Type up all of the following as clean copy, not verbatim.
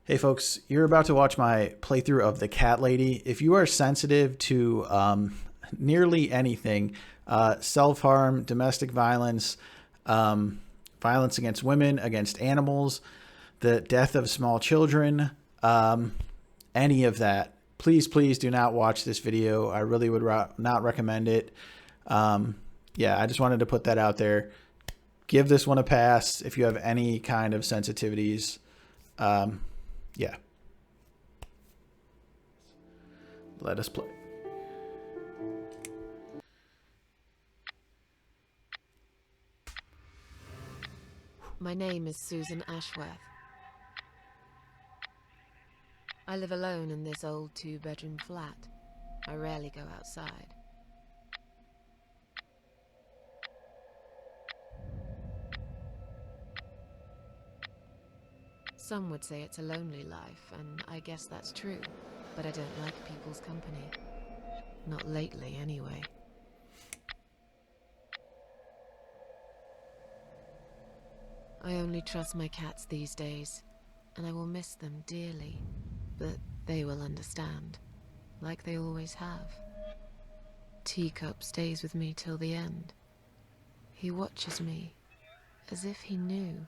Hey folks, you're about to watch my playthrough of The Cat Lady. If you are sensitive to nearly anything, self-harm, domestic violence, violence against women, against animals, the death of small children, any of that, please do not watch this video. I really would not recommend it. Yeah, I just wanted to put that out there. Give this one a pass if you have any kind of sensitivities. Yeah, let us play. My name is Susan Ashworth. I live alone in this old two-bedroom flat. I rarely go outside. Some would say it's a lonely life, and I guess that's true, but I don't like people's company. Not lately, anyway. I only trust my cats these days, and I will miss them dearly, but they will understand, like they always have. Teacup stays with me till the end. He watches me, as if he knew.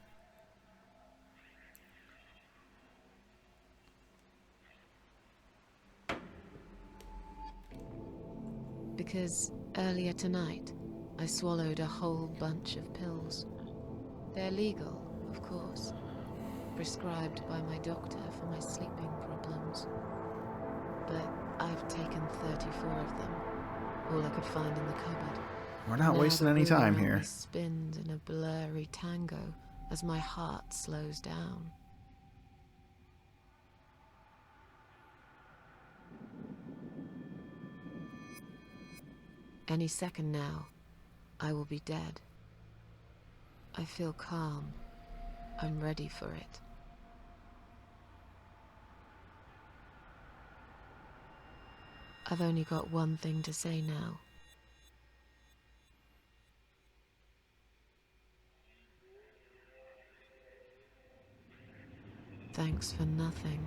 Because earlier tonight, I swallowed a whole bunch of pills. They're legal, of course, prescribed by my doctor for my sleeping problems. But I've taken 34 of them, all I could find in the cupboard. We're And not now wasting the any room time around me here. spins in a blurry tango as my heart slows down. Any second now, I will be dead. I feel calm. I'm ready for it. I've only got one thing to say now. Thanks for nothing.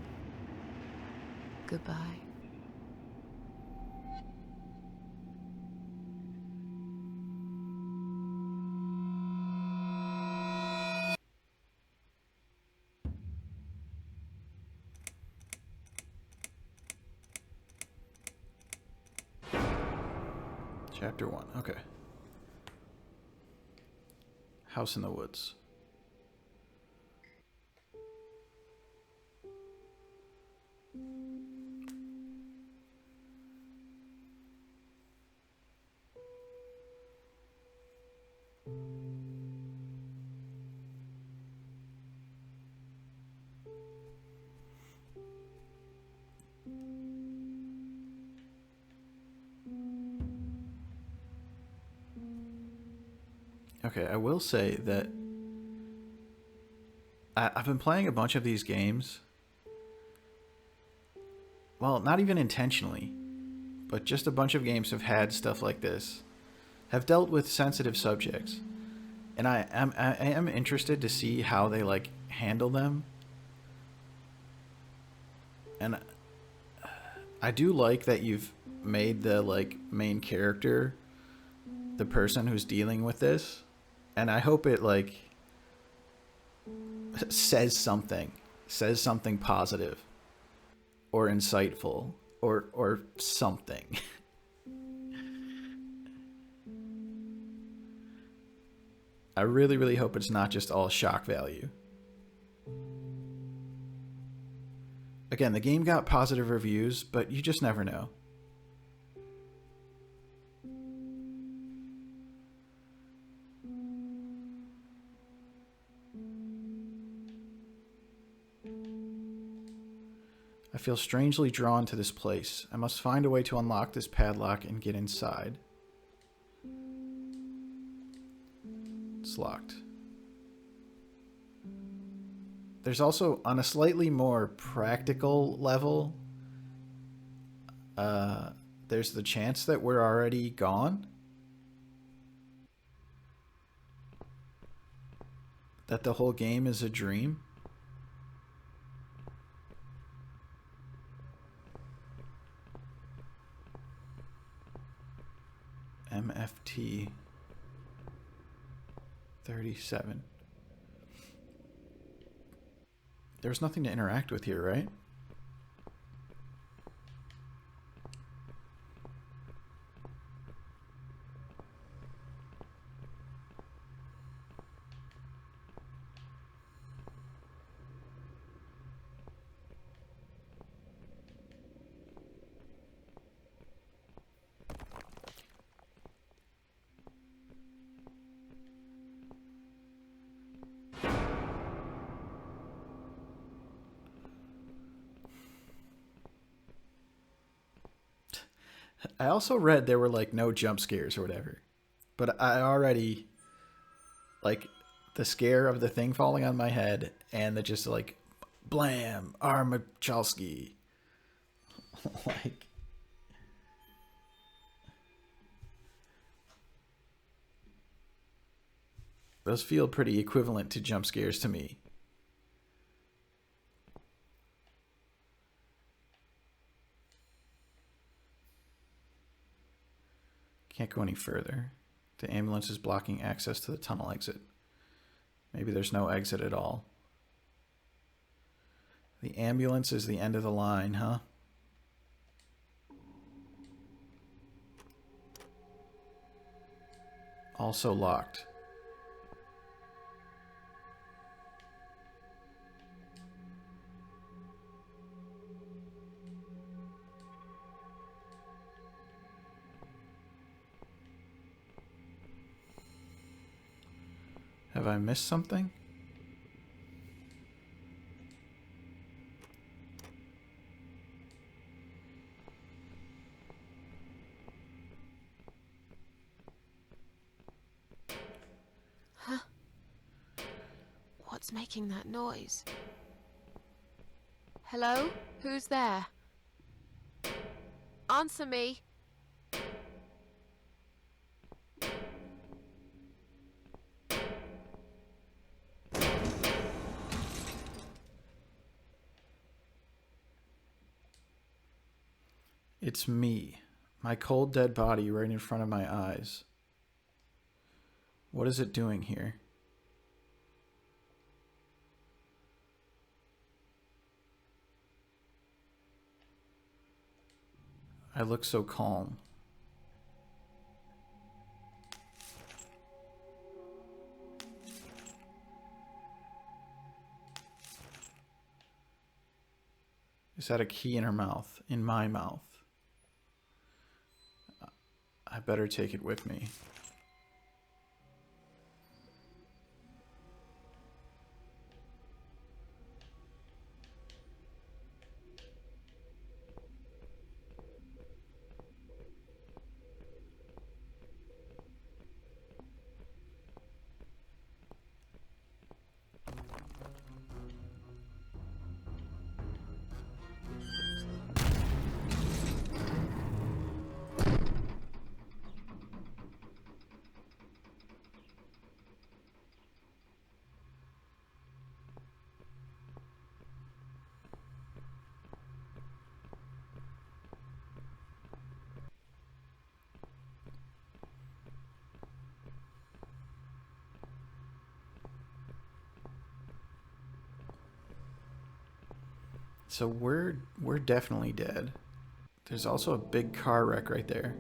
Goodbye. Chapter 1. Okay. House in the woods. Okay, I will say that I've been playing a bunch of these games. Well, not even intentionally, but just a bunch of games have had stuff like this, have dealt with sensitive subjects, and I am interested to see how they like handle them. And I do like that you've made the like main character the person who's dealing with this, and I hope it like says something positive or insightful or something. I really hope it's not just all shock value. Again, the game got positive reviews, but you just never know. I feel strangely drawn to this place. I must find a way to unlock this padlock and get inside. It's locked. There's also, on a slightly more practical level, there's the chance that we're already gone. That the whole game is a dream. MFT 37. There's nothing to interact with here, right? I also read there were like no jump scares or whatever. But I already like the scare of the thing falling on my head and the just like blam, Armachalski. Like those feel pretty equivalent to jump scares to me. Can't go any further. The ambulance is blocking access to the tunnel exit. Maybe there's no exit at all. The ambulance is the end of the line, huh? Also locked. Have I missed something? Huh? What's making that noise? Hello? Who's there? Answer me. It's me. My cold, dead body right in front of my eyes. What is it doing here? I look so calm. Is that a key in her mouth? In my mouth? I better take it with me. So we're definitely dead. There's also a big car wreck right there.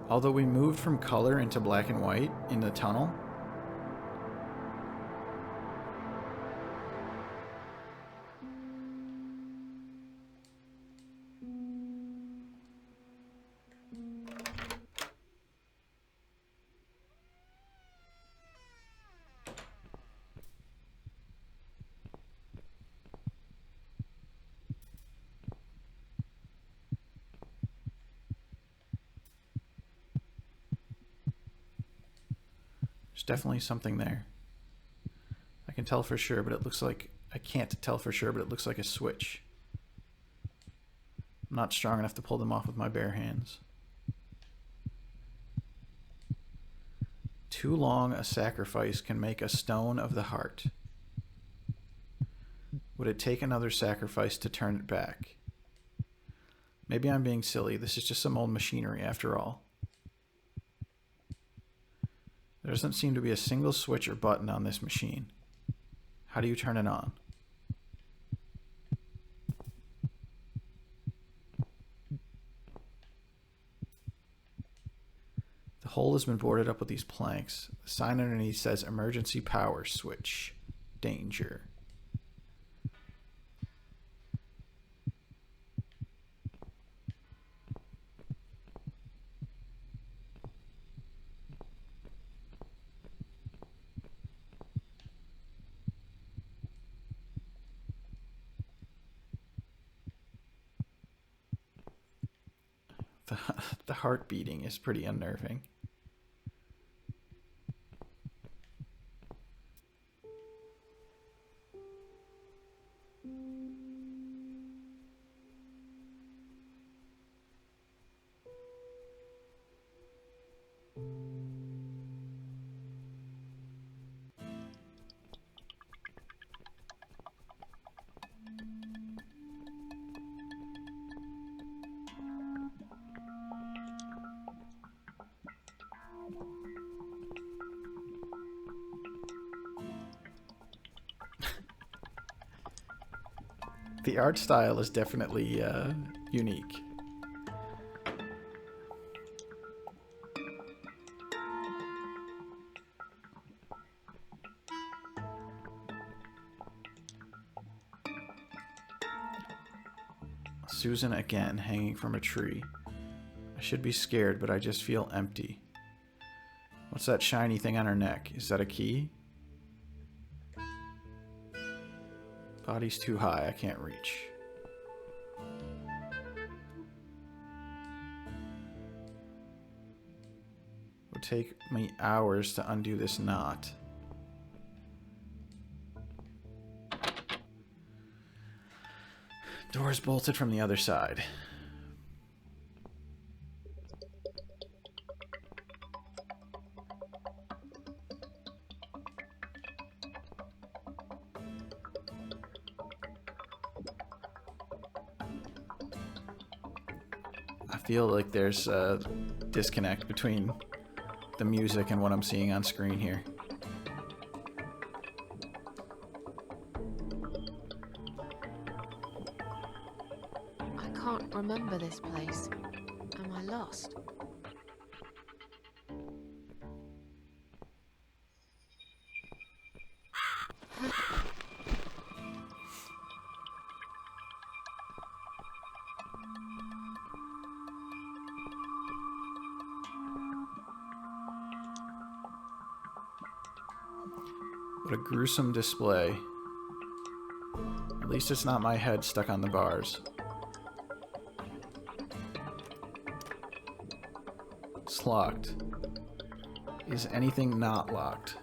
Although we moved from color into black and white in the tunnel. There's definitely something there. I can tell for sure, but it looks like... I can't tell for sure, but it looks like a switch. I'm not strong enough to pull them off with my bare hands. Too long a sacrifice can make a stone of the heart. Would it take another sacrifice to turn it back? Maybe I'm being silly. This is just some old machinery after all. There doesn't seem to be a single switch or button on this machine. How do you turn it on? The hole has been boarded up with these planks. The sign underneath says emergency power switch. Danger. The heart beating is pretty unnerving. The art style is definitely unique. Susan again, hanging from a tree. I should be scared, but I just feel empty. What's that shiny thing on her neck? Is that a key? Body's too high, I can't reach. It would take me hours to undo this knot. Door's bolted from the other side. I feel like there's a disconnect between the music and what I'm seeing on screen here. I can't remember this place. Am I lost? What a gruesome display. At least it's not my head stuck on the bars. It's locked. Is anything not locked?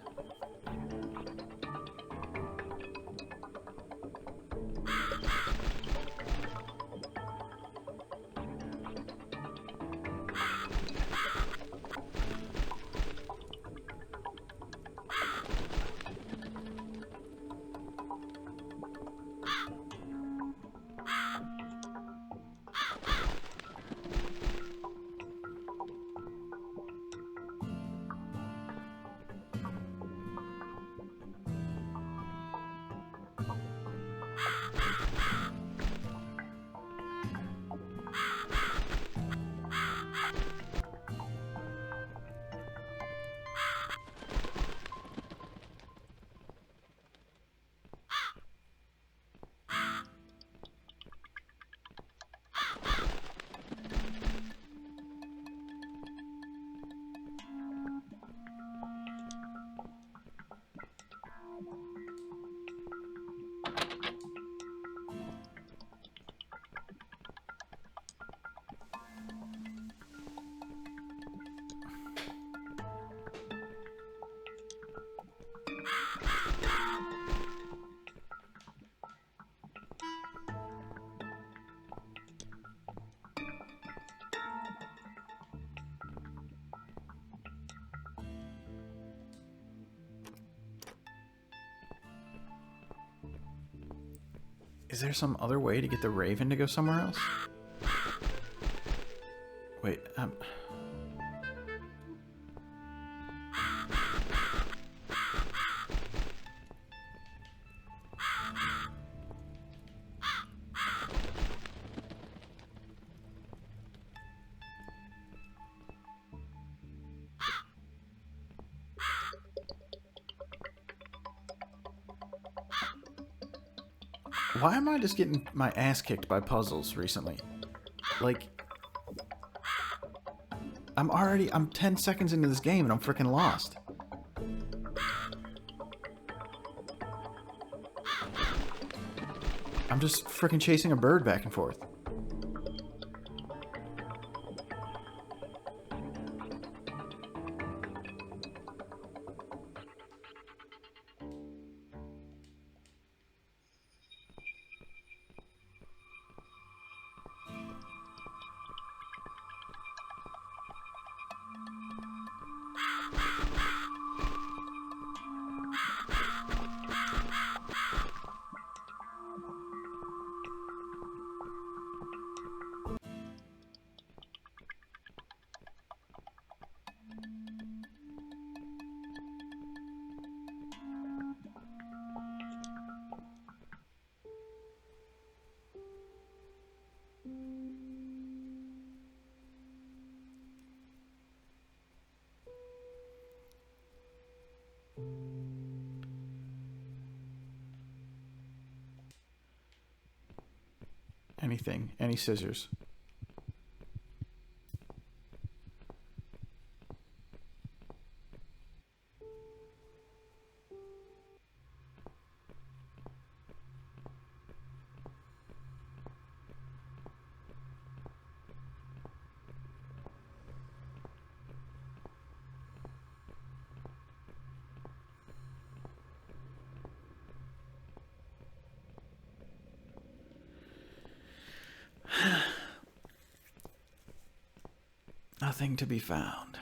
Is there some other way to get the raven to go somewhere else? Wait, why am I just getting my ass kicked by puzzles recently? Like, I'm 10 seconds into this game and I'm freaking lost. I'm just freaking chasing a bird back and forth. Anything. Any scissors. Nothing to be found.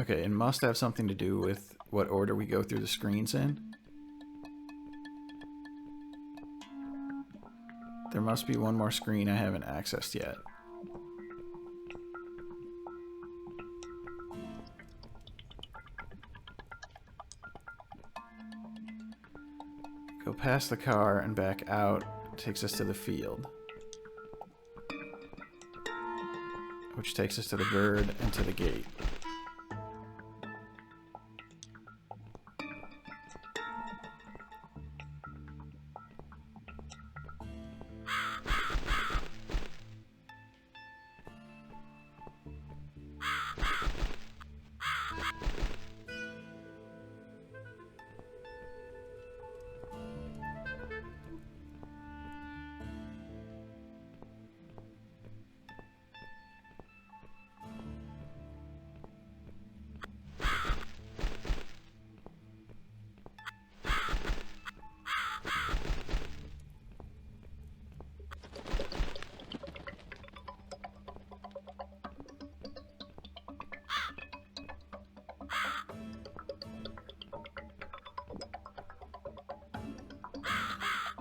Okay, it must have something to do with what order we go through the screens in. There must be one more screen I haven't accessed yet. Go past the car and back out. Takes us to the field. Which takes us to the bird and to the gate.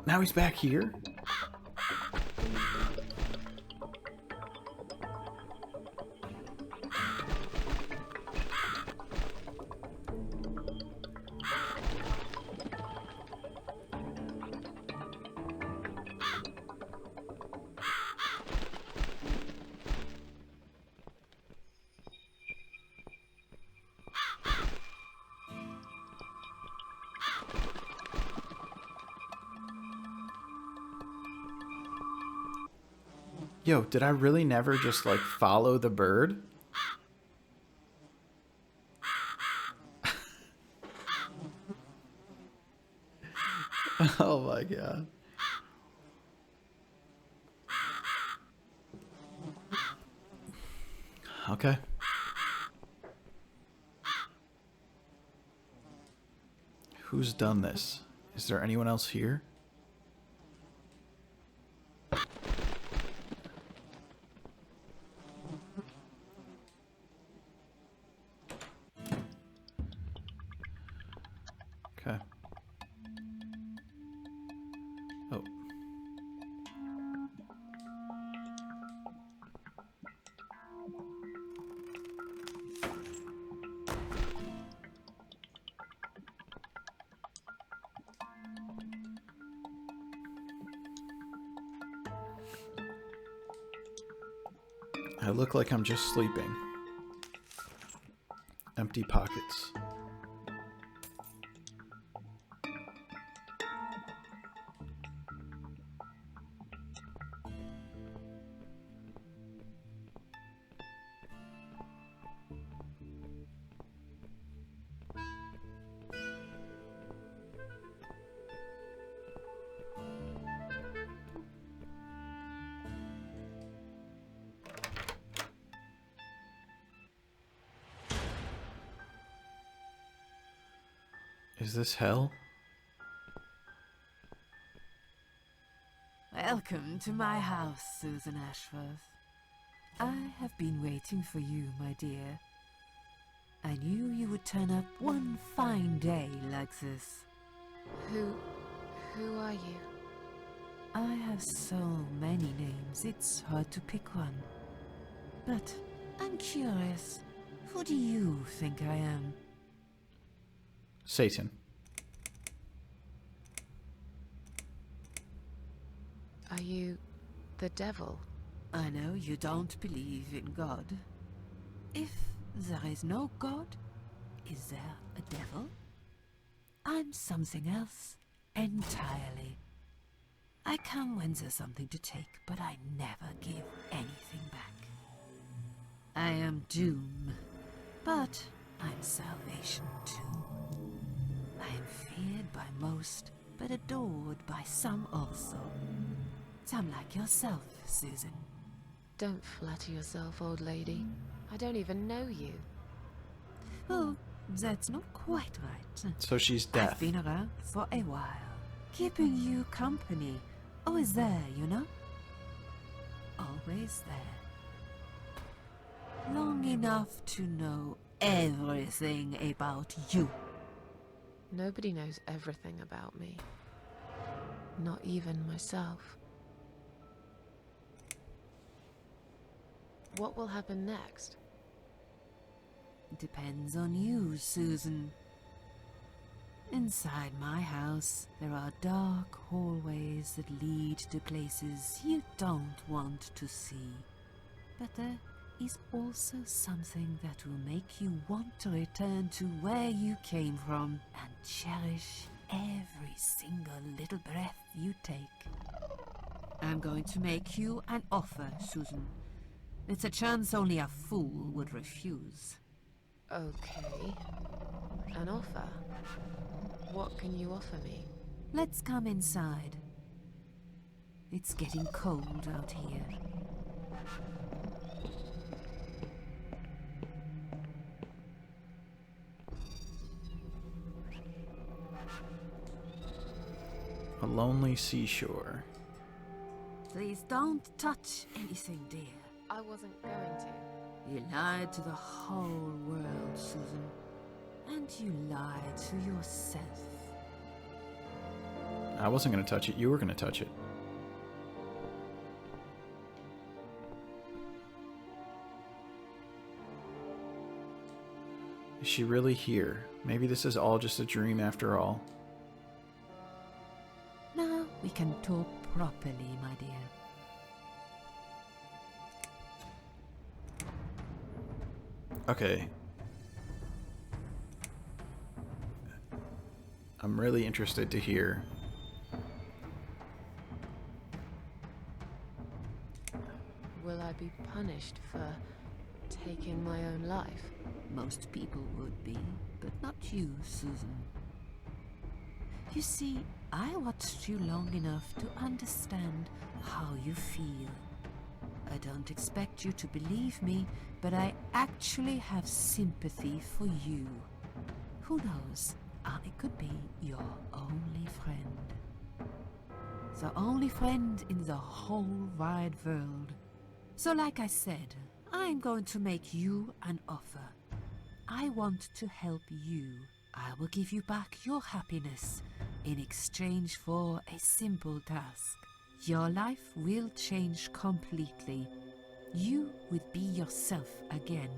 Now he's back here? Yo, did I really never just, like, follow the bird? Oh my god. Okay. Who's done this? Is there anyone else here? Okay. Oh. I look like I'm just sleeping. Empty pockets. Is this hell? Welcome to my house, Susan Ashworth. I have been waiting for you, my dear. I knew you would turn up one fine day like this. Who are you? I have so many names, it's hard to pick one. But I'm curious, who do you think I am? Satan. Are you the devil? I know you don't believe in God. If there is no God, is there a devil? I'm something else entirely. I come when there's something to take, but I never give anything back. I am doom, but I'm salvation too. I am feared by most, but adored by some also. Some like yourself, Susan. Don't flatter yourself, old lady. I don't even know you. Oh, that's not quite right. So she's I've deaf. been around for a while, keeping you company. Always there, you know? Always there. Long enough to know everything about you. Nobody knows everything about me. Not even myself. What will happen next? Depends on you, Susan. Inside my house, there are dark hallways that lead to places you don't want to see. But there is also something that will make you want to return to where you came from and cherish every single little breath you take. I'm going to make you an offer, Susan. It's a chance only a fool would refuse. Okay. An offer? What can you offer me? Let's come inside. It's getting cold out here. A lonely seashore. Please don't touch anything, dear. I wasn't going to. You lied to the whole world, Susan. And you lied to yourself. I wasn't going to touch it. You were going to touch it. Is she really here? Maybe this is all just a dream after all. Now we can talk properly, my dear. Okay. I'm really interested to hear. Will I be punished for taking my own life? Most people would be, but not you, Susan. You see, I watched you long enough to understand how you feel. I don't expect you to believe me, but I actually have sympathy for you. Who knows? I could be your only friend. The only friend in the whole wide world. So like I said, I'm going to make you an offer. I want to help you. I will give you back your happiness in exchange for a simple task. Your life will change completely. You will be yourself again.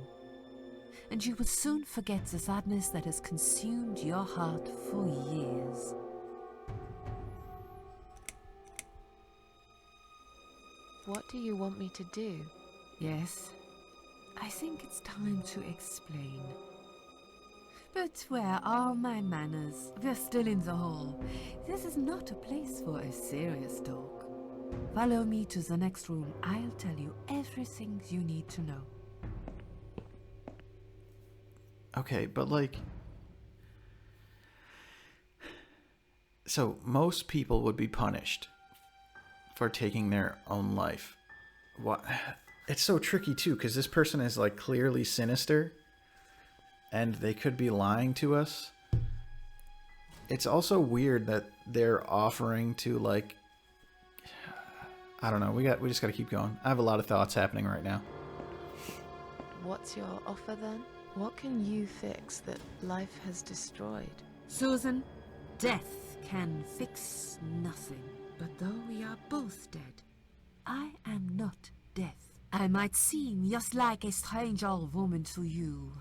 And you will soon forget the sadness that has consumed your heart for years. What do you want me to do? Yes, I think it's time to explain. But where are my manners? We're still in the hall. This is not a place for a serious talk. Follow me to the next room. I'll tell you everything you need to know. Okay, but like... So, most people would be punished for taking their own life. What? It's so tricky, too, because this person is, like, clearly sinister. And they could be lying to us. It's also weird that they're offering to, like... I don't know, we just gotta keep going. I have a lot of thoughts happening right now. What's your offer then? What can you fix that life has destroyed? Susan, death can fix nothing. But though we are both dead, I am not death. I might seem just like a strange old woman to you,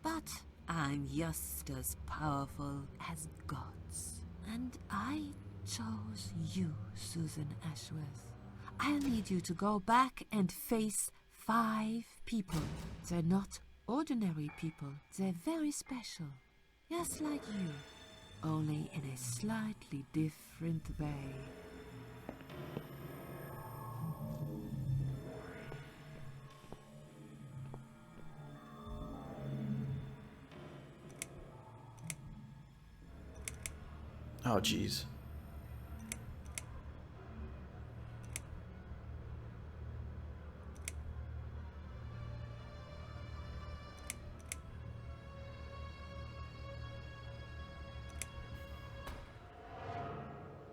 but I'm just as powerful as gods. And I chose you, Susan Ashworth. I'll need you to go back and face 5 people. They're not ordinary people. They're very special. Just like you, only in a slightly different way. Oh, jeez.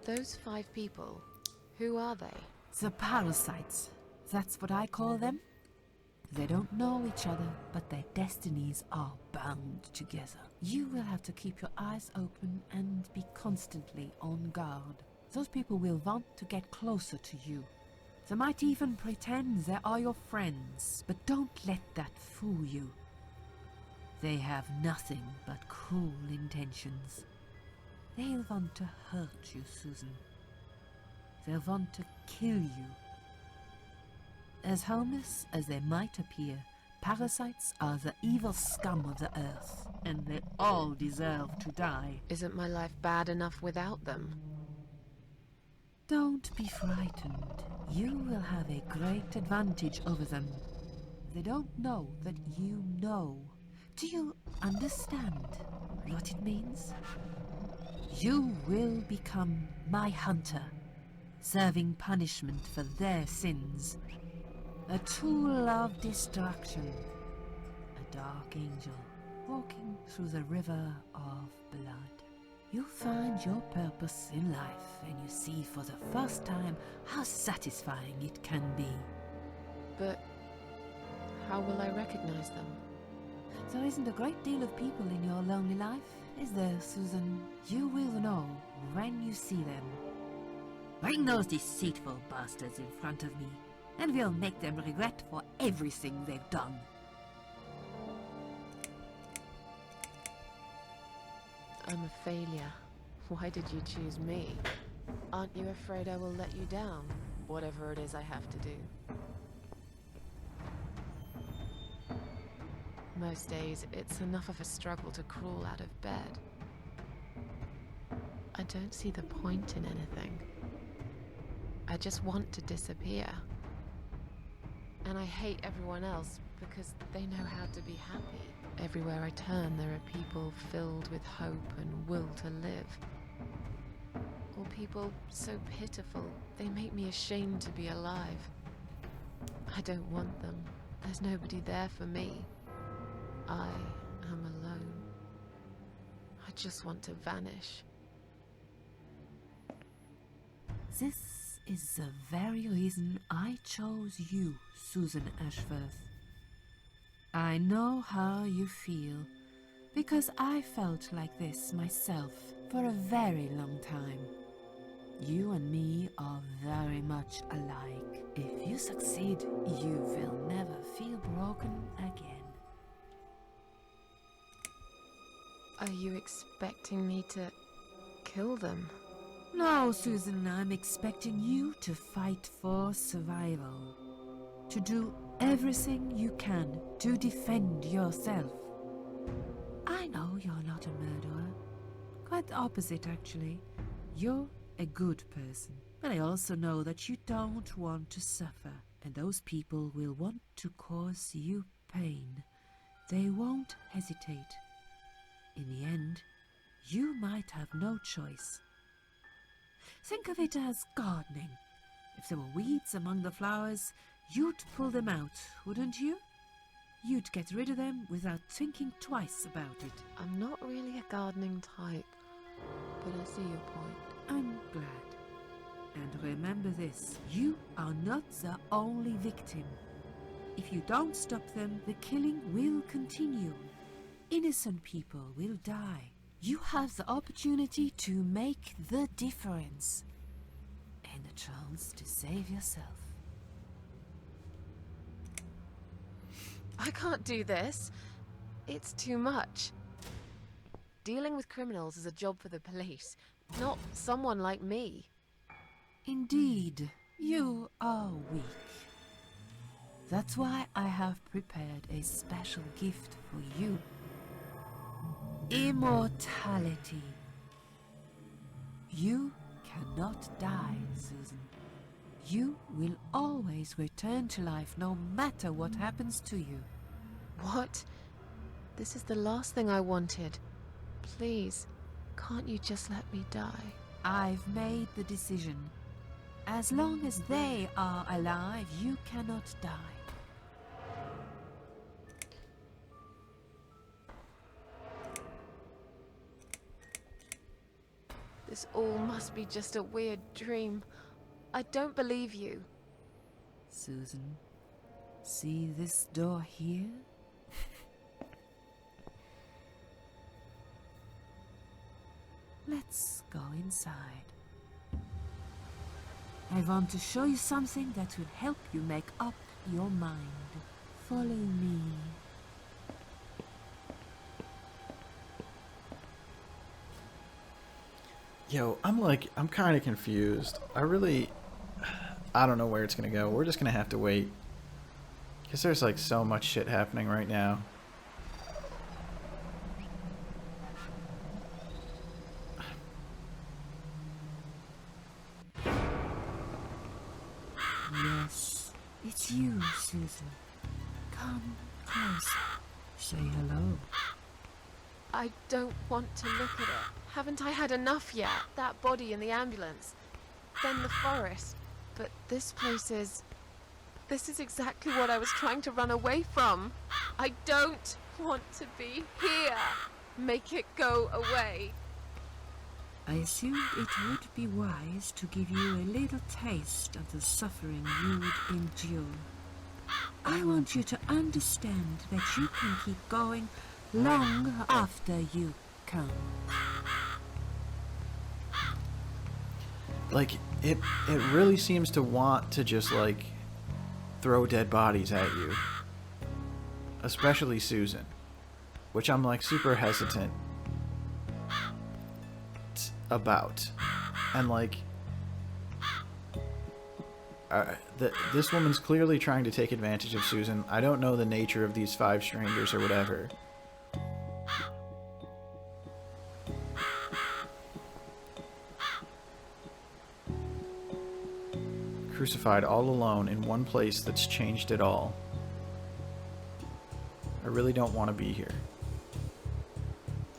Those 5 people, who are they? The parasites. That's what I call them. They don't know each other, but their destinies are bound together. You will have to keep your eyes open and be constantly on guard. Those people will want to get closer to you. They might even pretend they are your friends, but don't let that fool you. They have nothing but cruel intentions. They'll want to hurt you, Susan. They'll want to kill you. As harmless as they might appear, parasites are the evil scum of the earth, and they all deserve to die. Isn't my life bad enough without them? Don't be frightened. You will have a great advantage over them. They don't know that you know. Do you understand what it means? You will become my hunter, serving punishment for their sins. A tool of destruction. A dark angel walking through the river of blood. You find your purpose in life and you see for the first time how satisfying it can be. But how will I recognize them? There isn't a great deal of people in your lonely life, is there, Susan? You will know when you see them. Bring those deceitful bastards in front of me, and we'll make them regret for everything they've done. I'm a failure. Why did you choose me? Aren't you afraid I will let you down, whatever it is I have to do? Most days, it's enough of a struggle to crawl out of bed. I don't see the point in anything. I just want to disappear. And I hate everyone else because they know how to be happy. Everywhere I turn, there are people filled with hope and will to live. Or people so pitiful, they make me ashamed to be alive. I don't want them. There's nobody there for me. I am alone. I just want to vanish. This is the very reason I chose you, Susan Ashworth. I know how you feel, because I felt like this myself for a very long time. You and me are very much alike. If you succeed, you will never feel broken again. Are you expecting me to kill them? No, Susan, I'm expecting you to fight for survival. To do everything you can to defend yourself. I know you're not a murderer. Quite the opposite, actually. You're a good person. But I also know that you don't want to suffer. And those people will want to cause you pain. They won't hesitate. In the end, you might have no choice. Think of it as gardening. If there were weeds among the flowers, you'd pull them out, wouldn't you? You'd get rid of them without thinking twice about it. I'm not really a gardening type, but I see your point. I'm glad. And remember this, you are not the only victim. If you don't stop them, the killing will continue. Innocent people will die. You have the opportunity to make the difference. And a chance to save yourself. I can't do this. It's too much. Dealing with criminals is a job for the police, not someone like me. Indeed, you are weak. That's why I have prepared a special gift for you. Immortality. You cannot die, Susan. You will always return to life no matter what happens to you. What? This is the last thing I wanted. Please, can't you just let me die? I've made the decision. As long as they are alive, you cannot die. This all must be just a weird dream. I don't believe you. Susan, see this door here? Let's go inside. I want to show you something that will help you make up your mind. Follow me. Yo, I'm kind of confused. I don't know where it's going to go. We're just going to have to wait. Because there's like so much shit happening right now. Yes, it's you, Susan. Come closer. Say hello. I don't want to look at it. Haven't I had enough yet? That body in the ambulance. Then the forest. But this place is... This is exactly what I was trying to run away from. I don't want to be here. Make it go away. I assumed it would be wise to give you a little taste of the suffering you would endure. I want you to understand that you can keep going long after you come. Like, it really seems to want to just, like, throw dead bodies at you. Especially Susan. Which I'm, like, super hesitant about. And, like, this woman's clearly trying to take advantage of Susan. I don't know the nature of these 5 strangers or whatever. Crucified all alone in one place that's changed it all. I really don't want to be here.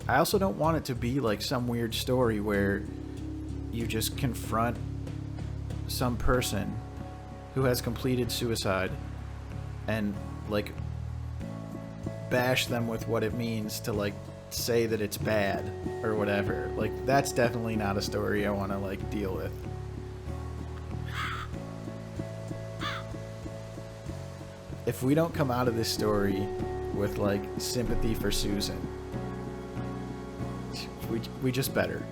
I also don't want it to be like some weird story where you just confront some person who has completed suicide and like bash them with what it means to like say that it's bad or whatever. Like that's definitely not a story I want to like deal with. If we don't come out of this story with like sympathy for Susan, we just better.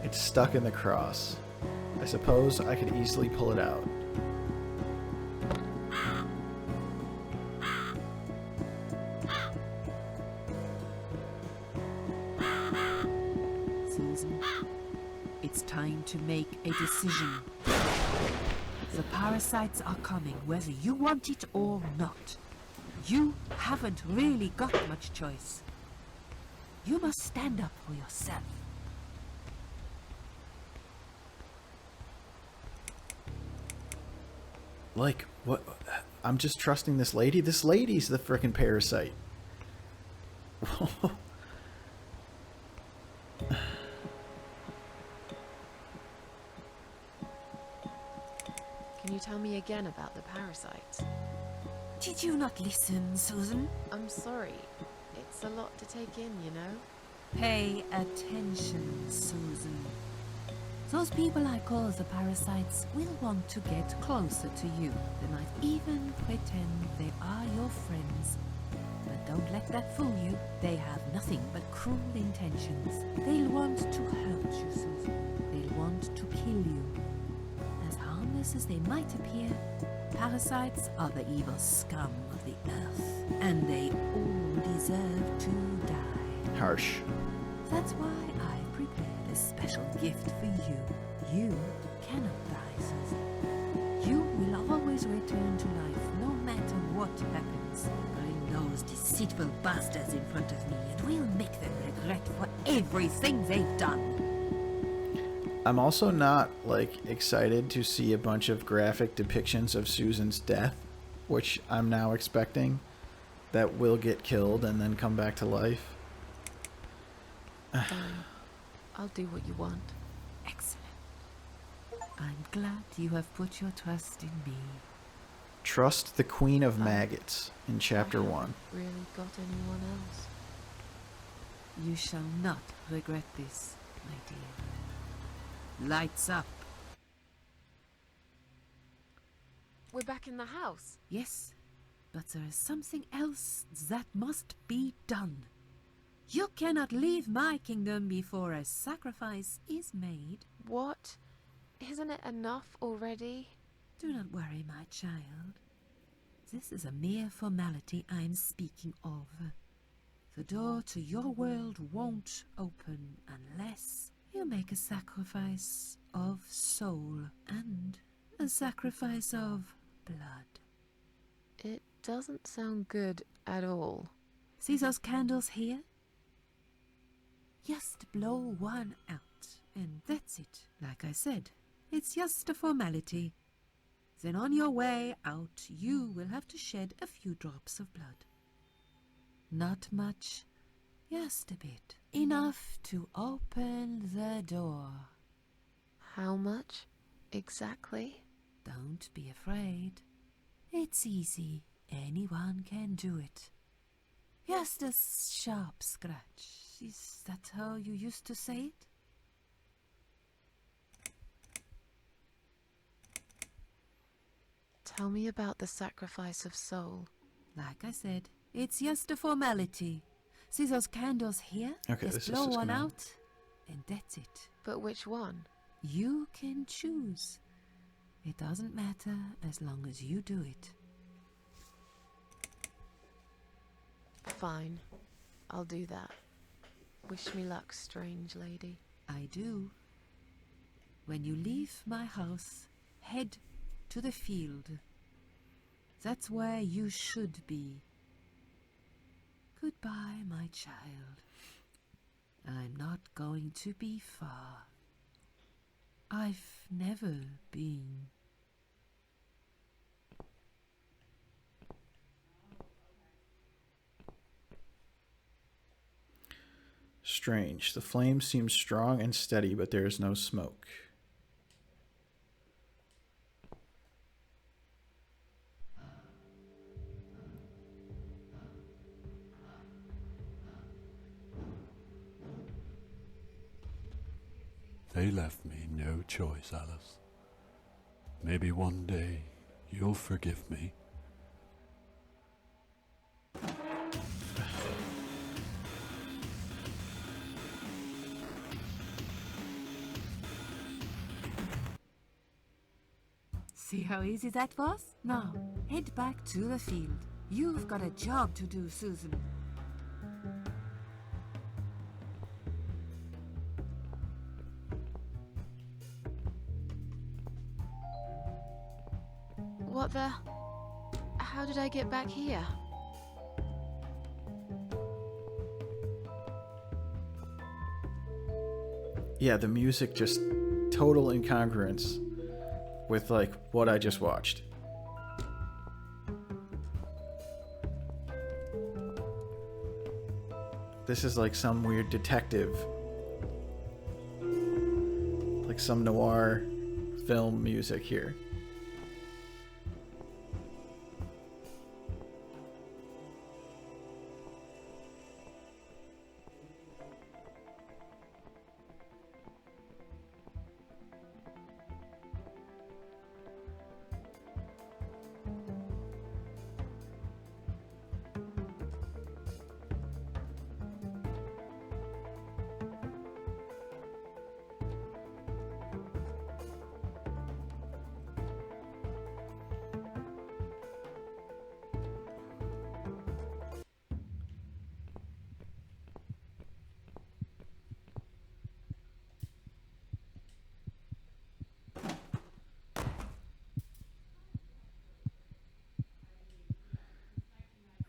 It's stuck in the cross. I suppose I could easily pull it out. Susan, it's time to make a decision. The parasites are coming, whether you want it or not. You haven't really got much choice. You must stand up for yourself. Like, what? I'm just trusting this lady. This lady's the frickin' parasite. Can you tell me again about the parasites? Did you not listen, Susan? I'm sorry. It's a lot to take in, you know? Pay attention, Susan. Those people I call the parasites will want to get closer to you. They might even pretend they are your friends. But don't let that fool you. They have nothing but cruel intentions. They'll want to hurt you, Susan. They'll want to kill you. As harmless as they might appear, parasites are the evil scum of the earth, and they all deserve to die. Harsh. That's why I prepared a special gift for you. You cannot die, Susan. You will always return to life, no matter what happens. Bring those deceitful bastards in front of me, and we'll make them regret for everything they've done. I'm also not like excited to see a bunch of graphic depictions of Susan's death, which I'm now expecting that will get killed and then come back to life. Fine. I'll do what you want. Excellent. I'm glad you have put your trust in me. Trust the Queen of Maggots in Chapter 1. Really got anyone else? You shall not regret this, my dear. Lights up. We're back in the house. Yes, but there is something else that must be done. You cannot leave my kingdom before a sacrifice is made. What? Isn't it enough already? Do not worry, my child. This is a mere formality I'm speaking of. The door to your world won't open unless you make a sacrifice of soul and a sacrifice of blood. It doesn't sound good at all. See those candles here? Just blow one out, and that's it. Like I said, it's just a formality. Then on your way out, you will have to shed a few drops of blood. Not much, just a bit. Enough to open the door. How much exactly? Don't be afraid. It's easy. Anyone can do it. Just a sharp scratch. Is that how you used to say it? Tell me about the sacrifice of soul. Like I said, it's just a formality. See those candles here? Okay, just this is blow just one gonna... out, and that's it. But which one? You can choose. It doesn't matter as long as you do it. Fine. I'll do that. Wish me luck, strange lady. I do. When you leave my house, head to the field. That's where you should be. Goodbye, my child. I'm not going to be far. I've never been. Strange. The flame seems strong and steady, but there is no smoke. They left me no choice, Alice. Maybe one day you'll forgive me. See how easy that was? Now, head back to the field. You've got a job to do, Susan. What the? How did I get back here? Yeah, the music just total incongruence with like what I just watched. This is like some weird detective, like some noir film music here.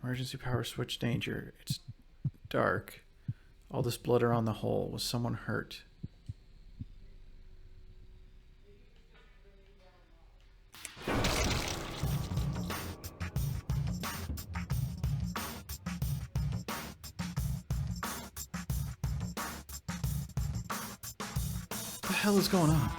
Emergency power switch danger. It's dark. All this blood around the hole. Was someone hurt? What the hell is going on?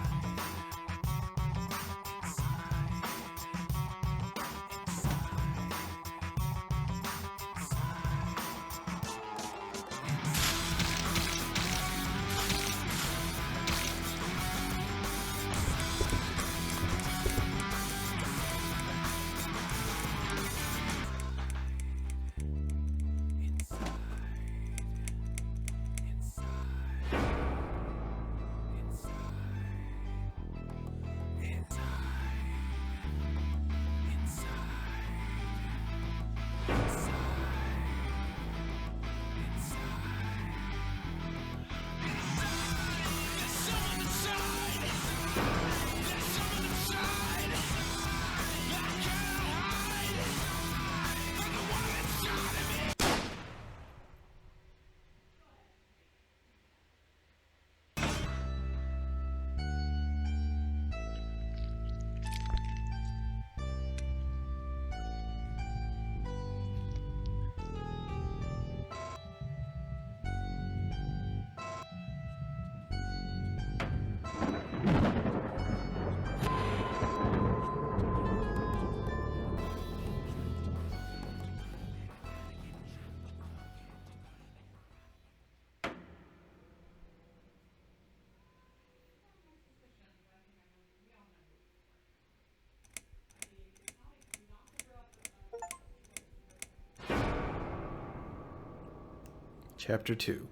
Chapter 2.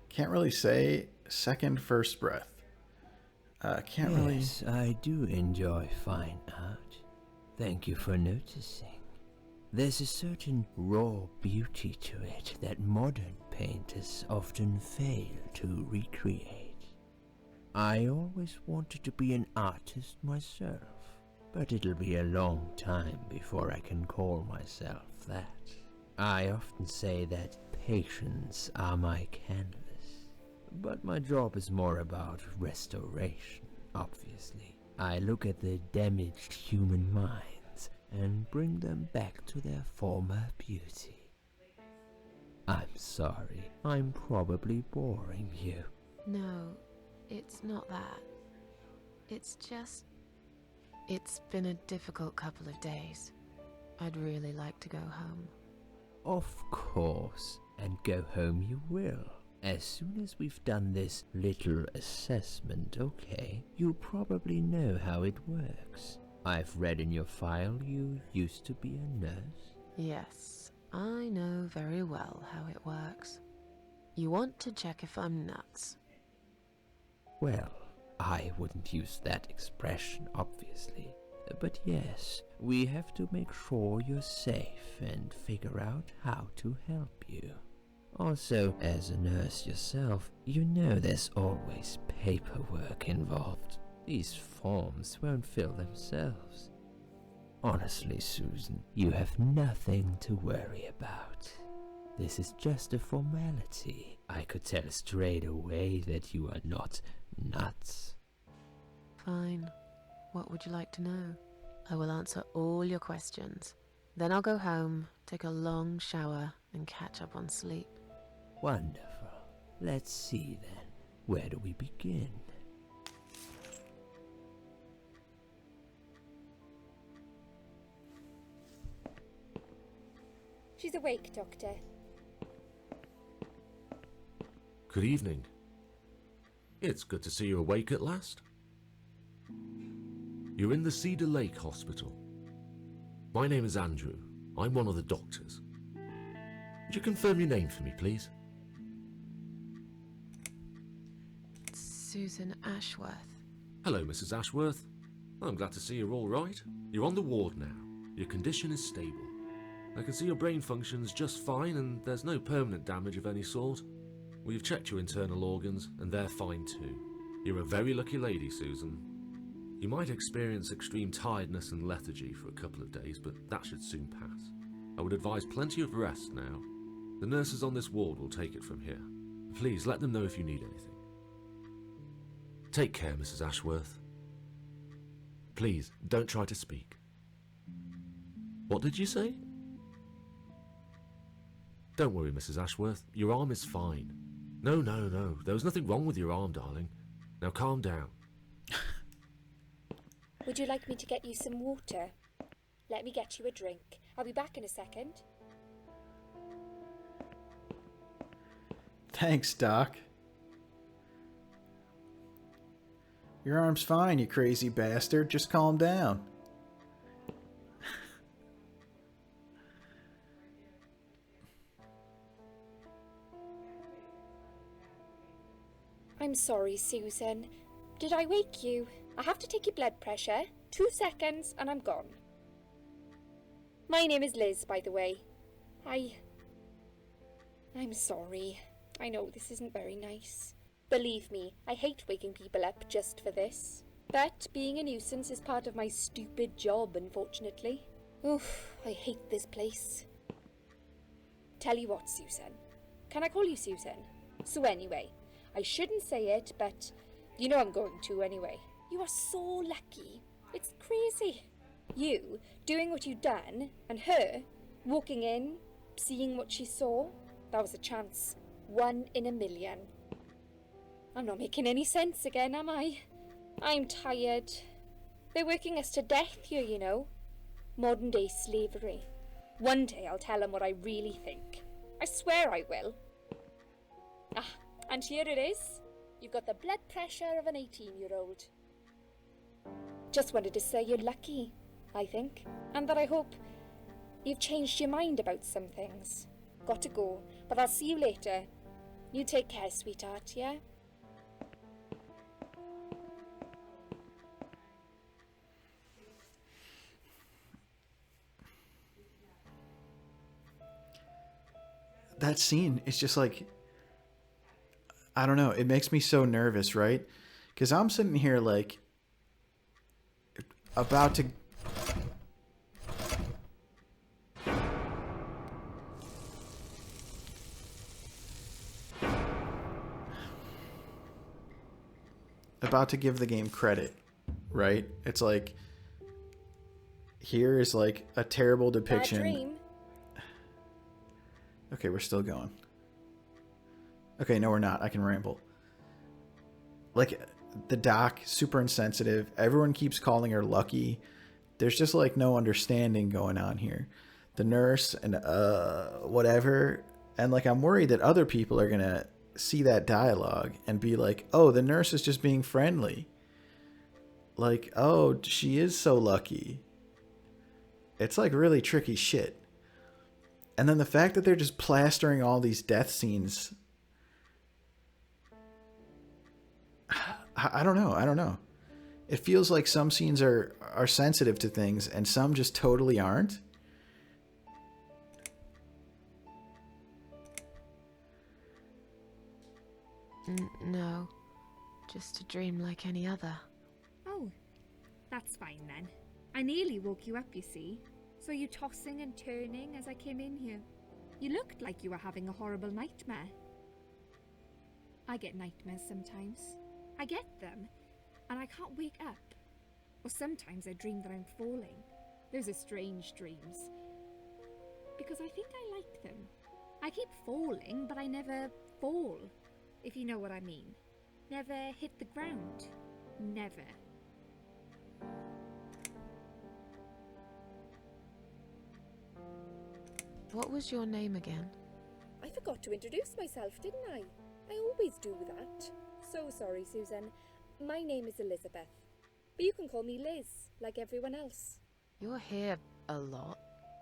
Can't really say second first breath. Can't really... Yes, I do enjoy fine art. Thank you for noticing. There's a certain raw beauty to it that modern painters often fail to recreate. I always wanted to be an artist myself, but it'll be a long time before I can call myself that. I often say that patients are my canvas, but my job is more about restoration, obviously. I look at the damaged human minds and bring them back to their former beauty. I'm sorry, I'm probably boring you. No, it's not that. It's just... It's been a difficult couple of days. I'd really like to go home. Of course, and go home you will. As soon as we've done this little assessment, okay, you probably know how it works. I've read in your file you used to be a nurse. Yes, I know very well how it works. You want to check if I'm nuts. Well, I wouldn't use that expression, obviously. But yes, we have to make sure you're safe and figure out how to help you. Also, as a nurse yourself, you know there's always paperwork involved. These forms won't fill themselves. Honestly, Susan, you have nothing to worry about. This is just a formality. I could tell straight away that you are not nuts. Fine. What would you like to know? I will answer all your questions. Then I'll go home, take a long shower, and catch up on sleep. Wonderful. Let's see then. Where do we begin? She's awake, Doctor. Good evening. It's good to see you awake at last. You're in the Cedar Lake Hospital. My name is Andrew. I'm one of the doctors. Would you confirm your name for me, please? Susan Ashworth. Hello, Mrs. Ashworth. I'm glad to see you're all right. You're on the ward now. Your condition is stable. I can see your brain functions just fine and there's no permanent damage of any sort. We've checked your internal organs and they're fine too. You're a very lucky lady, Susan. You might experience extreme tiredness and lethargy for a couple of days, but that should soon pass. I would advise plenty of rest now. The nurses on this ward will take it from here. Please let them know if you need anything. Take care, Mrs. Ashworth. Please, don't try to speak. What did you say? Don't worry, Mrs. Ashworth. Your arm is fine. No. There was nothing wrong with your arm, darling. Now calm down. Would you like me to get you some water? Let me get you a drink. I'll be back in a second. Thanks, Doc. Your arm's fine, you crazy bastard. Just calm down. I'm sorry, Susan. Did I wake you? I have to take your blood pressure. 2 seconds and I'm gone. My name is Liz, by the way. I'm sorry. I know this isn't very nice. Believe me, I hate waking people up just for this. But being a nuisance is part of my stupid job, unfortunately. Oof, I hate this place. Tell you what, Susan. Can I call you Susan? So anyway, I shouldn't say it, but you know I'm going to anyway. You are so lucky. It's crazy. You doing what you've done, and her walking in, seeing what she saw. That was a chance. 1 in a million. I'm not making any sense again, am I? I'm tired. They're working us to death here, you know. Modern day slavery. One day I'll tell them what I really think. I swear I will. Ah, and here it is. You've got the blood pressure of an 18-year-old. Just wanted to say you're lucky, I think. And that I hope you've changed your mind about some things. Got to go, but I'll see you later. You take care, sweetheart, yeah? That scene is just like, I don't know, it makes me so nervous, right? Because I'm sitting here like about to give the game credit, right? It's like, here is like a terrible depiction. Bad dream. Okay, we're still going. Okay, no, we're not. I can ramble. Like, the doc, super insensitive. Everyone keeps calling her Lucky. There's just, like, no understanding going on here. The nurse and, whatever. And, like, I'm worried that other people are gonna see that dialogue and be like, oh, the nurse is just being friendly. Like, oh, she is so lucky. It's like really tricky shit. And then the fact that they're just plastering all these death scenes. I don't know. It feels like some scenes are sensitive to things and some just totally aren't. No, just a dream like any other. Oh, that's fine then. I nearly woke you up, you see. Saw you tossing and turning as I came in here. You looked like you were having a horrible nightmare. I get nightmares sometimes. I get them, and I can't wake up. Or sometimes I dream that I'm falling. Those are strange dreams. Because I think I like them. I keep falling, but I never fall, if you know what I mean. Never hit the ground. Never. What was your name again? I forgot to introduce myself, didn't I? I always do that. So sorry, Susan. My name is Elizabeth. But you can call me Liz, like everyone else. You're here a lot.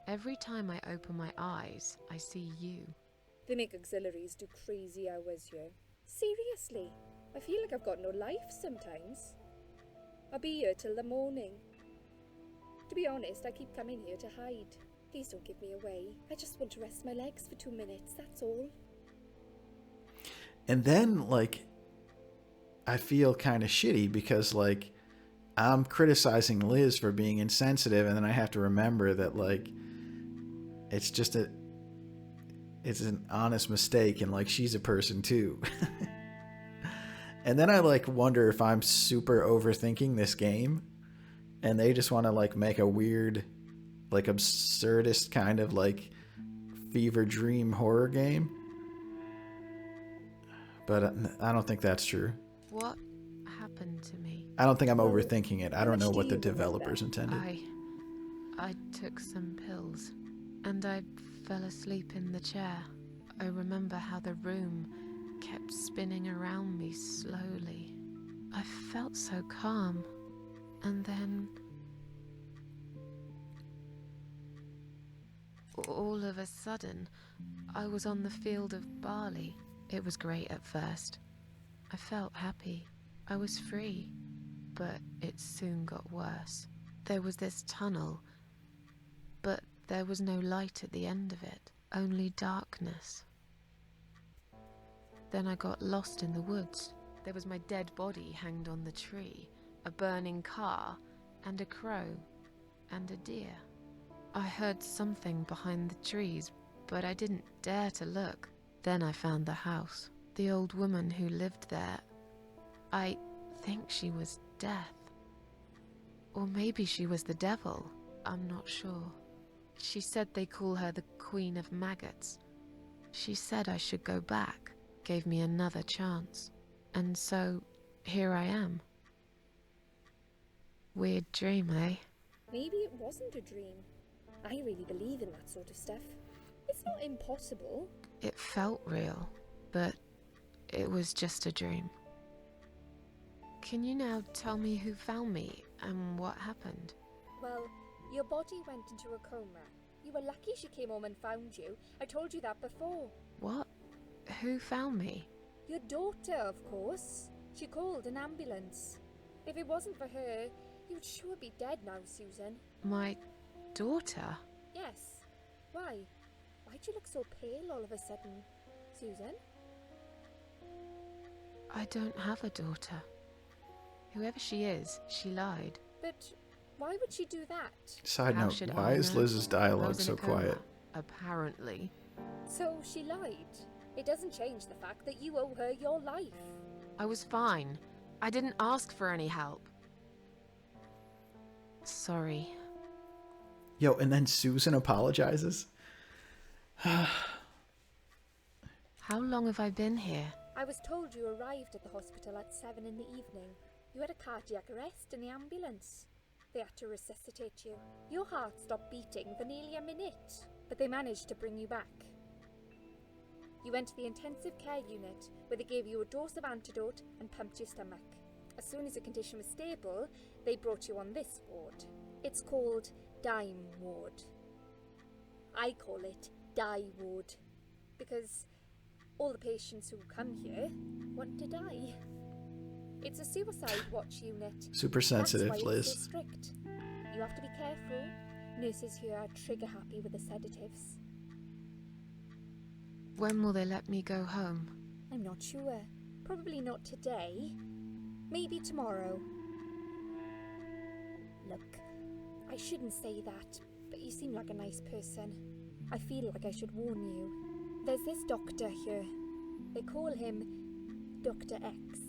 Every time I open my eyes, I see you. They make auxiliaries do crazy hours here. Seriously, I feel like I've got no life sometimes. I'll be here till the morning. To be honest, I keep coming here to hide. Please don't give me away. I just want to rest my legs for 2 minutes, that's all. And then, like, I feel kind of shitty because, like, I'm criticizing Liz for being insensitive, and then I have to remember that, like, it's just it's an honest mistake, and, like, she's a person too. And then I, like, wonder if I'm super overthinking this game, and they just want to, like, make a weird, like, absurdist kind of, like, fever dream horror game. But I don't think that's true. What happened to me? I don't think I'm overthinking it. I don't know what the do you remember? developers intended. I took some pills, and I fell asleep in the chair. I remember how the room kept spinning around me slowly. I felt so calm, and then all of a sudden, I was on the field of barley. It was great at first. I felt happy. I was free. But it soon got worse. There was this tunnel, but there was no light at the end of it, only darkness. Then I got lost in the woods. There was my dead body hanged on the tree, a burning car, and a crow, and a deer. I heard something behind the trees, but I didn't dare to look. Then I found the house. The old woman who lived there, I think she was Death. Or maybe she was the devil. I'm not sure. She said they call her the Queen of Maggots. She said I should go back, gave me another chance. And so, here I am. Weird dream, eh? Maybe it wasn't a dream. I really believe in that sort of stuff. It's not impossible. It felt real, but it was just a dream. Can you now tell me who found me and what happened? Well, your body went into a coma. You were lucky she came home and found you. I told you that before. What? Who found me? Your daughter, of course. She called an ambulance. If it wasn't for her, you'd sure be dead now, Susan. My daughter? Yes. Why? Why'd you look so pale all of a sudden, Susan? I don't have a daughter. Whoever she is, she lied. But why would she do that? Side How note, should why I is know? Liz's I dialogue was in so a coma, quiet? Apparently. So she lied. It doesn't change the fact that you owe her your life. I was fine. I didn't ask for any help. Sorry. Yo, and then Susan apologizes? How long have I been here? I was told you arrived at the hospital at 7 in the evening. You had a cardiac arrest in the ambulance. They had to resuscitate you. Your heart stopped beating for nearly a minute, but they managed to bring you back. You went to the intensive care unit, where they gave you a dose of antidote and pumped your stomach. As soon as your condition was stable, they brought you on this ward. It's called Dime Ward. I call it Die Ward, because all the patients who come here want to die. It's a suicide watch unit. Super sensitive, That's why Liz. it's so strict. You have to be careful. Nurses here are trigger happy with the sedatives. When will they let me go home? I'm not sure. Probably not today. Maybe tomorrow. Look, I shouldn't say that, but you seem like a nice person. I feel like I should warn you. There's this doctor here. They call him Dr. X.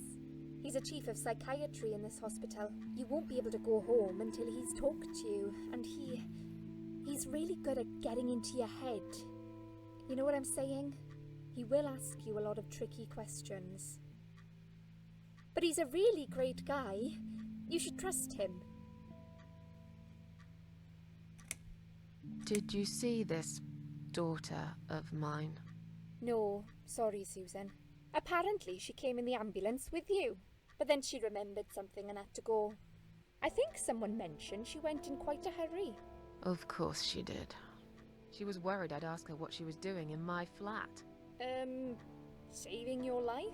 He's a chief of psychiatry in this hospital. You won't be able to go home until he's talked to you, and he's really good at getting into your head. You know what I'm saying? He will ask you a lot of tricky questions. But he's a really great guy. You should trust him. Did you see this daughter of mine? No, sorry, Susan. Apparently she came in the ambulance with you, but then she remembered something and had to go. I think someone mentioned she went in quite a hurry. Of course she did. She was worried I'd ask her what she was doing in my flat. Saving your life?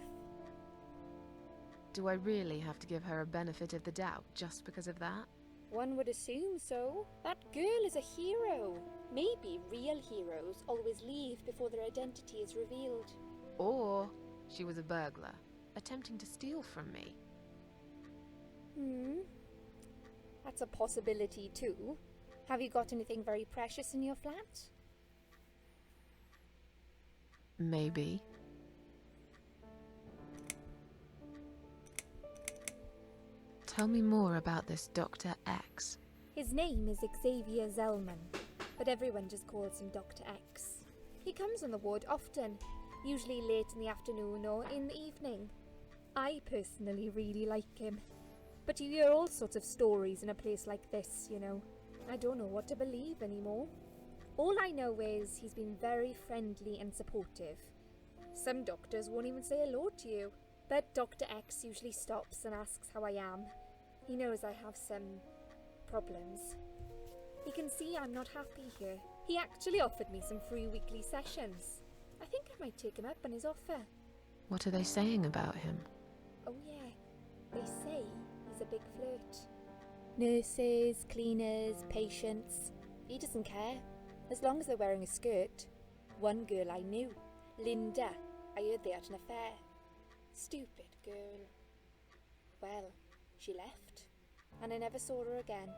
Do I really have to give her a benefit of the doubt just because of that? One would assume so. That girl is a hero. Maybe real heroes always leave before their identity is revealed. Or she was a burglar, attempting to steal from me. That's a possibility too. Have you got anything very precious in your flat? Maybe. Tell me more about this Dr. X. His name is Xavier Zellman, but everyone just calls him Dr. X. He comes on the ward often, usually late in the afternoon or in the evening. I personally really like him. But you hear all sorts of stories in a place like this, you know. I don't know what to believe anymore. All I know is he's been very friendly and supportive. Some doctors won't even say hello to you, but Dr. X usually stops and asks how I am. He knows I have some problems. He can see I'm not happy here. He actually offered me some free weekly sessions. I think I might take him up on his offer. What are they saying about him? Oh yeah, they say he's a big flirt. Nurses, cleaners, patients. He doesn't care, as long as they're wearing a skirt. One girl I knew, Linda, I heard they had an affair. Stupid girl. Well, she left, and I never saw her again.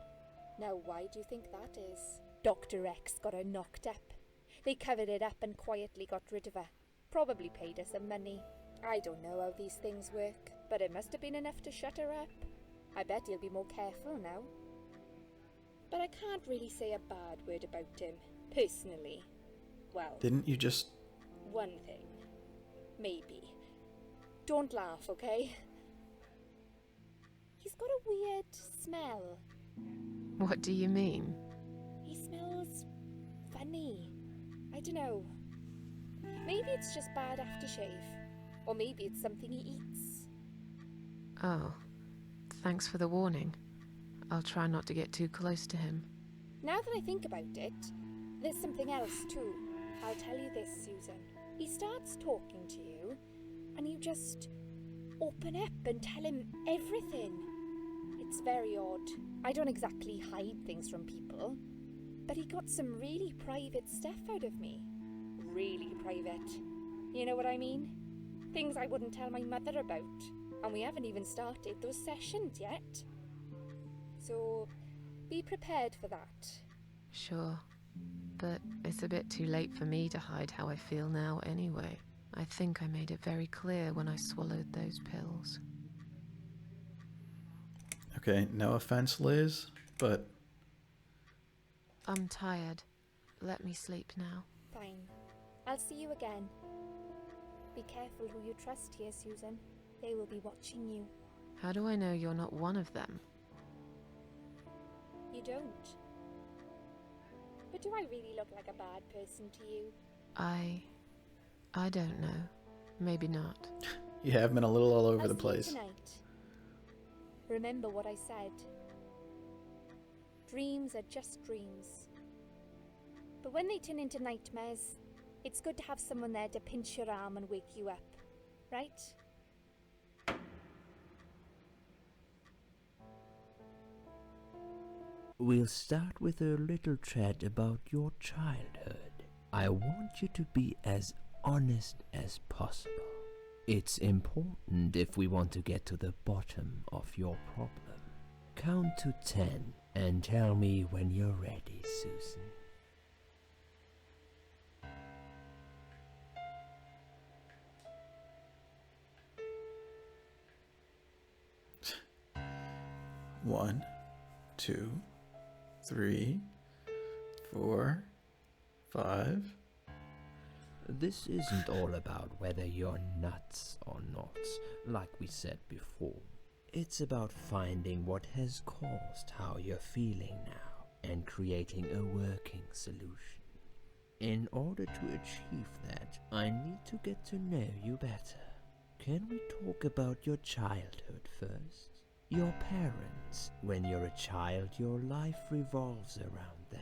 Now why do you think that is? Dr. X got her knocked up. They covered it up and quietly got rid of her. Probably paid her some money. I don't know how these things work, but it must have been enough to shut her up. I bet he'll be more careful now. But I can't really say a bad word about him, personally. Well, Didn't you just... one thing. Maybe. Don't laugh, okay? He's got a weird smell. What do you mean? He smells funny. I don't know. Maybe it's just bad aftershave. Or maybe it's something he eats. Oh, thanks for the warning. I'll try not to get too close to him. Now that I think about it, there's something else too. I'll tell you this, Susan. He starts talking to you, and you just open up and tell him everything. It's very odd. I don't exactly hide things from people, but he got some really private stuff out of me. Really private. You know what I mean? Things I wouldn't tell my mother about. And we haven't even started those sessions yet. So, be prepared for that. Sure, but it's a bit too late for me to hide how I feel now anyway. I think I made it very clear when I swallowed those pills. Okay, no offense, Liz, but... I'm tired. Let me sleep now. Fine. I'll see you again. Be careful who you trust here, Susan. They will be watching you. How do I know you're not one of them? You don't. But do I really look like a bad person to you? I I don't know. Maybe not. You have been a little all over I'll the see you place. tonight. Remember what I said. Dreams are just dreams. But when they turn into nightmares, it's good to have someone there to pinch your arm and wake you up, right? We'll start with a little chat about your childhood. I want you to be as honest as possible. It's important if we want to get to the bottom of your problem. Count to 10 and tell me when you're ready, Susan. One, 2, 3, 4, 5. This isn't all about whether you're nuts or not, like we said before. It's about finding what has caused how you're feeling now and creating a working solution. In order to achieve that, I need to get to know you better. Can we talk about your childhood first? Your parents. When you're a child, your life revolves around them.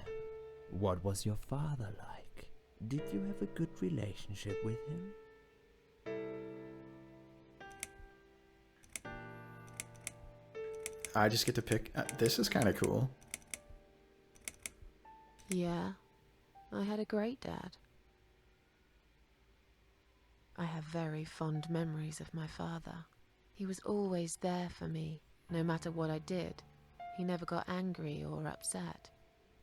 What was your father like? Did you have a good relationship with him? I just get to pick. This is kind of cool. Yeah, I had a great dad. I have very fond memories of my father. He was always there for me, no matter what I did. He never got angry or upset.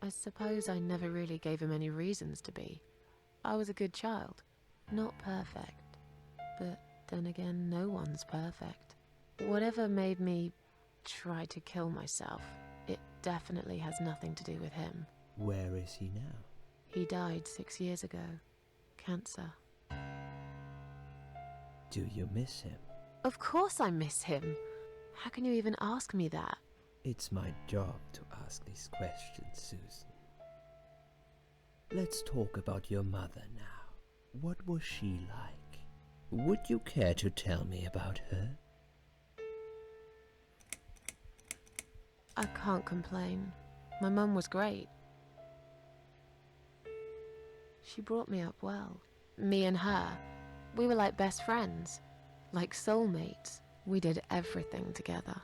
I suppose I never really gave him any reasons to be. I was a good child, not perfect. But then again, no one's perfect. Whatever made me try to kill myself, it definitely has nothing to do with him. Where is he now? He died 6 years ago. Cancer. Do you miss him? Of course I miss him. How can you even ask me that? It's my job to ask these questions, Susan. Let's talk about your mother now. What was she like? Would you care to tell me about her? I can't complain. My mum was great. She brought me up well. Me and her, we were like best friends, like soulmates. We did everything together.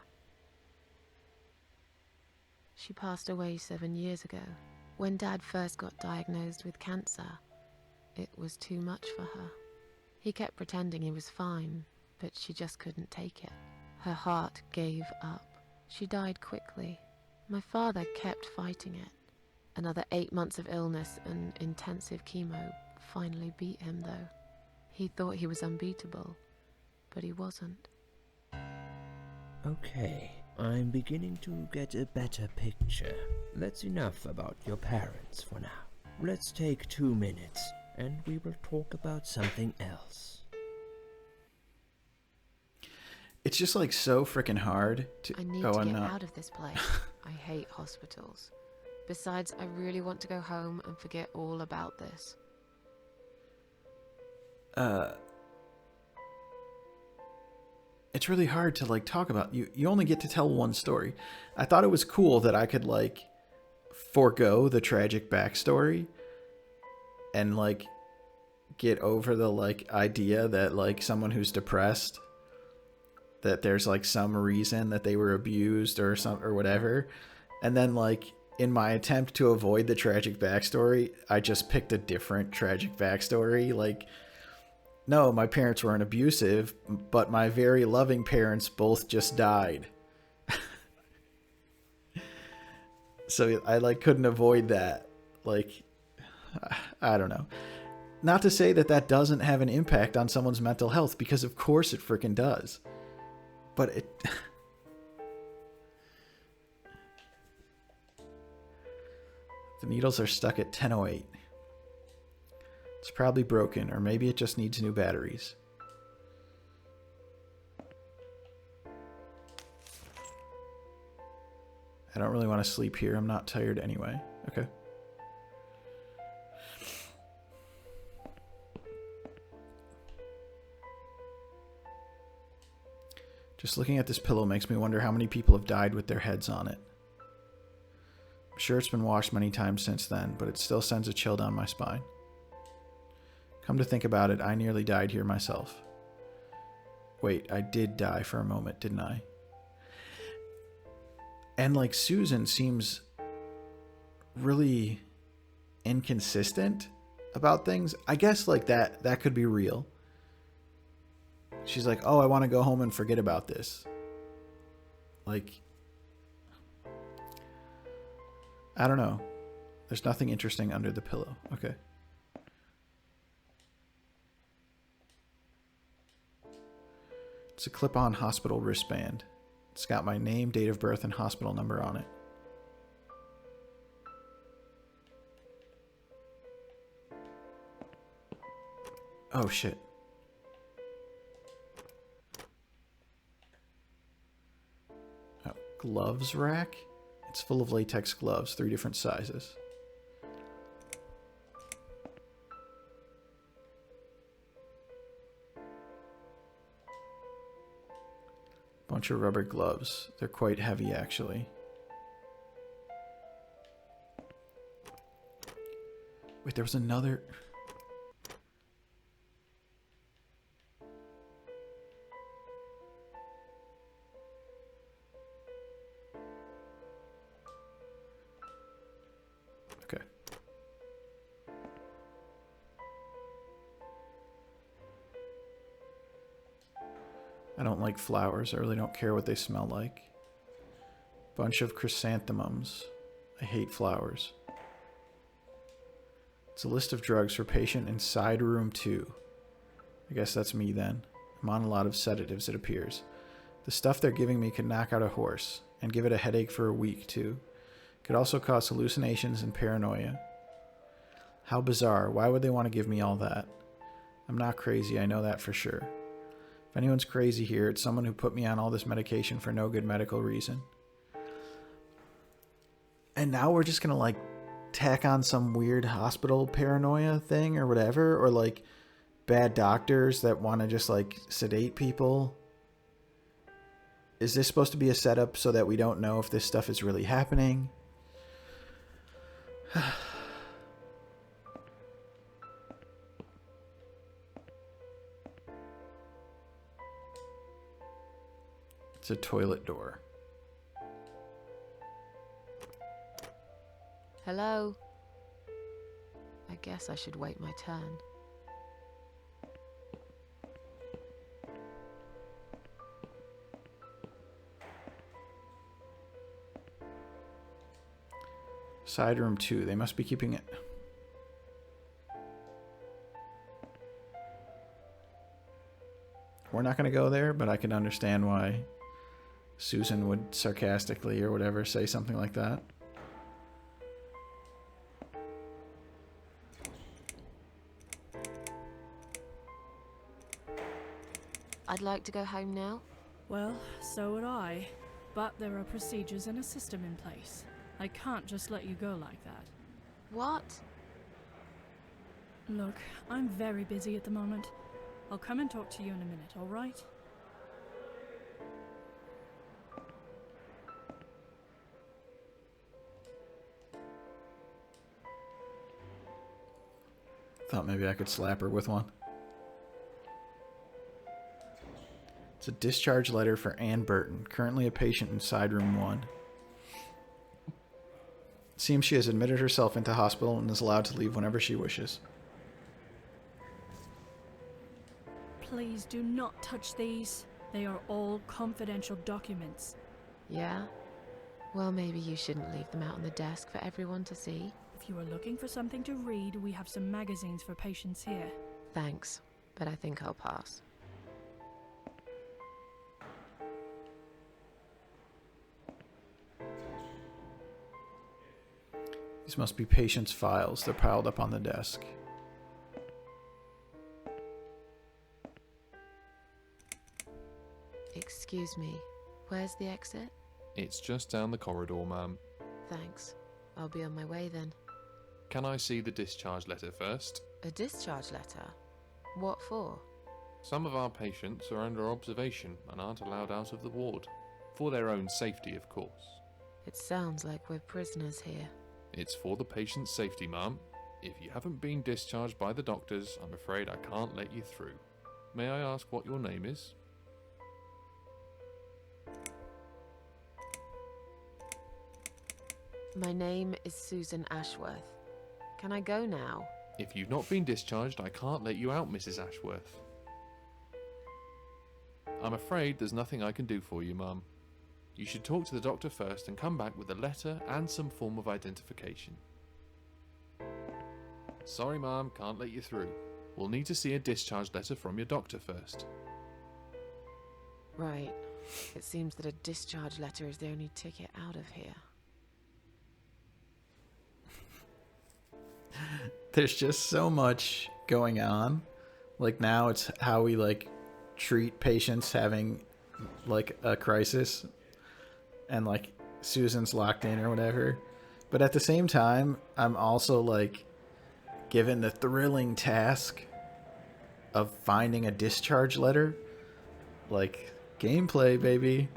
She passed away 7 years ago. When Dad first got diagnosed with cancer, it was too much for her. He kept pretending he was fine, but she just couldn't take it. Her heart gave up. She died quickly. My father kept fighting it. Another 8 months of illness and intensive chemo finally beat him, though. He thought he was unbeatable, but he wasn't. Okay, I'm beginning to get a better picture. That's enough about your parents for now. Let's take 2 minutes, and we will talk about something else. It's just like so freaking hard to. I need to get out of this place. I hate hospitals. Besides, I really want to go home and forget all about this. It's really hard to like talk about. You only get to tell one story. I thought it was cool that I could like forego the tragic backstory and like get over the like idea that like someone who's depressed, that there's like some reason that they were abused or some or whatever. And then like in my attempt to avoid the tragic backstory, I just picked a different tragic backstory. Like, no, my parents weren't abusive, but my very loving parents both just died. So I like couldn't avoid that. Like, I don't know. Not to say that that doesn't have an impact on someone's mental health, because of course it freaking does. But it... The needles are stuck at 10:08. It's probably broken, or maybe it just needs new batteries. I don't really want to sleep here. I'm not tired anyway. Okay. Just looking at this pillow makes me wonder how many people have died with their heads on it. I'm sure it's been washed many times since then, but it still sends a chill down my spine. Come to think about it, I nearly died here myself. Wait, I did die for a moment, didn't I? And like Susan seems really inconsistent about things. I guess like that could be real. She's like, oh, I want to go home and forget about this. Like, I don't know. There's nothing interesting under the pillow. Okay. It's a clip-on hospital wristband. It's got my name, date of birth, and hospital number on it. Oh, shit. Oh, gloves rack? It's full of latex gloves, 3 different sizes. Bunch of rubber gloves. They're quite heavy, actually. Wait, there was another... Okay. I don't like flowers. I really don't care what they smell like. Bunch of chrysanthemums. I hate flowers. It's a list of drugs for patient inside room 2. I guess that's me then. I'm on a lot of sedatives, it appears. The stuff they're giving me could knock out a horse, and give it a headache for a week, too. Could also cause hallucinations and paranoia. How bizarre. Why would they want to give me all that? I'm not crazy, I know that for sure. If anyone's crazy here, it's someone who put me on all this medication for no good medical reason. And now we're just gonna, like, tack on some weird hospital paranoia thing or whatever, or, like, bad doctors that want to just, like, sedate people. Is this supposed to be a setup so that we don't know if this stuff is really happening? It's a toilet door. Hello? I guess I should wait my turn. Side room 2. They must be keeping it. We're not going to go there, but I can understand why Susan would sarcastically or whatever say something like that. I'd like to go home now. Well, so would I. But there are procedures and a system in place. I can't just let you go like that. What? Look, I'm very busy at the moment. I'll come and talk to you in a minute, alright? Thought maybe I could slap her with one. It's a discharge letter for Ann Burton, currently a patient in side room 1. It seems she has admitted herself into hospital and is allowed to leave whenever she wishes. Please do not touch these. They are all confidential documents. Yeah? Well, maybe you shouldn't leave them out on the desk for everyone to see. If you are looking for something to read, we have some magazines for patients here. Thanks, but I think I'll pass. These must be patients' files. They're piled up on the desk. Excuse me, where's the exit? It's just down the corridor, ma'am. Thanks. I'll be on my way then. Can I see the discharge letter first? A discharge letter? What for? Some of our patients are under observation and aren't allowed out of the ward. For their own safety, of course. It sounds like we're prisoners here. It's for the patient's safety, ma'am. If you haven't been discharged by the doctors, I'm afraid I can't let you through. May I ask what your name is? My name is Susan Ashworth. Can I go now? If you've not been discharged, I can't let you out, Mrs. Ashworth. I'm afraid there's nothing I can do for you, ma'am. You should talk to the doctor first and come back with a letter and some form of identification. Sorry, ma'am, can't let you through. We'll need to see a discharge letter from your doctor first. Right. It seems that a discharge letter is the only ticket out of here. There's just so much going on. Like now it's how we like treat patients having like a crisis, and like Susan's locked in or whatever. But at the same time, I'm also like given the thrilling task of finding a discharge letter. Like gameplay, baby.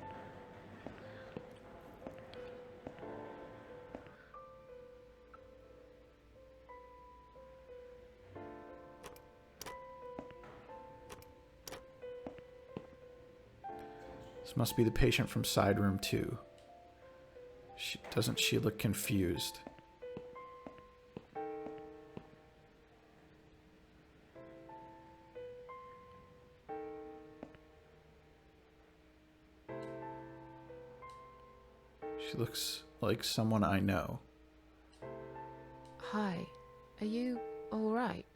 This must be the patient from side room 2. Doesn't she look confused? She looks like someone I know. Hi. Are you alright?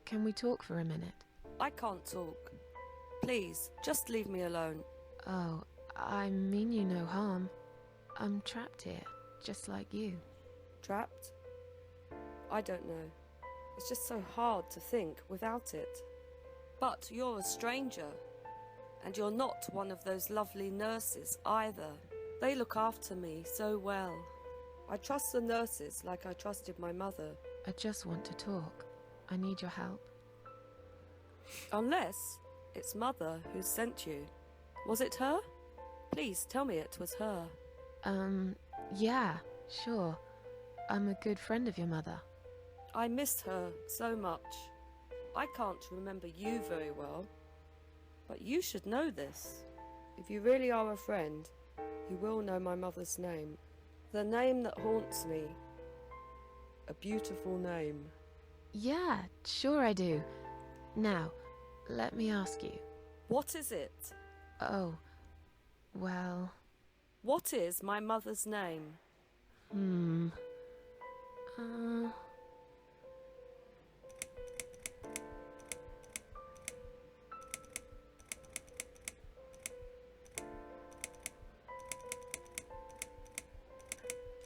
Can we talk for a minute? I can't talk. Please, just leave me alone. Oh, I mean you no harm. I'm trapped here, just like you. Trapped? I don't know. It's just so hard to think without it. But you're a stranger. And you're not one of those lovely nurses either. They look after me so well. I trust the nurses like I trusted my mother. I just want to talk. I need your help. Unless it's Mother who sent you. Was it her? Please tell me it was her. Yeah, sure. I'm a good friend of your mother. I miss her so much. I can't remember you very well. But you should know this. If you really are a friend, you will know my mother's name. The name that haunts me. A beautiful name. Yeah, sure I do. Now, let me ask you. What is it? Oh, well... What is my mother's name?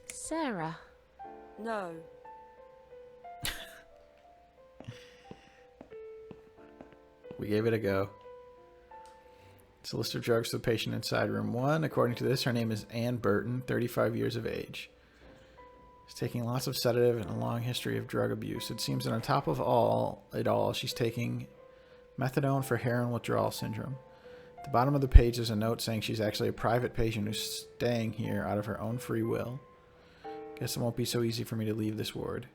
Sarah. No. We gave it a go. It's a list of drugs for the patient inside room 1. According to this, her name is Ann Burton, 35 years of age. She's taking lots of sedative and a long history of drug abuse. It seems that on top of it all, she's taking methadone for heroin withdrawal syndrome. At the bottom of the page is a note saying she's actually a private patient who's staying here out of her own free will. Guess it won't be so easy for me to leave this ward.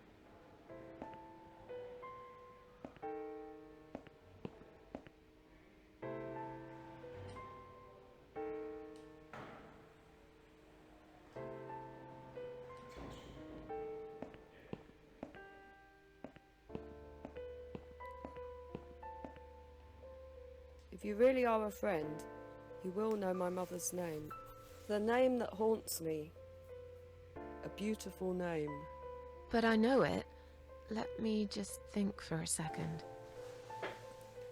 If you really are a friend, you will know my mother's name. The name that haunts me. A beautiful name. But I know it. Let me just think for a second.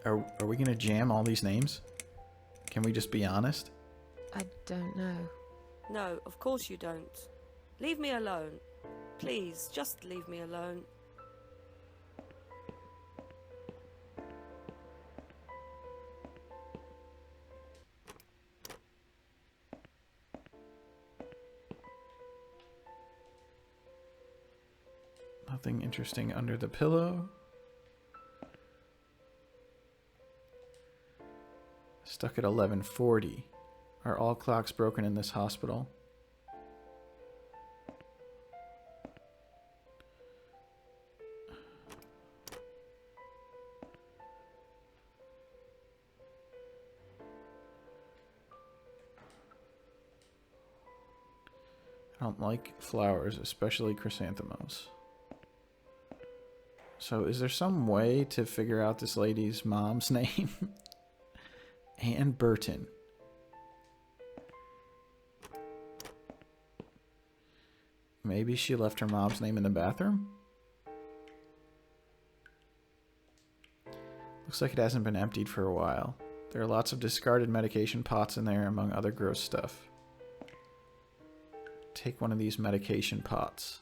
Are we going to jam all these names? Can we just be honest? I don't know. No, of course you don't. Leave me alone. Please, just leave me alone. Nothing interesting under the pillow. Stuck at 11:40. Are all clocks broken in this hospital? I don't like flowers, especially chrysanthemums. So is there some way to figure out this lady's mom's name? Ann Burton. Maybe she left her mom's name in the bathroom? Looks like it hasn't been emptied for a while. There are lots of discarded medication pots in there, among other gross stuff. Take one of these medication pots.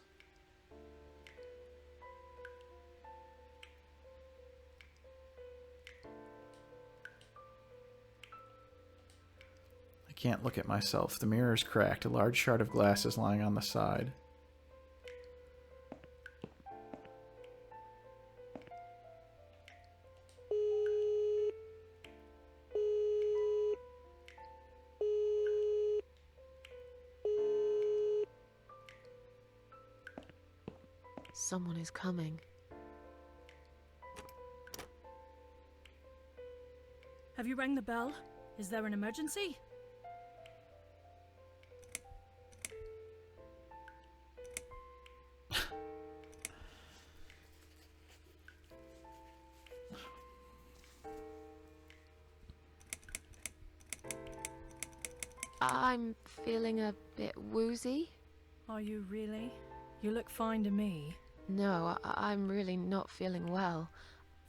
I can't look at myself. The mirror is cracked. A large shard of glass is lying on the side. Someone is coming. Have you rang the bell? Is there an emergency? I'm feeling a bit woozy. Are you really? You look fine to me. No, I'm really not feeling well.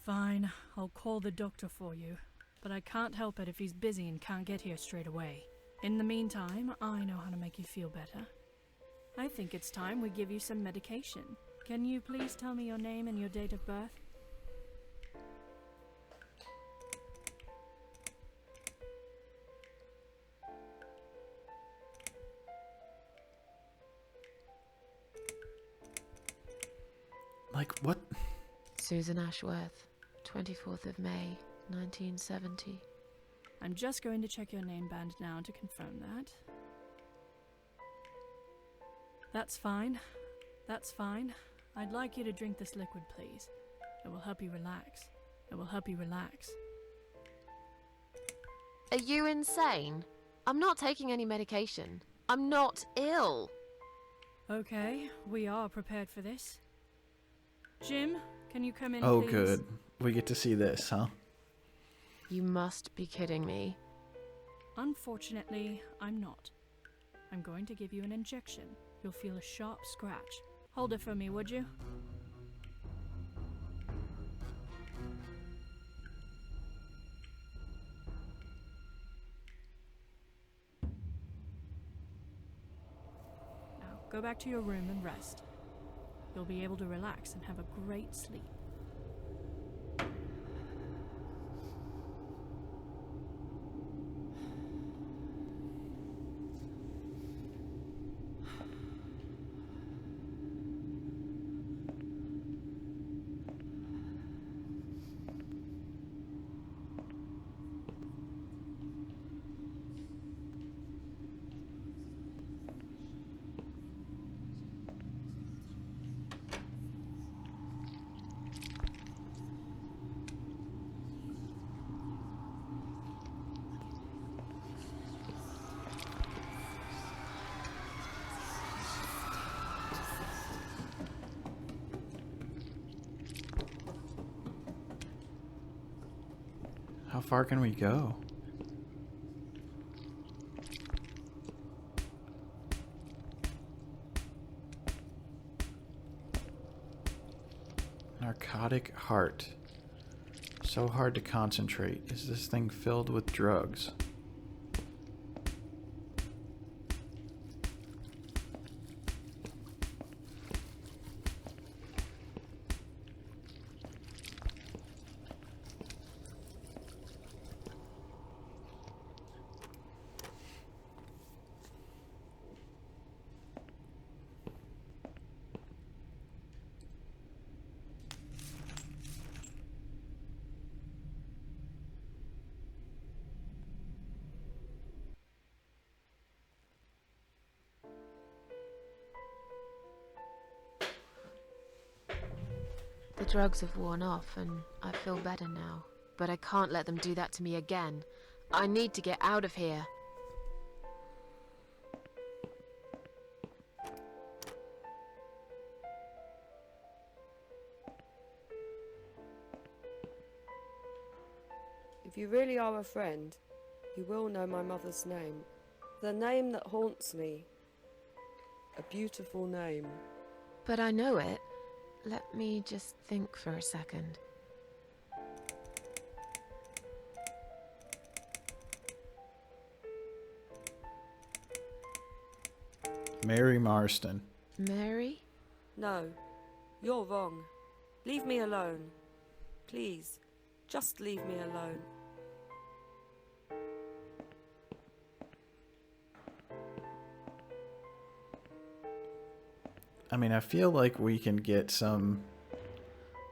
Fine, I'll call the doctor for you. But I can't help it if he's busy and can't get here straight away. In the meantime, I know how to make you feel better. I think it's time we give you some medication. Can you please tell me your name and your date of birth? Like, what? Susan Ashworth, 24th of May, 1970. I'm just going to check your name band now to confirm that. That's fine. That's fine. I'd like you to drink this liquid, please. It will help you relax. It will help you relax. Are you insane? I'm not taking any medication. I'm not ill. Okay, we are prepared for this. Jim, can you come in, Oh, please? good. We get to see this, huh? You must be kidding me. Unfortunately, I'm not. I'm going to give you an injection. You'll feel a sharp scratch. Hold it for me, would you? Now, go back to your room and rest. You'll be able to relax and have a great sleep. How far can we go? Narcotic heart. So hard to concentrate. Is this thing filled with drugs? drugs have worn off and I feel better now. But I can't let them do that to me again. I need to get out of here. If you really are a friend, you will know my mother's name. The name that haunts me. A beautiful name. But I know it. Let me just think for a second. Mary Marston. Mary? No, you're wrong. Leave me alone. Please, just leave me alone. I mean, I feel like we can get some,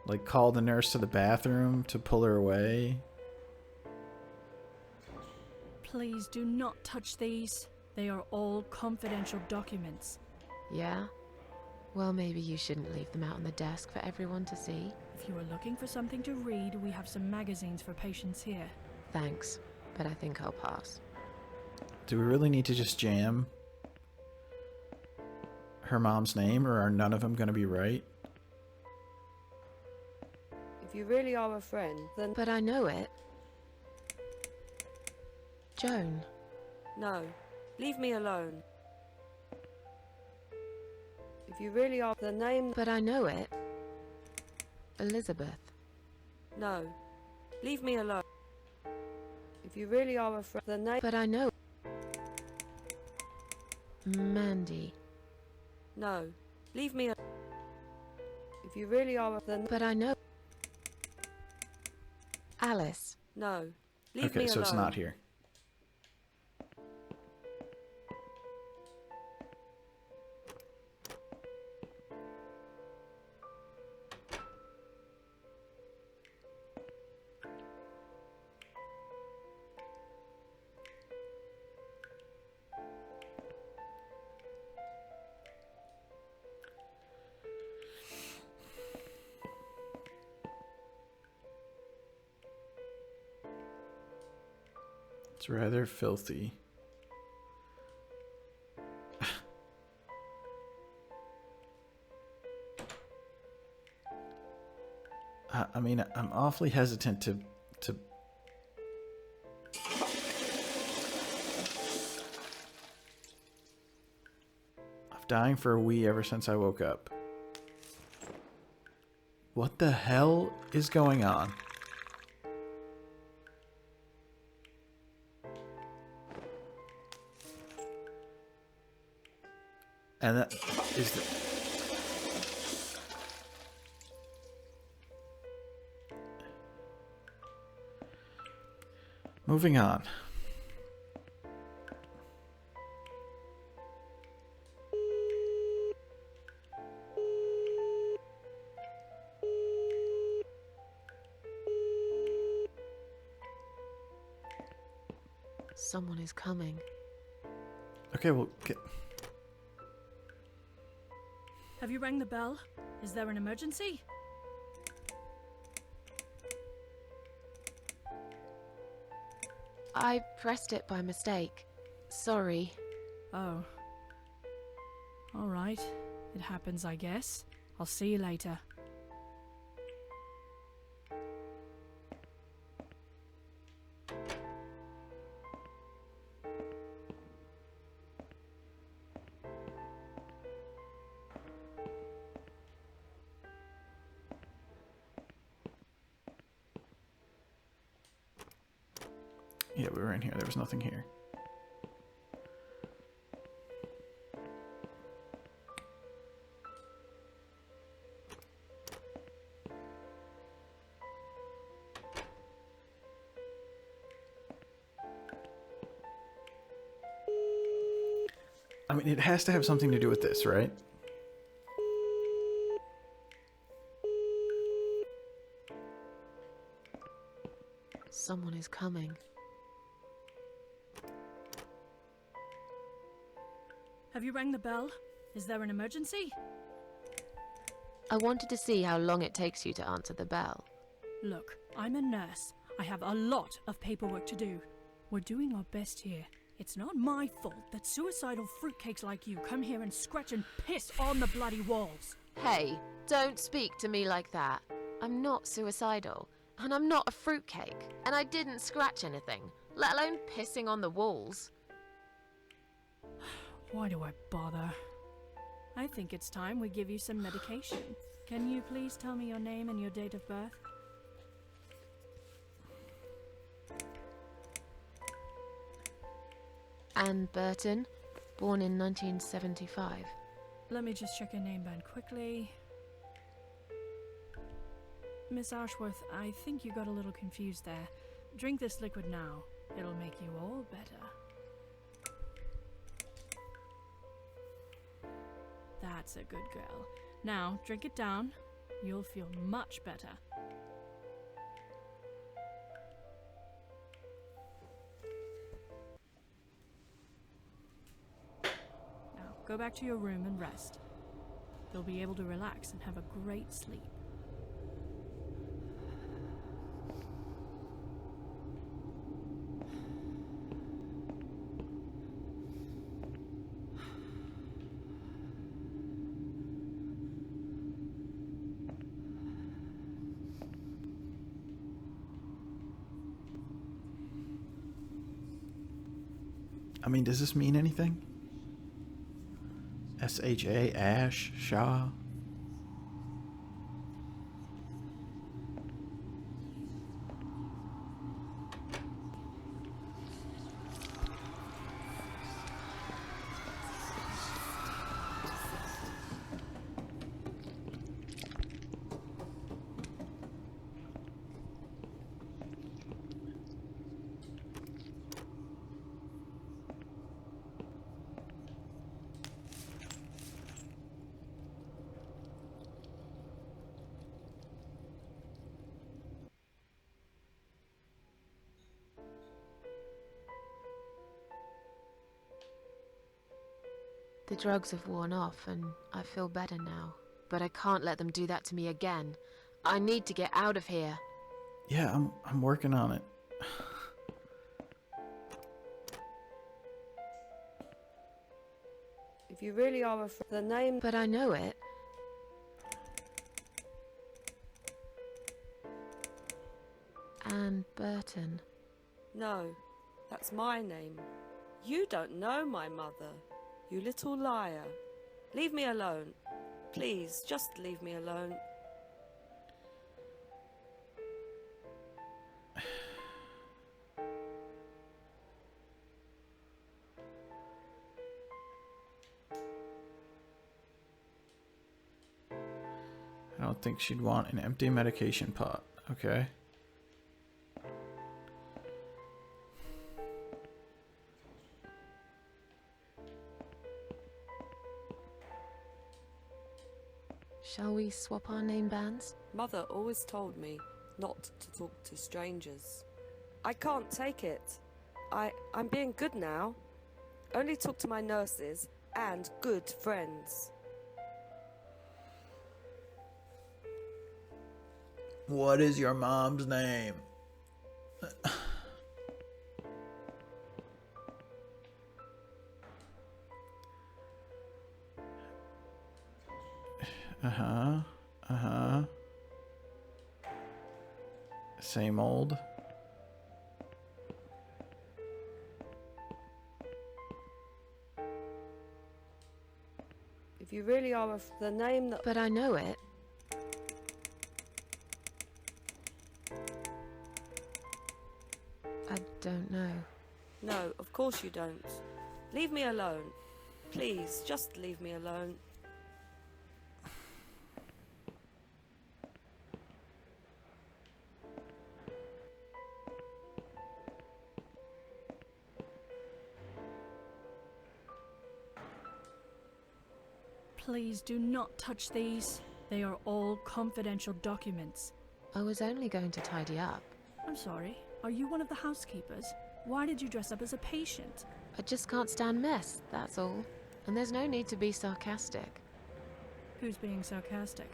like, call the nurse to the bathroom to pull her away. Please do not touch these. They are all confidential documents. Yeah? Well, maybe you shouldn't leave them out on the desk for everyone to see. If you are looking for something to read, we have some magazines for patients here. Thanks, but I think I'll pass. Do we really need to just jam her mom's name, or are none of them going to be right? If you really are a friend, then... But I know it. Joan. No, leave me alone. If you really are the name... But I know it. Elizabeth. No, leave me alone. If you really are a friend, the name... But I know... Mandy. No, leave me alone. If you really are the... But I know... Alice. No, leave me Okay, so alone. it's not here. It's rather filthy. I mean, I'm awfully hesitant to I'm dying for a wee ever since I woke up. What the hell is going on? And that is the... Moving on. Someone is coming. Okay, well, Have you rang the bell? Is there an emergency? I pressed it by mistake. Sorry. Oh. Alright. It happens, I guess. I'll see you later. yeah, we were in here. There was nothing here. I mean, it has to have something to do with this, right? Someone is coming. Have you rang the bell? Is there an emergency? I wanted to see how long it takes you to answer the bell. Look, I'm a nurse. I have a lot of paperwork to do. We're doing our best here. It's not my fault that suicidal fruitcakes like you come here and scratch and piss on the bloody walls. Hey, don't speak to me like that. I'm not suicidal, and I'm not a fruitcake, and I didn't scratch anything, let alone pissing on the walls. Why do I bother? I think it's time we give you some medication. Can you please tell me your name and your date of birth? Anne Burton, born in 1975. Let me just check your name band quickly. Miss Ashworth, I think you got a little confused there. Drink this liquid now. It'll make you all better. That's a good girl. Now, drink it down. You'll feel much better. Now, go back to your room and rest. You'll be able to relax and have a great sleep. I mean, does this mean anything? S-H-A, Ash, Shaw. The drugs have worn off and I feel better now. But I can't let them do that to me again. I need to get out of here. Yeah, I'm working on it. If you really are the name... But I know it. Anne Burton. No, that's my name. You don't know my mother. You little liar. Leave me alone. Please, just leave me alone. I don't think she'd want an empty medication pot. Okay. Shall we swap our name bands? Mother always told me not to talk to strangers. I can't take it. I'm being good now. Only talk to my nurses and good friends. What is your mom's name? Same old. If you really are the name that... But I know it. I don't know. No, of course you don't. Leave me alone. Please, just leave me alone. Please do not touch these. They are all confidential documents. I was only going to tidy up. I'm sorry. Are you one of the housekeepers? Why did you dress up as a patient? I just can't stand mess, that's all. And there's no need to be sarcastic. Who's being sarcastic?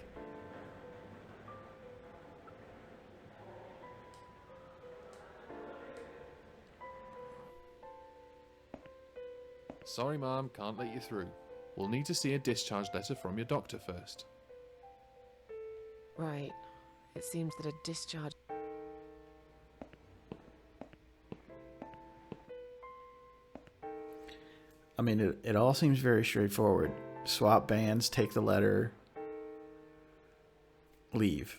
Sorry, Mom, can't let you through. We'll need to see a discharge letter from your doctor first. Right. It seems that a discharge... I mean, it all seems very straightforward. Swap bands, take the letter, leave.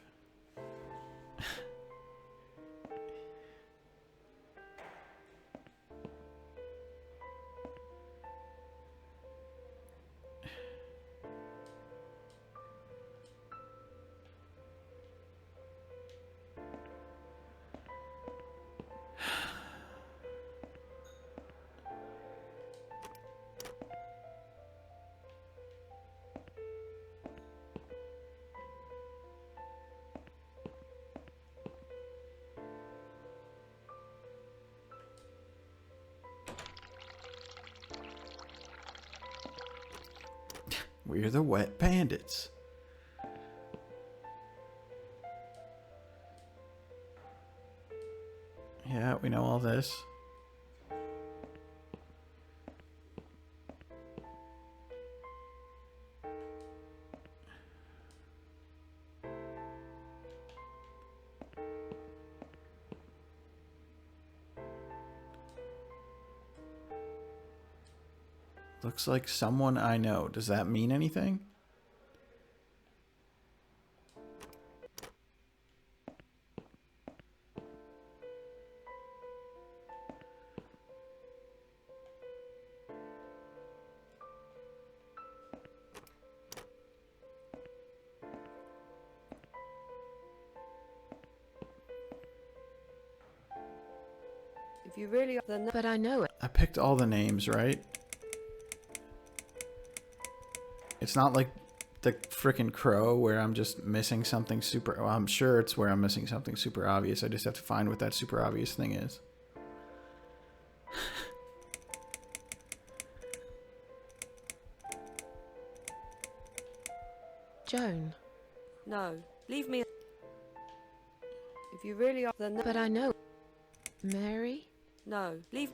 We're the Wet Bandits. Yeah, we know all this. Looks like someone I know. Does that mean anything? If you really are the... But I know it. I picked all the names, right? It's not like the frickin' Crow where I'm just missing something super... Well, I'm sure it's where I'm missing something super obvious. I just have to find what that super obvious thing is. Joan. No, leave me... If you really are the... But I know... Mary? No, leave...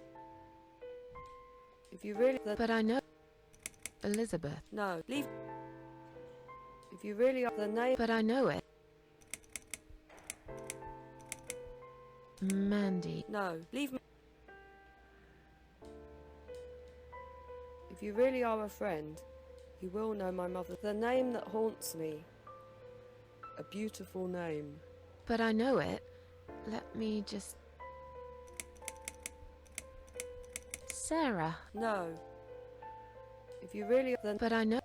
If you really... But I know... Elizabeth. No, leave... If you really are the name... But I know it. Mandy. No, leave me... If you really are a friend, you will know my mother. The name that haunts me. A beautiful name. But I know it. Let me just... Sarah. No. If you really are the... But I know...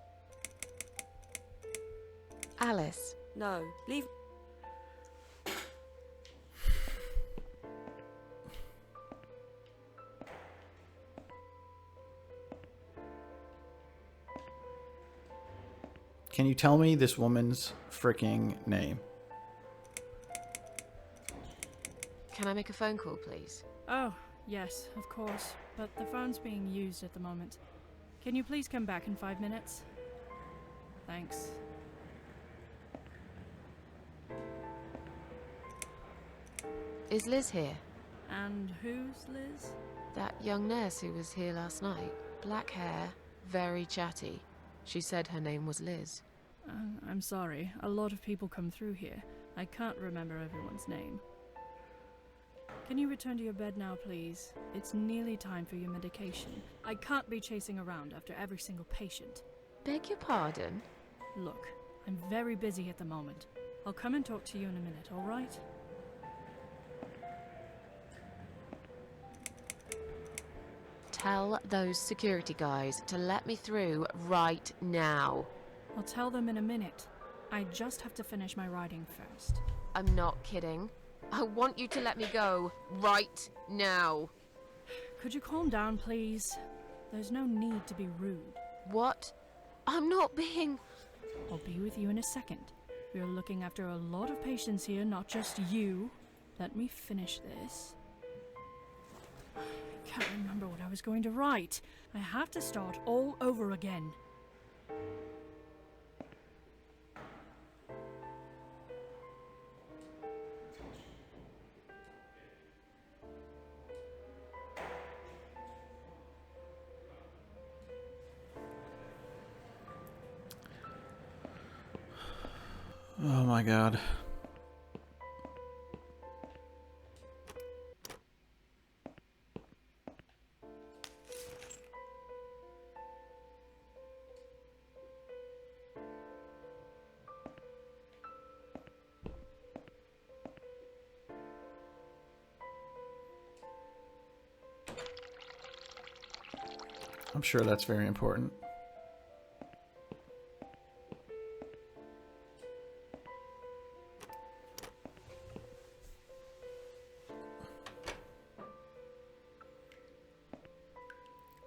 Alice. No, leave... Can you tell me this woman's freaking name? Can I make a phone call, please? Oh, yes, of course. But the phone's being used at the moment. Can you please come back in 5 minutes? Thanks. Is Liz here? And who's Liz? That young nurse who was here last night. Black hair, very chatty. She said her name was Liz. I'm sorry. A lot of people come through here. I can't remember everyone's name. Can you return to your bed now, please? It's nearly time for your medication. I can't be chasing around after every single patient. Beg your pardon? Look, I'm very busy at the moment. I'll come and talk to you in a minute, all right? Tell those security guys to let me through right now. I'll tell them in a minute. I just have to finish my writing first. I'm not kidding. I want you to let me go right now. Could you calm down, please? There's no need to be rude. What? I'm not being... I'll be with you in a second. We're looking after a lot of patients here, not just you. Let me finish this. I can't remember what I was going to write. I have to start all over again. Oh my god. I'm sure that's very important.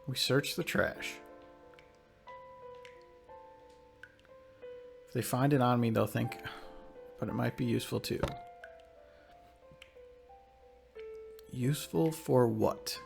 We search the trash. If they find it on me, they'll think, but it might be useful too. Useful for what?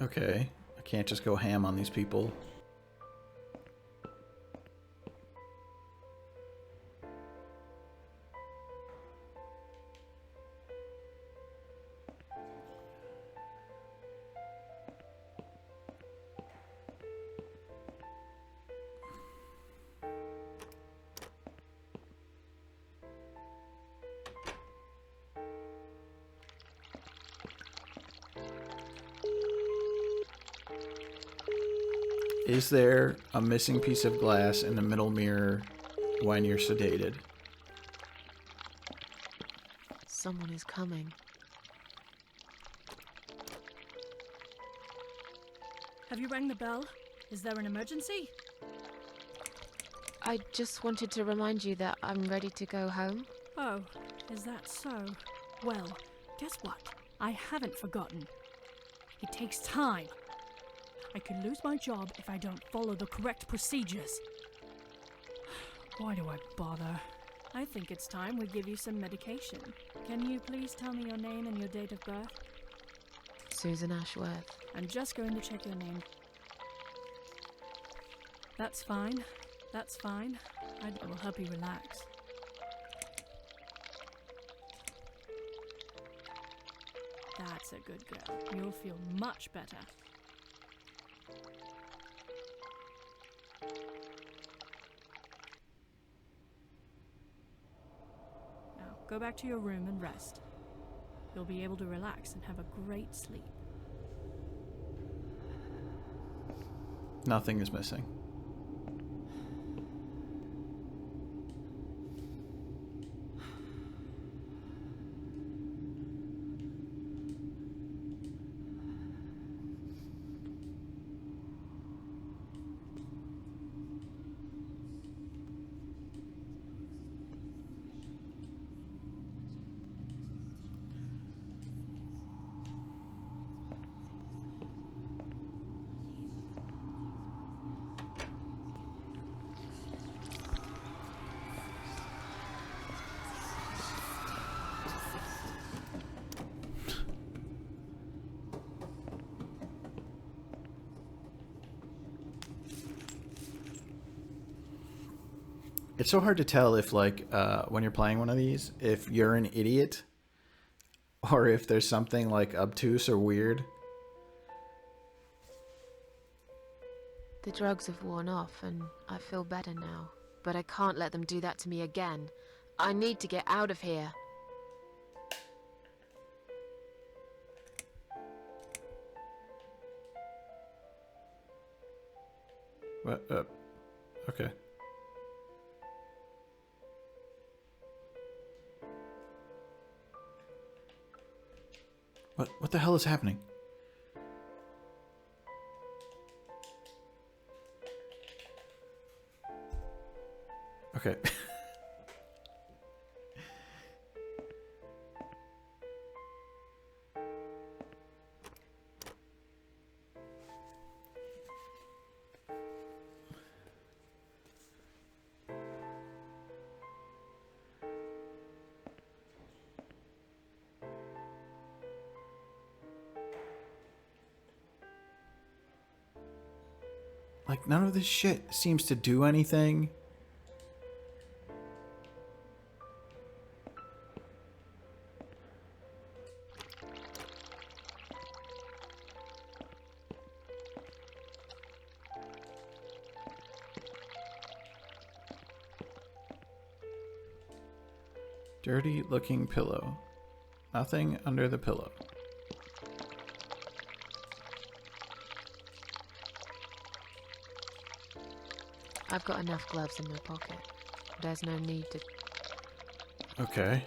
Okay, I can't just go ham on these people. Is there a missing piece of glass in the middle mirror when you're sedated? Someone is coming. Have you rang the bell? Is there an emergency? I just wanted to remind you that I'm ready to go home. Oh, is that so? Well, guess what? I haven't forgotten. It takes time. I could lose my job if I don't follow the correct procedures. Why do I bother? I think it's time we give you some medication. Can you please tell me your name and your date of birth? Susan Ashworth. I'm just going to check your name. That's fine. That's fine. I will help you relax. That's a good girl. You'll feel much better. Now, go back to your room and rest. You'll be able to relax and have a great sleep. Nothing is missing. It's so hard to tell if, like, when you're playing one of these, if you're an idiot or if there's something, like, obtuse or weird. The drugs have worn off and I feel better now. But I can't let them do that to me again. I need to get out of here. What? Okay. What the hell is happening? Okay. Like, none of this shit seems to do anything. Dirty looking pillow. Nothing under the pillow. I've got enough gloves in my pocket. There's no need to... Okay.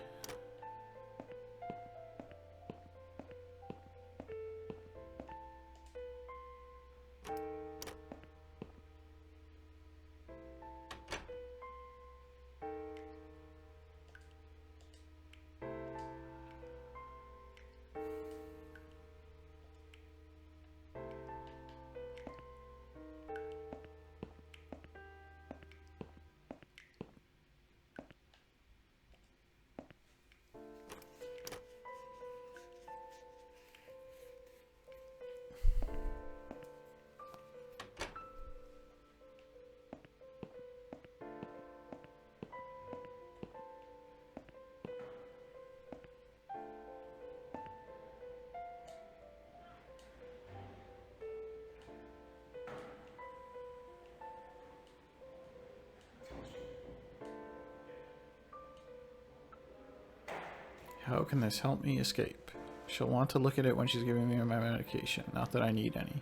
How can this help me escape? She'll want to look at it when she's giving me my medication. Not that I need any.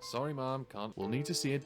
Sorry, Mom, can't. We'll need to see it.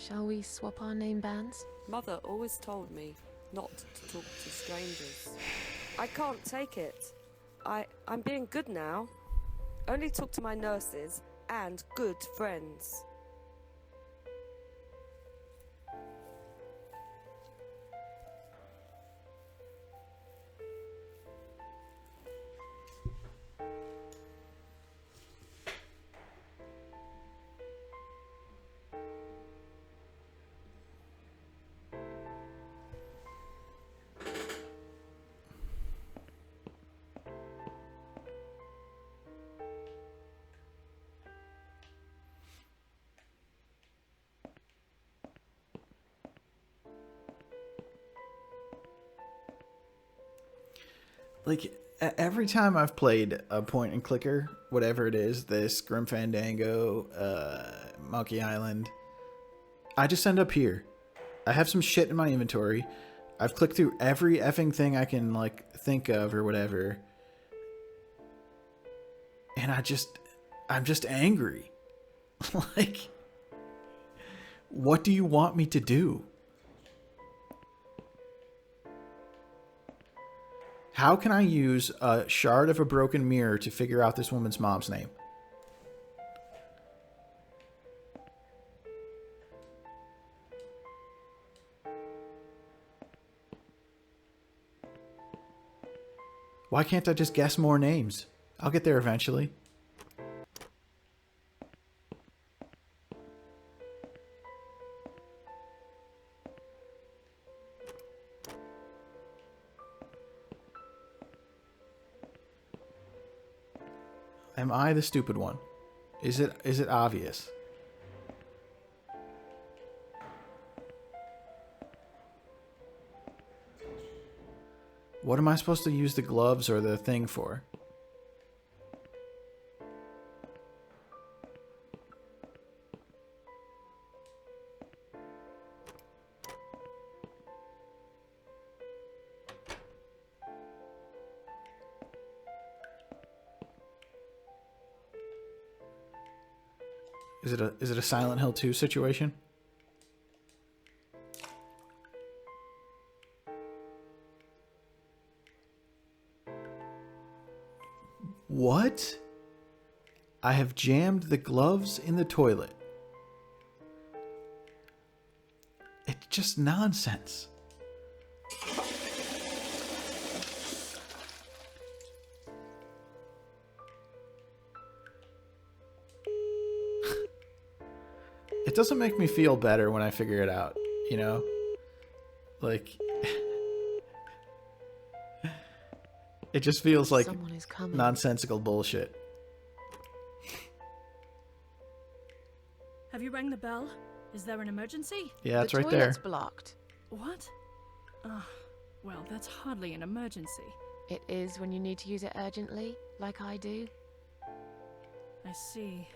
Shall we swap our name bands? Mother always told me not to talk to strangers. I can't take it. I'm being good now. Only talk to my nurses and good friends. Like, every time I've played a point and clicker, whatever it is, this Grim Fandango, Monkey Island, I just end up here. I have some shit in my inventory. I've clicked through every effing thing I can, like, think of or whatever. And I'm just angry. Like, what do you want me to do? How can I use a shard of a broken mirror to figure out this woman's mom's name? Why can't I just guess more names? I'll get there eventually. Am I the stupid one? Is it obvious? What am I supposed to use the gloves or the thing for? Is it a Silent Hill 2 situation? What? I have jammed the gloves in the toilet. It's just nonsense. It doesn't make me feel better when I figure it out, you know? Like, it just feels like Someone is coming. nonsensical bullshit. Have you rang the bell? Is there an emergency? Yeah, it's the right there. toilet's blocked. What? Well, that's hardly an emergency. It is when you need to use it urgently, like I do. I see.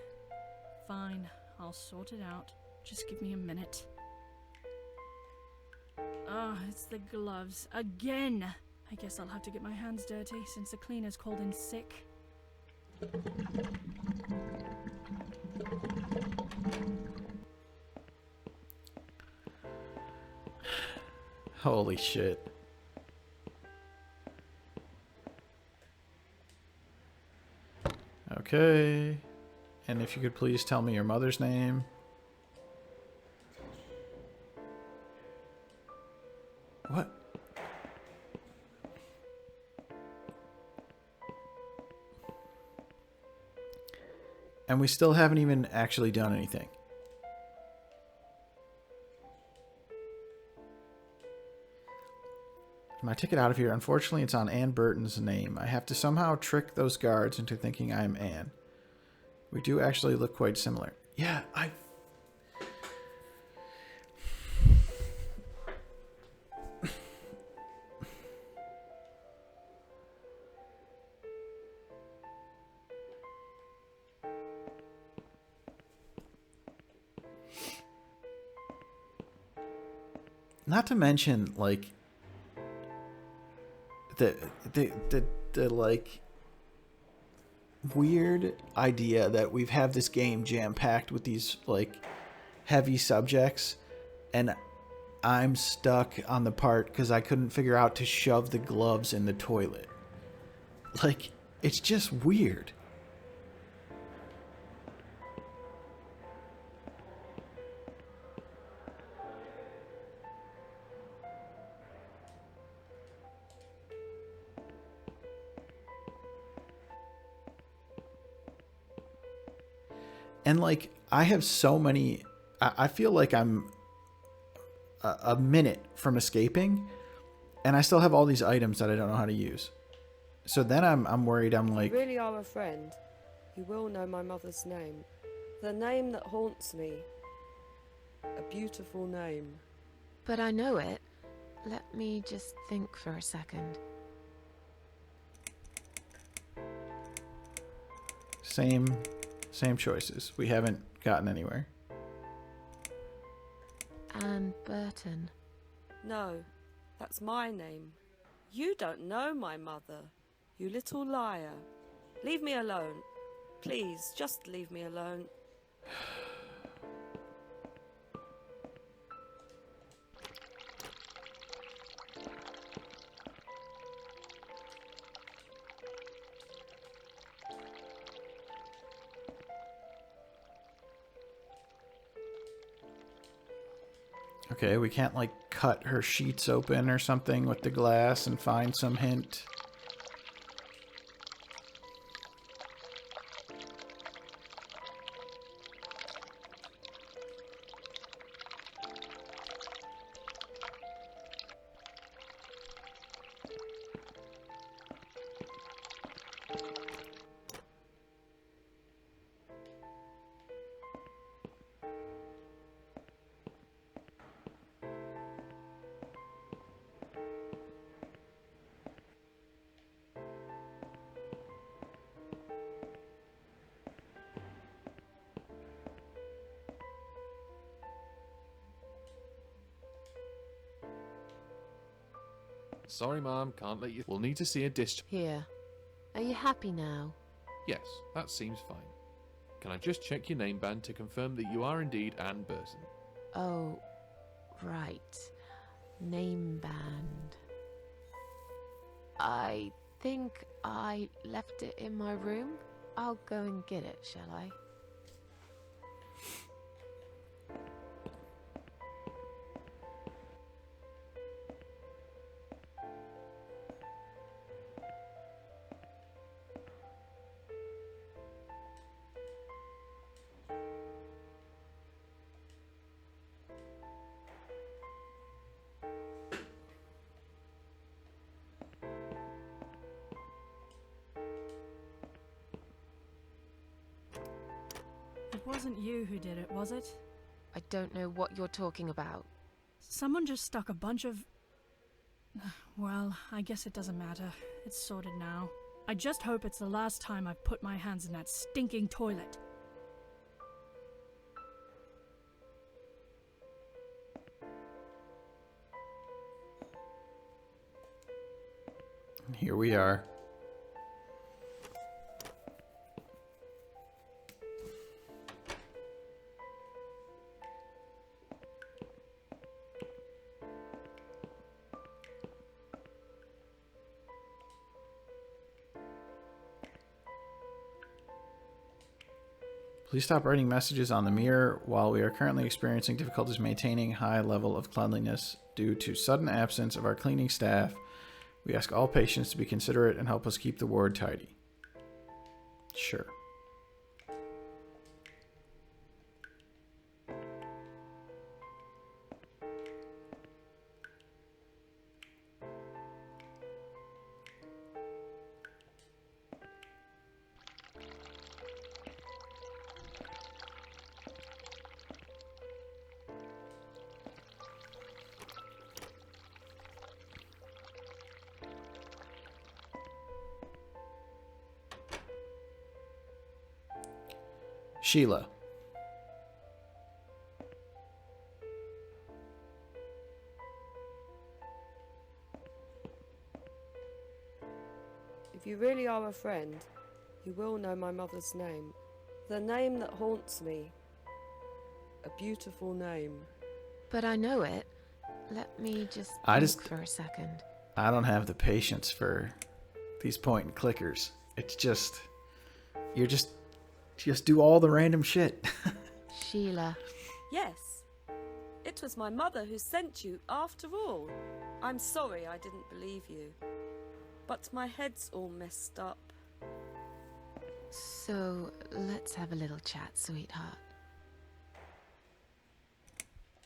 Fine, I'll sort it out. Just give me a minute. It's the gloves. Again! I guess I'll have to get my hands dirty since the cleaner's called in sick. Holy shit. Okay. And if you could please tell me your mother's name. What? And we still haven't even actually done anything. My ticket out of here. Unfortunately, it's on Ann Burton's name. I have to somehow trick those guards into thinking I'm Anne. We do actually look quite similar. Yeah, not to mention, like, the like weird idea that we've had this game jam-packed with these like heavy subjects, and I'm stuck on the part because I couldn't figure out to shove the gloves in the toilet. Like, it's just weird. And, like, I have so many... I feel like I'm a minute from escaping, and I still have all these items that I don't know how to use. So then I'm worried. I'm like... You really are a friend. You will know my mother's name. The name that haunts me. A beautiful name. But I know it. Let me just think for a second. Same choices. We haven't gotten anywhere. Ann Burton. No, that's my name. You don't know my mother, you little liar. Leave me alone. Please, just leave me alone. Okay, we can't, like, cut her sheets open or something with the glass and find some hint. Sorry, Mom, can't let you. We'll need to see a discharge. Here. Are you happy now? Yes, that seems fine. Can I just check your name band to confirm that you are indeed Anne Burton? Oh, right. Name band. I think I left it in my room. I'll go and get it, shall I? It wasn't you who did it, was it? I don't know what you're talking about. Someone just stuck a bunch of... Well, I guess it doesn't matter. It's sorted now. I just hope it's the last time I've put my hands in that stinking toilet. Here we are. Please stop writing messages on the mirror. While we are currently experiencing difficulties maintaining high level of cleanliness due to sudden absence of our cleaning staff, we ask all patients to be considerate and help us keep the ward tidy. Sure. Sheila. If you really are a friend, you will know my mother's name. The name that haunts me. A beautiful name. But I know it. Let me just think for a second. I don't have the patience for these point and clickers. It's just... You're just do all the random shit. Sheila. Yes. It was my mother who sent you after all. I'm sorry I didn't believe you. But my head's all messed up. So, let's have a little chat, sweetheart.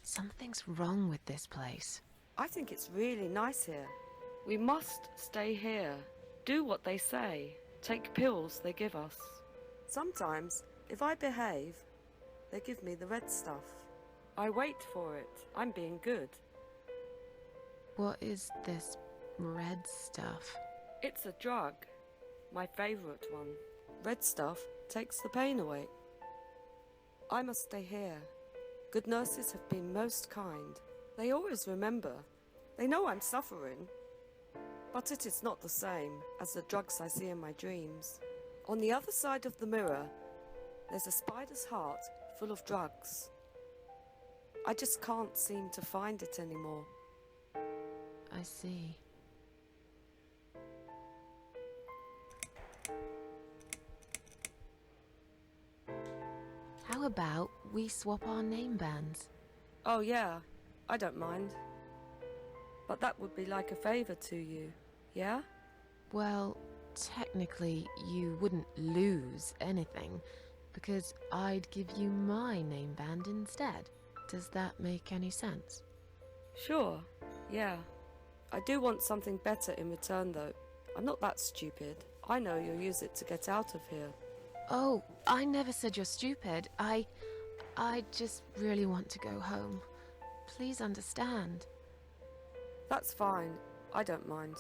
Something's wrong with this place. I think it's really nice here. We must stay here. Do what they say. Take pills they give us. Sometimes, if I behave, they give me the red stuff. I wait for it. I'm being good. What is this red stuff? It's a drug. My favourite one. Red stuff takes the pain away. I must stay here. Good nurses have been most kind. They always remember. They know I'm suffering. But it is not the same as the drugs I see in my dreams. On the other side of the mirror, there's a spider's heart full of drugs. I just can't seem to find it anymore. I see. How about we swap our name bands? Oh yeah, I don't mind. But that would be like a favour to you, yeah? Well, technically you wouldn't lose anything, because I'd give you my name band instead. Does that make any sense? Sure, yeah. I do want something better in return though. I'm not that stupid. I know you'll use it to get out of here. Oh, I never said you're stupid. I just really want to go home. Please understand. That's fine. I don't mind.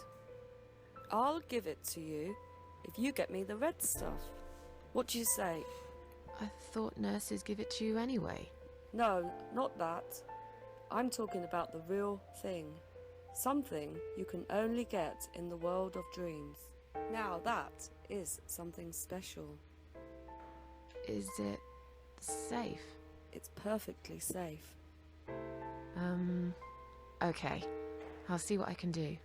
I'll give it to you if you get me the red stuff. What do you say? I thought nurses give it to you anyway. No, not that. I'm talking about the real thing. Something you can only get in the world of dreams. Now that is something special. Is it safe? It's perfectly safe. Okay. I'll see what I can do.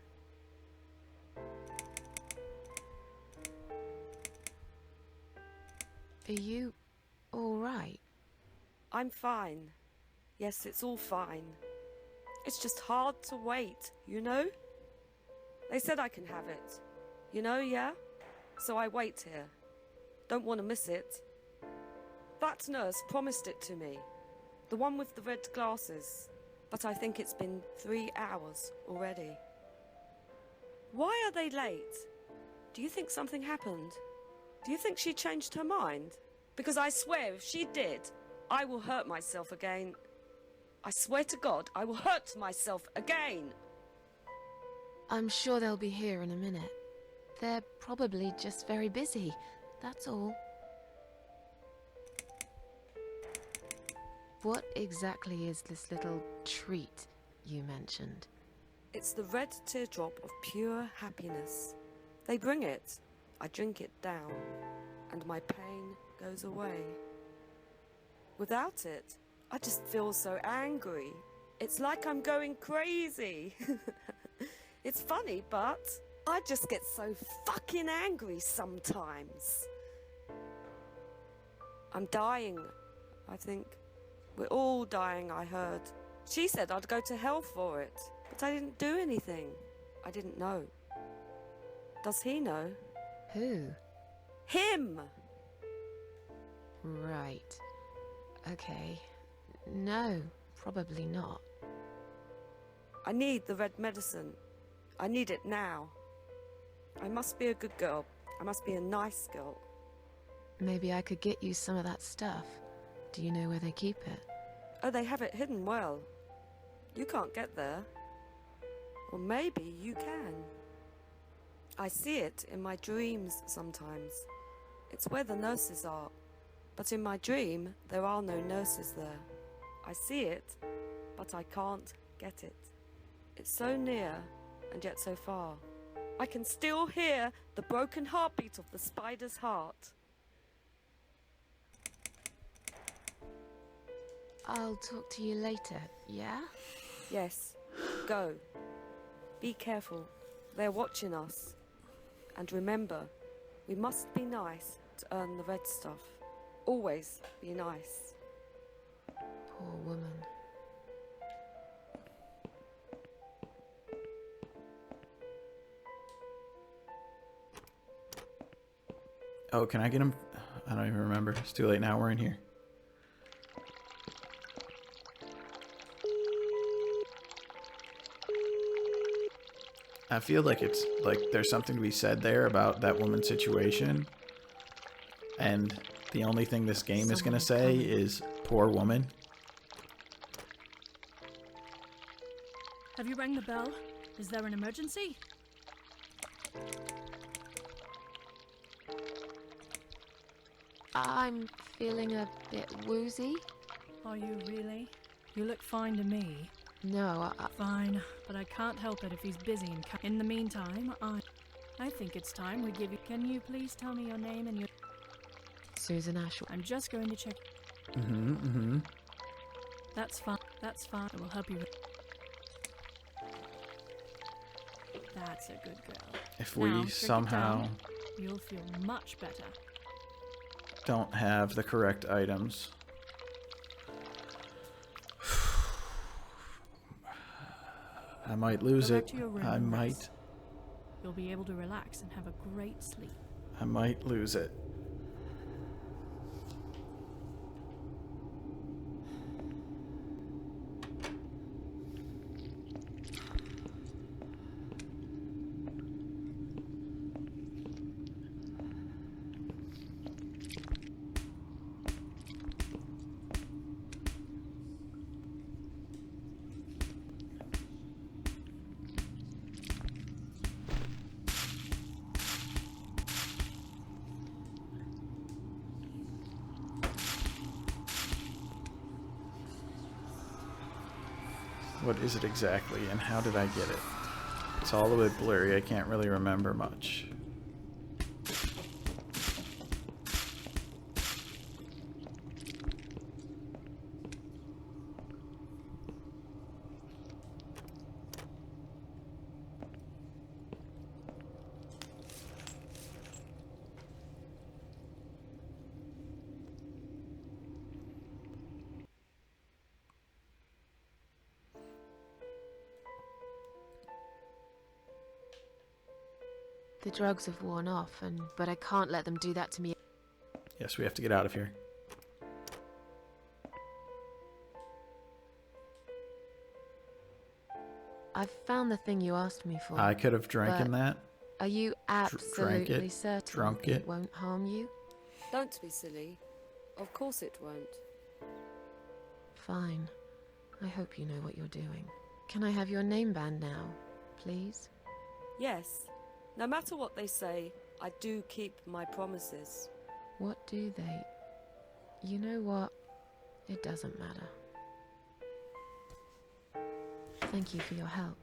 Are you alright? I'm fine. Yes, it's all fine. It's just hard to wait, you know? They said I can have it. You know, yeah? So I wait here. Don't want to miss it. That nurse promised it to me. The one with the red glasses. But I think it's been 3 hours already. Why are they late? Do you think something happened? Do you think she changed her mind? Because I swear if she did, I will hurt myself again. I swear to God, I will hurt myself again. I'm sure they'll be here in a minute. They're probably just very busy, that's all. What exactly is this little treat you mentioned? It's the red teardrop of pure happiness. They bring it. I drink it down, and my pain goes away. Without it, I just feel so angry. It's like I'm going crazy. It's funny, but I just get so fucking angry sometimes. I'm dying, I think. We're all dying, I heard. She said I'd go to hell for it, but I didn't do anything. I didn't know. Does he know? Who? Him! Right. Okay. No, probably not. I need the red medicine. I need it now. I must be a good girl. I must be a nice girl. Maybe I could get you some of that stuff. Do you know where they keep it? Oh, they have it hidden well. You can't get there. Or maybe you can. I see it in my dreams sometimes. It's where the nurses are. But in my dream, there are no nurses there. I see it, but I can't get it. It's so near, and yet so far. I can still hear the broken heartbeat of the spider's heart. I'll talk to you later, yeah? Yes, go. Be careful. They're watching us. And remember, we must be nice to earn the red stuff. Always be nice. Poor woman. Oh, can I get him? I don't even remember. It's too late now. We're in here. I feel like it's like there's something to be said there about that woman's situation. And the only thing this game is going to say is poor woman. Have you rang the bell? Is there an emergency? I'm feeling a bit woozy. Are you really? You look fine to me. No, Fine, but I can't help it if he's busy and in the meantime, I think it's time we give you... Can you please tell me your name and your... Susan Ashworth. I'm just going to check... Mm-hmm. That's fine. That's fine. I will help you. That's a good girl. If Now, we drink it somehow down, you'll feel much better. don't have the correct items. I might lose Go back it. to your room I and might. rest. You'll be able to relax and have a great sleep. I might lose it. What is it exactly, and how did I get it? It's all a bit blurry. I can't really remember much. The drugs have worn off, but I can't let them do that to me. Yes, we have to get out of here. I've found the thing you asked me for. I could have drank in but that. Are you absolutely certain drunk it. won't harm you? Don't be silly. Of course it won't. Fine. I hope you know what you're doing. Can I have your name band now, please? Yes. No matter what they say, I do keep my promises. What do they? You know what? It doesn't matter. Thank you for your help.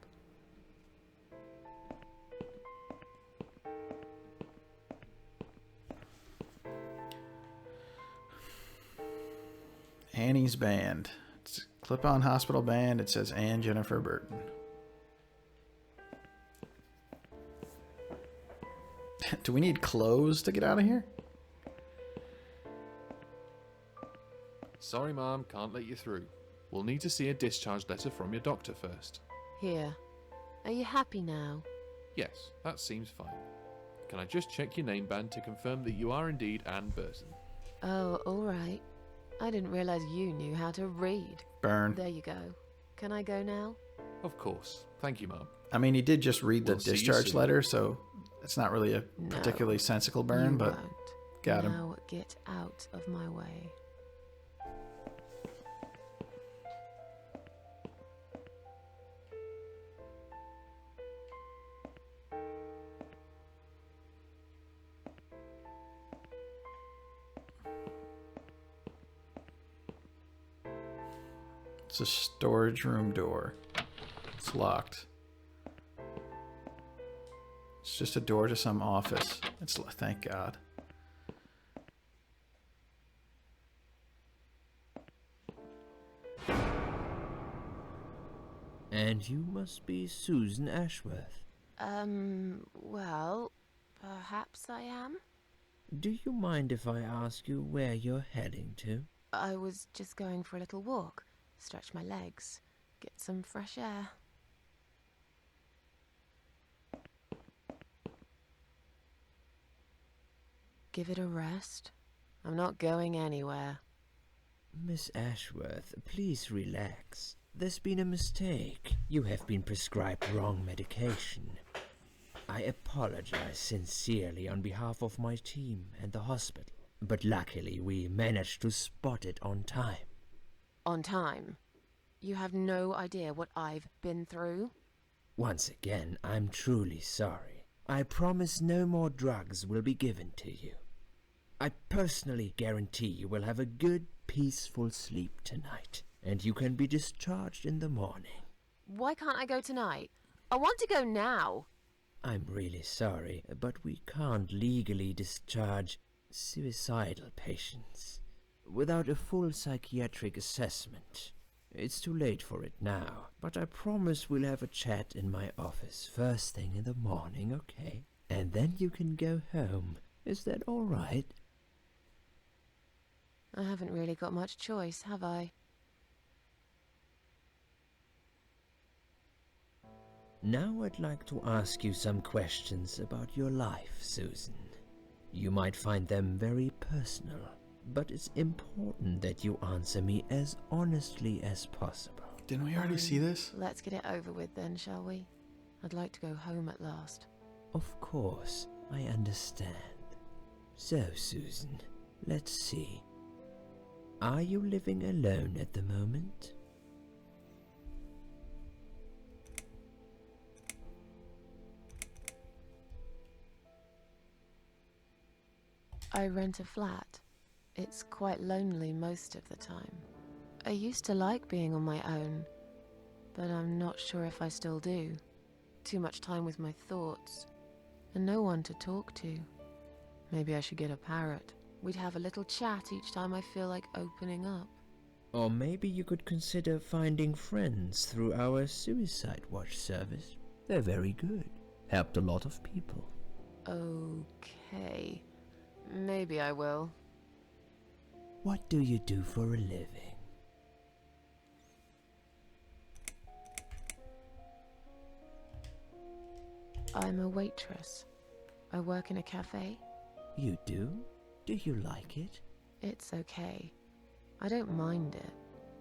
Annie's band. It's a clip-on hospital band. It says Anne Jennifer Burton. Do we need clothes to get out of here? Sorry, Mom, can't let you through. We'll need to see a discharge letter from your doctor first. Here. Are you happy now? Yes, that seems fine. Can I just check your name band to confirm that you are indeed Anne Burton? Oh, all right. I didn't realize you knew how to read. Burn. There you go. Can I go now? Of course. Thank you, Mom. I mean, he did just read the We'll see you discharge soon. letter, so it's not really a No, particularly sensical burn, you but won't. got him. Now get out of my way. It's a storage room door. It's locked. It's just a door to some office. Thank God. And you must be Susan Ashworth. Well, perhaps I am? Do you mind if I ask you where you're heading to? I was just going for a little walk, stretch my legs, get some fresh air. Give it a rest. I'm not going anywhere. Miss Ashworth, please relax. There's been a mistake. You have been prescribed wrong medication. I apologize sincerely on behalf of my team and the hospital, but luckily we managed to spot it on time. On time? You have no idea what I've been through? Once again, I'm truly sorry. I promise no more drugs will be given to you. I personally guarantee you will have a good, peaceful sleep tonight, and you can be discharged in the morning. Why can't I go tonight? I want to go now. I'm really sorry, but we can't legally discharge suicidal patients without a full psychiatric assessment. It's too late for it now, but I promise we'll have a chat in my office first thing in the morning, okay? And then you can go home. Is that all right? I haven't really got much choice, have I? Now I'd like to ask you some questions about your life, Susan. You might find them very personal, but it's important that you answer me as honestly as possible. Didn't we already see this? Let's get it over with then, shall we? I'd like to go home at last. Of course, I understand. So, Susan, let's see. Are you living alone at the moment? I rent a flat. It's quite lonely most of the time. I used to like being on my own, but I'm not sure if I still do. Too much time with my thoughts, and no one to talk to. Maybe I should get a parrot. We'd have a little chat each time I feel like opening up. Or maybe you could consider finding friends through our Suicide Watch service. They're very good. Helped a lot of people. Okay. Maybe I will. What do you do for a living? I'm a waitress. I work in a cafe. You do? Do you like it? It's okay. I don't mind it.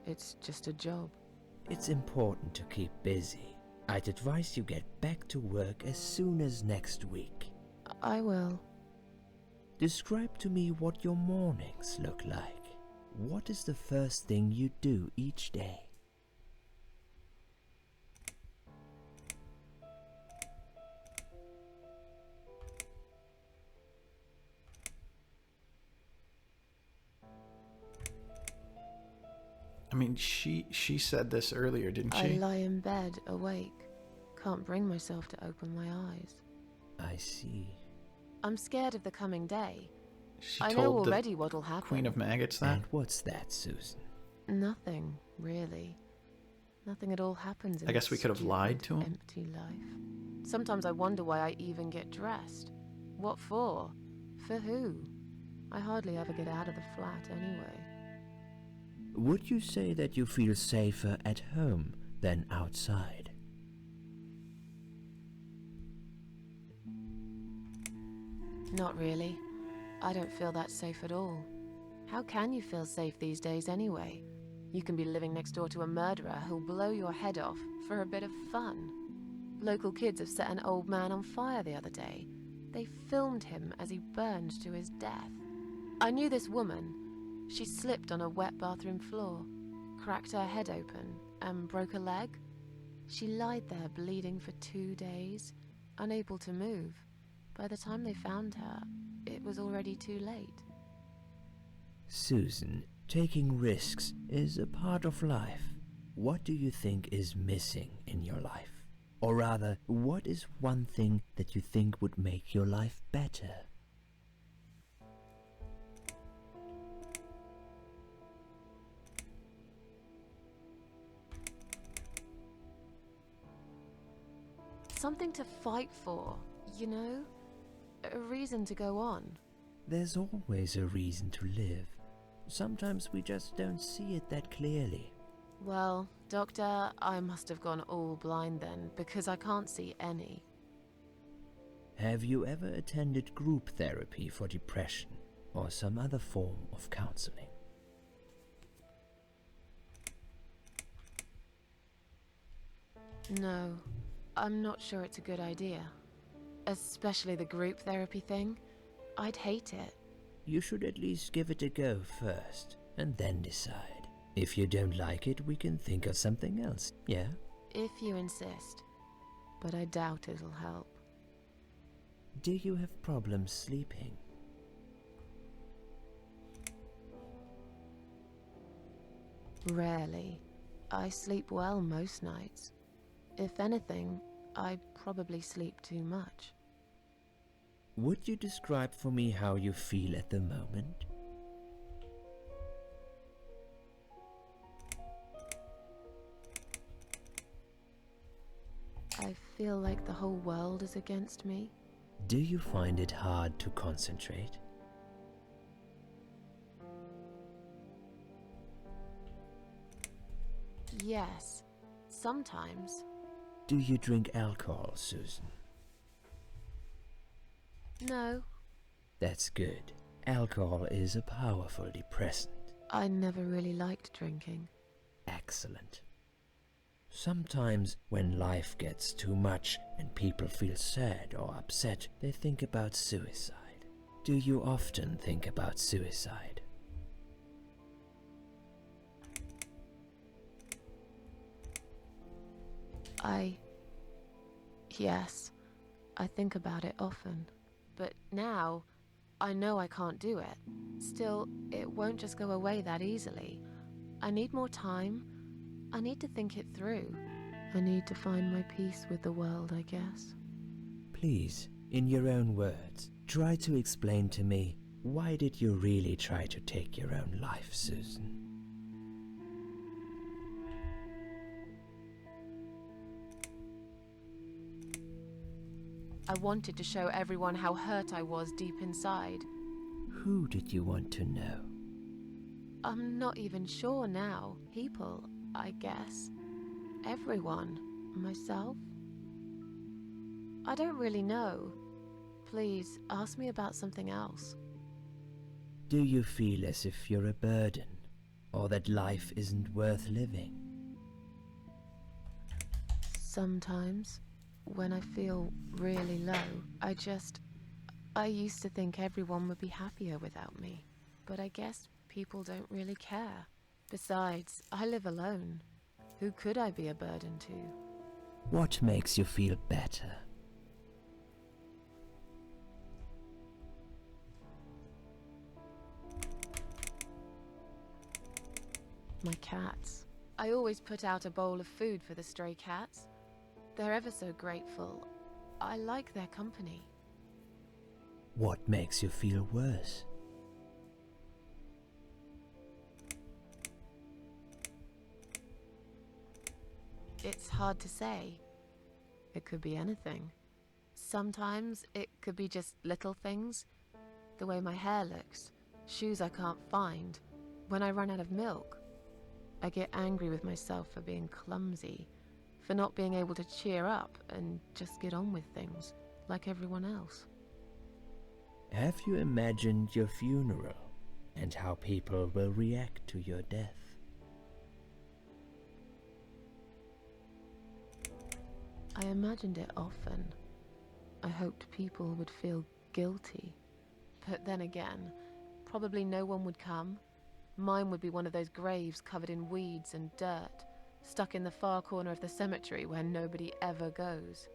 It's just a job. It's important to keep busy. I'd advise you get back to work as soon as next week. I will. Describe to me what your mornings look like. What is the first thing you do each day? I mean, she said this earlier, didn't I she? lie in bed, awake. Can't bring myself to open my eyes. I see. I'm scared of the coming day. She I know told the already what'll happen. Queen of Maggots that? And what's that, Susan? Nothing, really. Nothing at all happens in I guess we this could have lied to him. empty life. Sometimes I wonder why I even get dressed. What for? For who? I hardly ever get out of the flat anyway. Would you say that you feel safer at home than outside? Not really. I don't feel that safe at all. How can you feel safe these days anyway? You can be living next door to a murderer who'll blow your head off for a bit of fun. Local kids have set an old man on fire the other day. They filmed him as he burned to his death. I knew this woman. She slipped on a wet bathroom floor, cracked her head open, and broke a leg. She lied there bleeding for 2 days, unable to move. By the time they found her, it was already too late. Susan, taking risks is a part of life. What do you think is missing in your life? Or rather, what is one thing that you think would make your life better? Something to fight for, you know? A reason to go on. There's always a reason to live. Sometimes we just don't see it that clearly. Well, Doctor, I must have gone all blind then, because I can't see any. Have you ever attended group therapy for depression or some other form of counseling? No, I'm not sure it's a good idea. Especially the group therapy thing. I'd hate it. You should at least give it a go first, and then decide. If you don't like it, we can think of something else, yeah? If you insist. But I doubt it'll help. Do you have problems sleeping? Rarely. I sleep well most nights. If anything, I probably sleep too much. Would you describe for me how you feel at the moment? I feel like the whole world is against me. Do you find it hard to concentrate? Yes, sometimes. Do you drink alcohol, Susan? No, That's good. Alcohol is a powerful depressant. I never really liked drinking. Excellent. Sometimes when life gets too much and people feel sad or upset, they think about suicide. Do you often think about suicide? Yes, I think about it often. But now, I know I can't do it. Still, it won't just go away that easily. I need more time. I need to think it through. I need to find my peace with the world, I guess. Please, in your own words, try to explain to me, why did you really try to take your own life, Susan? I wanted to show everyone how hurt I was deep inside. Who did you want to know? I'm not even sure now. People, I guess. Everyone. Myself. I don't really know. Please, ask me about something else. Do you feel as if you're a burden, or that life isn't worth living? Sometimes, when I feel really low, I used to think everyone would be happier without me. But I guess people don't really care. Besides, I live alone. Who could I be a burden to? What makes you feel better? My cats. I always put out a bowl of food for the stray cats. They're ever so grateful. I like their company. What makes you feel worse? It's hard to say. It could be anything. Sometimes it could be just little things. The way my hair looks, shoes I can't find, when I run out of milk. I get angry with myself for being clumsy, for not being able to cheer up and just get on with things, like everyone else. Have you imagined your funeral and how people will react to your death? I imagined it often. I hoped people would feel guilty. But then again, probably no one would come. Mine would be one of those graves covered in weeds and dirt, stuck in the far corner of the cemetery where nobody ever goes.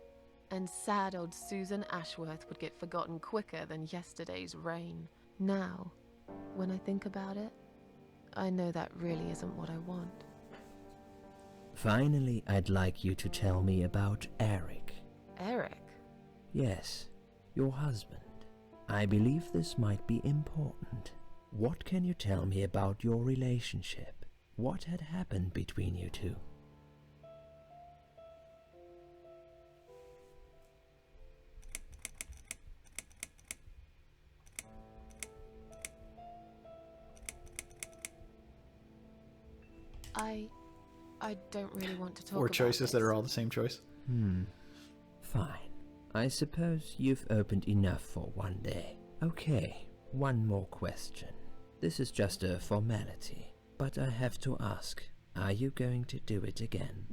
And sad old Susan Ashworth would get forgotten quicker than yesterday's rain. Now, when I think about it, I know that really isn't what I want. Finally, I'd like you to tell me about Eric. Eric? Yes, your husband. I believe this might be important. What can you tell me about your relationship? What had happened between you two? I don't really want to talk Four about choices that this. are all the same choice. Fine. I suppose you've opened enough for one day. Okay, one more question. This is just a formality, but I have to ask, are you going to do it again?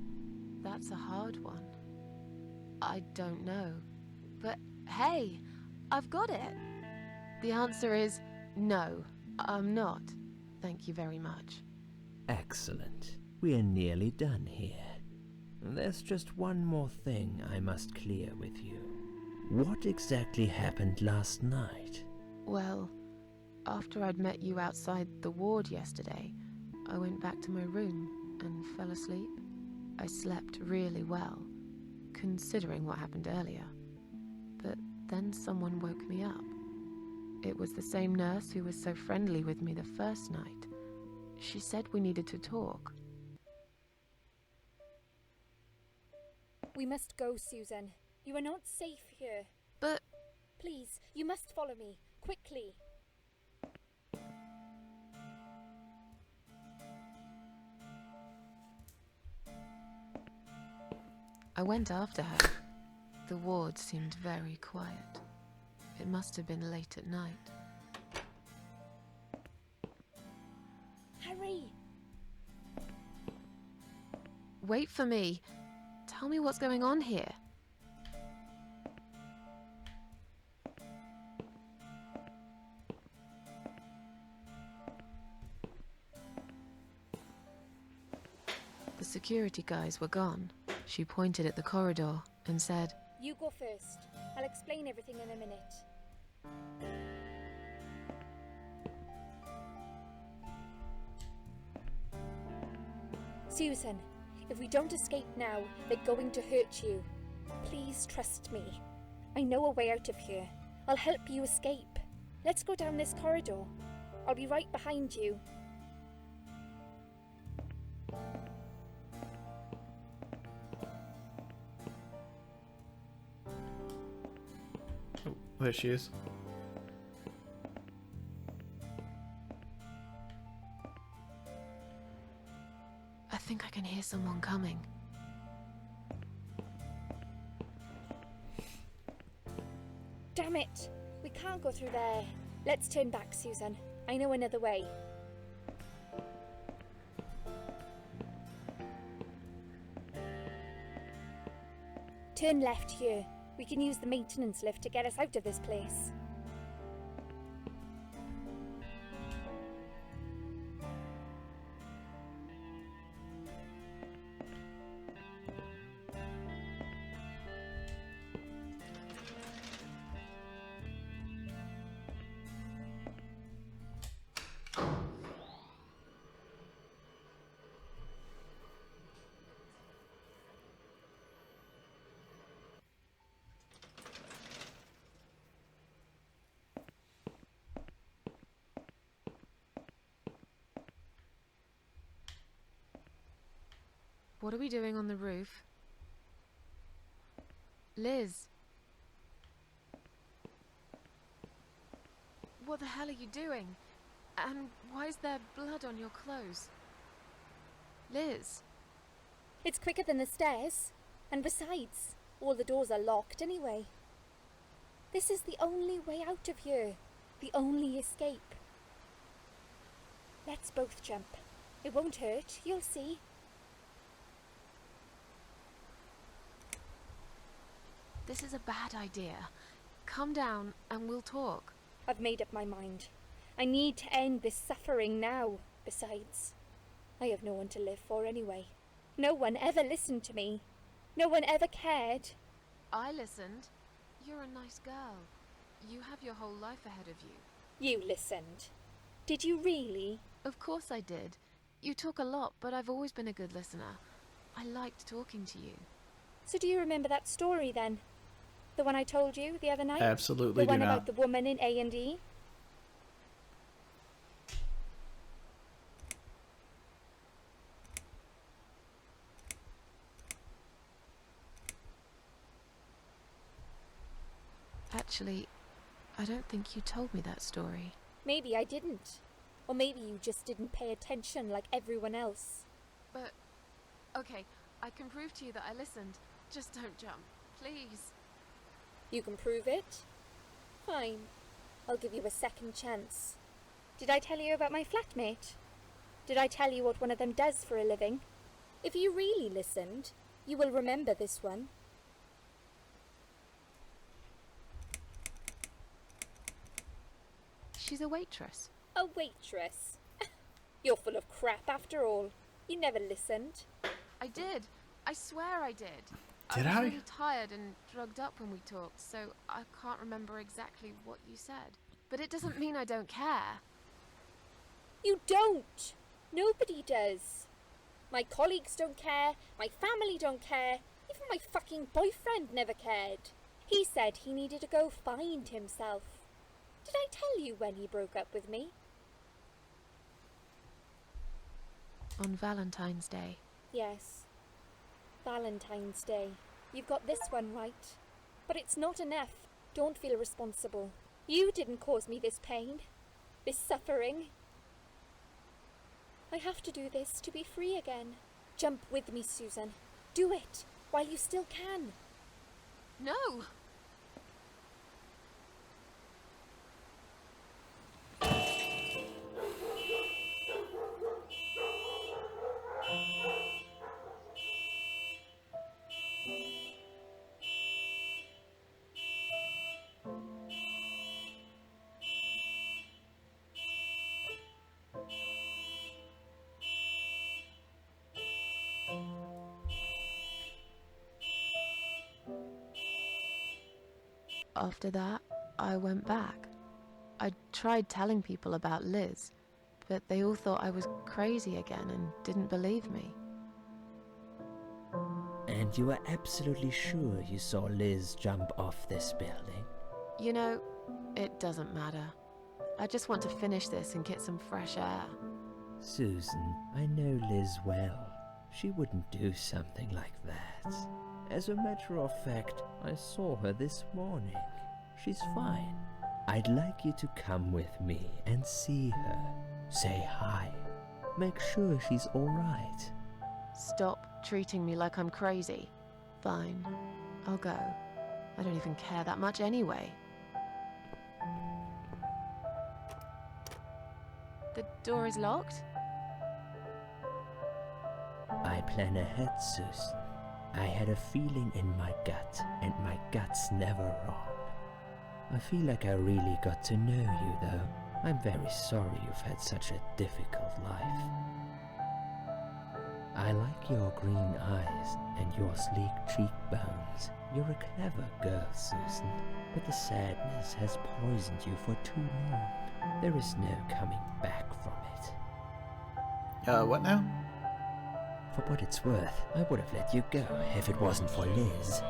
That's a hard one. I don't know. But hey, I've got it. The answer is no, I'm not. Thank you very much. Excellent. We're nearly done here. There's just one more thing I must clear with you. What exactly happened last night? Well, after I'd met you outside the ward yesterday, I went back to my room and fell asleep. I slept really well, considering what happened earlier. But then someone woke me up. It was the same nurse who was so friendly with me the first night. She said we needed to talk. We must go, Susan. You are not safe here. But... Please, you must follow me. Quickly. I went after her. The ward seemed very quiet. It must have been late at night. Hurry! Wait for me. Tell me what's going on here. The security guys were gone. She pointed at the corridor and said, You go first. I'll explain everything in a minute. Susan, if we don't escape now, they're going to hurt you. Please trust me. I know a way out of here. I'll help you escape. Let's go down this corridor. I'll be right behind you. Oh, there she is. I think I can hear someone coming. Damn Damn it! We can't go through there. Let's turn back, Susan. I know another way. Turn left here. We can use the maintenance lift to get us out of this place. What are we doing on the roof? Liz! What the hell are you doing? And why is there blood on your clothes? Liz! It's quicker than the stairs. And besides, all the doors are locked anyway. This is the only way out of here. The only escape. Let's both jump. It won't hurt, you'll see. This is a bad idea. Come down and we'll talk. I've made up my mind. I need to end this suffering now. Besides, I have no one to live for anyway. No one ever listened to me. No one ever cared. I listened. You're a nice girl. You have your whole life ahead of you. You listened. Did you really? Of course I did. You talk a lot, but I've always been a good listener. I liked talking to you. So do you remember that story then? The one I told you the other night? Absolutely the one do not. about the woman in A&E? Actually, I don't think you told me that story. Maybe I didn't. Or maybe you just didn't pay attention like everyone else. But, okay, I can prove to you that I listened. Just don't jump, please. You can prove it? Fine. I'll give you a second chance. Did I tell you about my flatmate? Did I tell you what one of them does for a living? If you really listened, you will remember this one. She's a waitress. A waitress? You're full of crap after all. You never listened. I did. I swear I did. Did I was I? really tired and drugged up when we talked, so I can't remember exactly what you said. But it doesn't mean I don't care. You don't! Nobody does. My colleagues don't care, my family don't care, even my fucking boyfriend never cared. He said he needed to go find himself. Did I tell you when he broke up with me? On Valentine's Day. Yes. Valentine's Day. You've got this one right. But it's not enough. Don't feel responsible. You didn't cause me this pain. This suffering. I have to do this to be free again. Jump with me, Susan. Do it, while you still can. No! After that, I went back. I tried telling people about Liz, but they all thought I was crazy again and didn't believe me. And you are absolutely sure you saw Liz jump off this building? You know, it doesn't matter. I just want to finish this and get some fresh air. Susan, I know Liz well. She wouldn't do something like that. As a matter of fact, I saw her this morning. She's fine. I'd like you to come with me and see her. Say hi. Make sure she's alright. Stop treating me like I'm crazy. Fine, I'll go. I don't even care that much anyway. The door is locked? I plan ahead, Susan. I had a feeling in my gut, and my gut's never wrong. I feel like I really got to know you, though. I'm very sorry you've had such a difficult life. I like your green eyes and your sleek cheekbones. You're a clever girl, Susan, but the sadness has poisoned you for too long. There is no coming back from it. What now? For what it's worth, I would have let you go if it wasn't for Liz.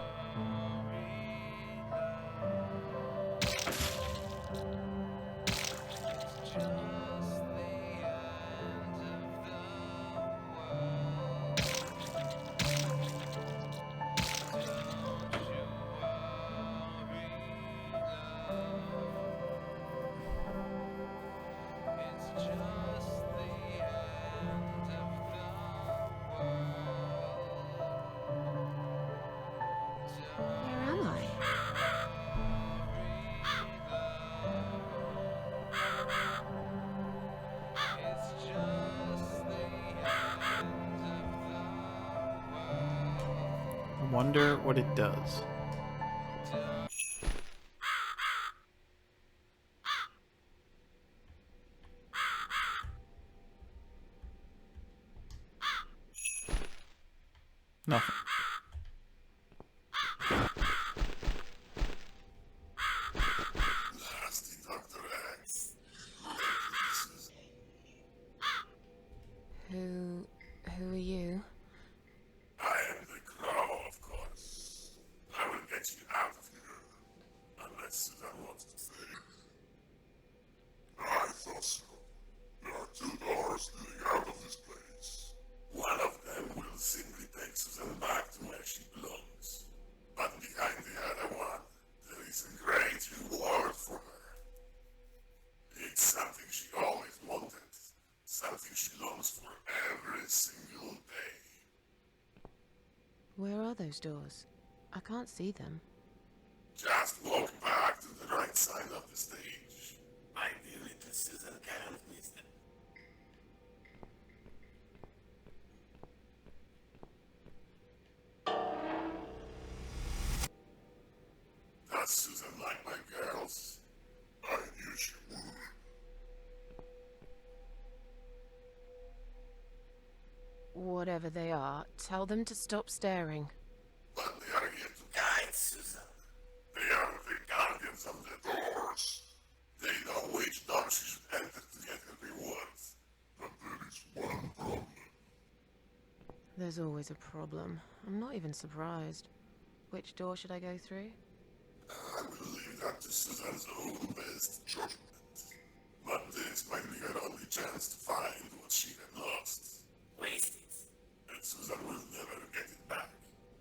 Where am I? I wonder what it does. Nothing. Who are you? I am the Crow, of course. I will get you out of here. Unless Susan wants to stay. I thought so. There are two doors leading out of this place. One of them will simply take Susan back to where she belongs. But behind the other one, there is a great reward for her. It's something she always wanted. Something she longs for every single day. Where are those doors? I can't see them. Just walk back to the right side of the stage. Ideally, the Susan can't miss them. Does Susan like my girls? I knew she would. Whatever they are, tell them to stop staring. But they are here to guide Susan. They are the guardians of the doors. They know which door she should enter to get her rewards. But there is one problem. There's always a problem. I'm not even surprised. Which door should I go through? I will leave that to Susan's own best judgment. But this might be her only chance to find what she had lost. Waste it. And Susan will never get it back.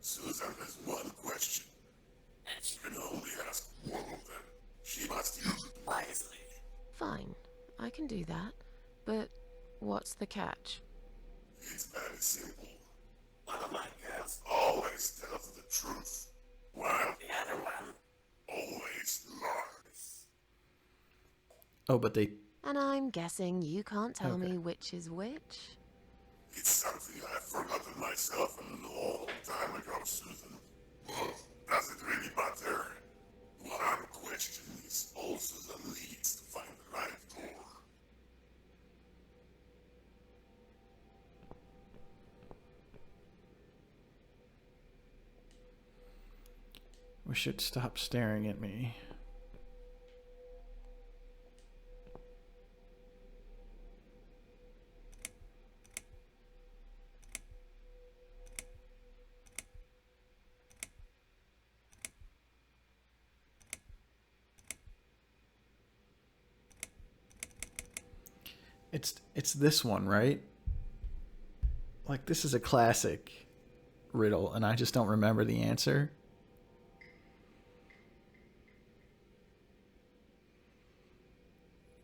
Susan has one question. And she can only ask one of them. She must use it wisely. Fine, I can do that. But what's the catch? It's very simple. One of my girls always tells the truth, while the other one always lies. Oh, but they... And I'm guessing you can't tell Okay. me which is which? It's something I've forgotten myself a long time ago, Susan. But does it really matter? What I'm questioning is all Susan needs to find the right door. We should stop staring at me. It's this one, right? Like, this is a classic riddle, and I just don't remember the answer.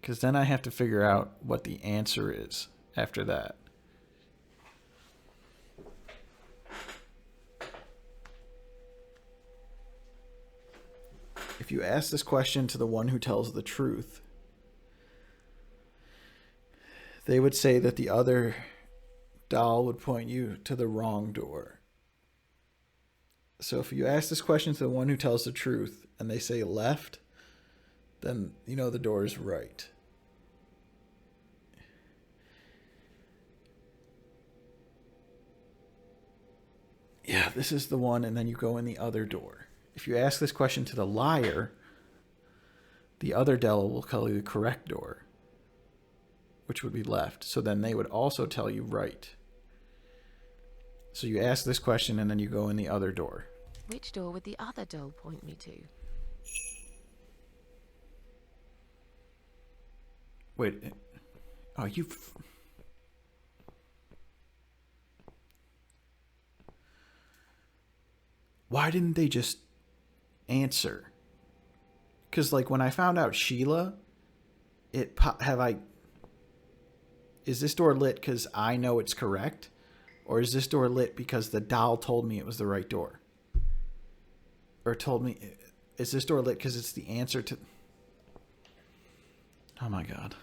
Because then I have to figure out what the answer is after that. If you ask this question to the one who tells the truth, They would say that the other doll would point you to the wrong door. So if you ask this question to the one who tells the truth and they say left, then you know the door is right. Yeah, this is the one, and then you go in the other door. If you ask this question to the liar, the other Della will tell you the correct door, which would be left. So then they would also tell you right. So you ask this question, and then you go in the other door. Which door would the other doll point me to? Wait. Oh, you... Why didn't they just answer? Because, like, when I found out Sheila, is this door lit because I know it's correct? Or is this door lit because the doll told me it was the right door? Or told me, is this door lit because it's the answer to... Oh my god.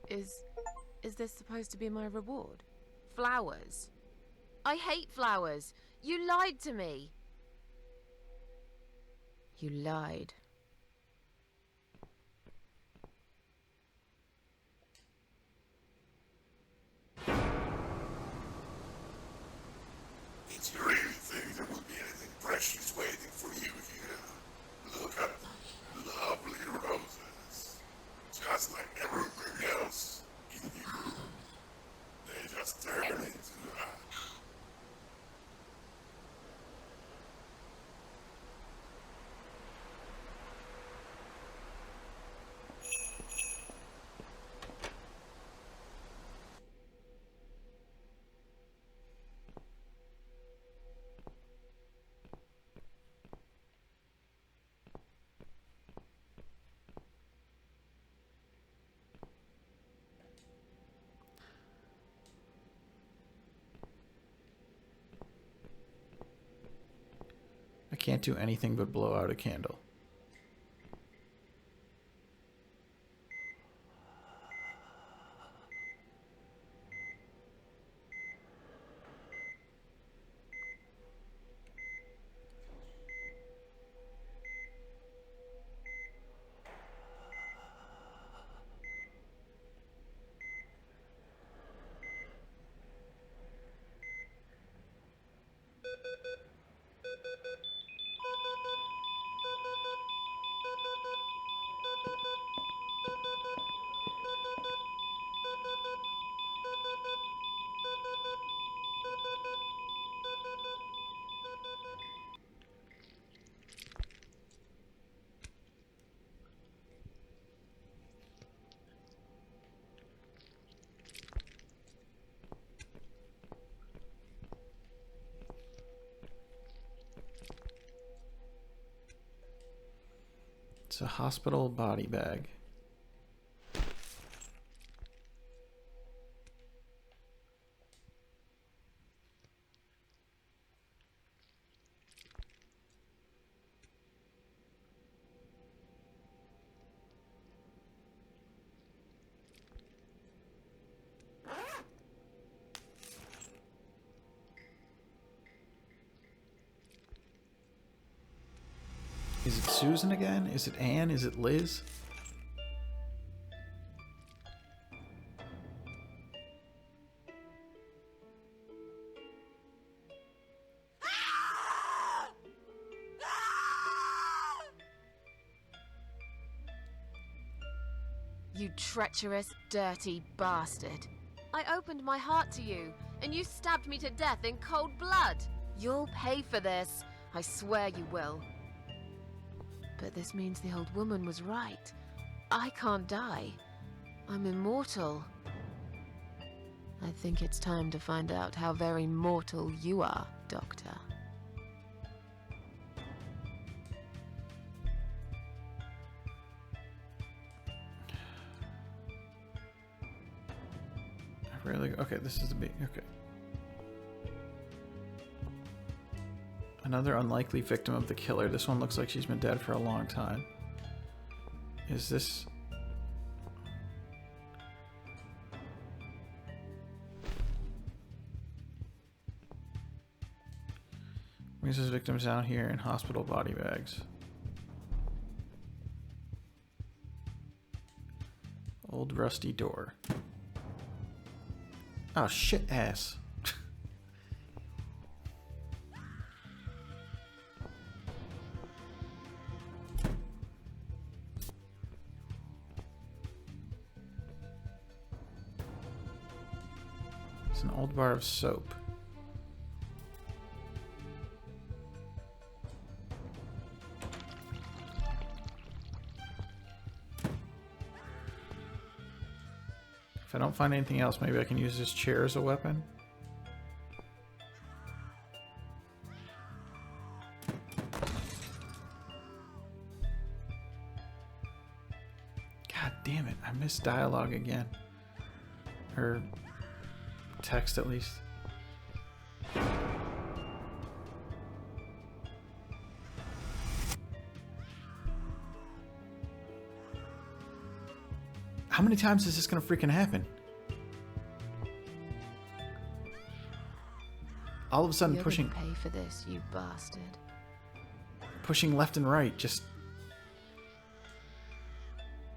Is this supposed to be my reward? Flowers? I hate flowers. You lied to me. You lied. Did you really think there would be anything precious waiting for you here? Look at the lovely roses. Just like everything else in you. They just turn into ash. I can't do anything but blow out a candle. It's a hospital body bag. Is it Susan again? Is it Anne? Is it Liz? You treacherous, dirty bastard. I opened my heart to you, and you stabbed me to death in cold blood. You'll pay for this. I swear you will. But this means the old woman was right. I can't die. I'm immortal. I think it's time to find out how very mortal you are, Doctor. Really? Okay, this is the big. Okay. Another unlikely victim of the killer. This one looks like she's been dead for a long time. Is this... Brings his victims down here in hospital body bags. Old rusty door. Oh, shit ass. It's an old bar of soap. If I don't find anything else, maybe I can use this chair as a weapon. God damn it, I missed dialogue again. Or text at least. How many times is this gonna freaking happen? All of a sudden You're pushing gonna pay for this, you bastard. pushing left and right, just...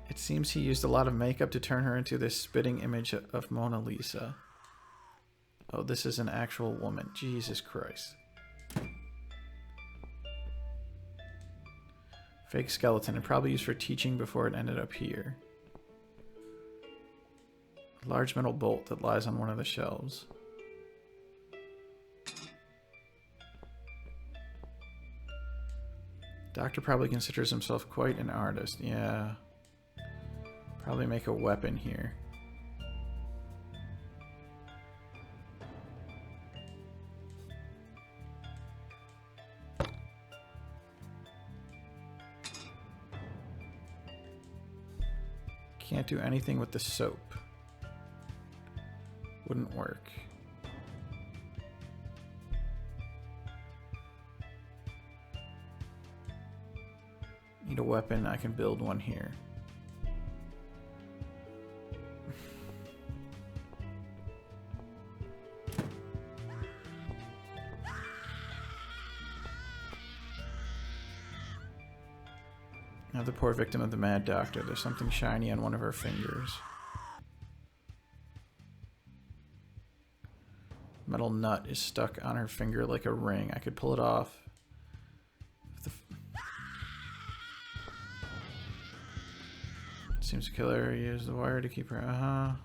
It seems he used a lot of makeup to turn her into this spitting image of Mona Lisa. Oh, this is an actual woman. Jesus Christ. Fake skeleton, and probably used for teaching before it ended up here. A large metal bolt that lies on one of the shelves. Doctor probably considers himself quite an artist. Yeah. Probably make a weapon here. Can't do anything with the soap. Wouldn't work. Need a weapon, I can build one here. Now the poor victim of the mad doctor. There's something shiny on one of her fingers. Metal nut is stuck on her finger like a ring. I could pull it off. Seems to kill her. Use the wire to keep her. A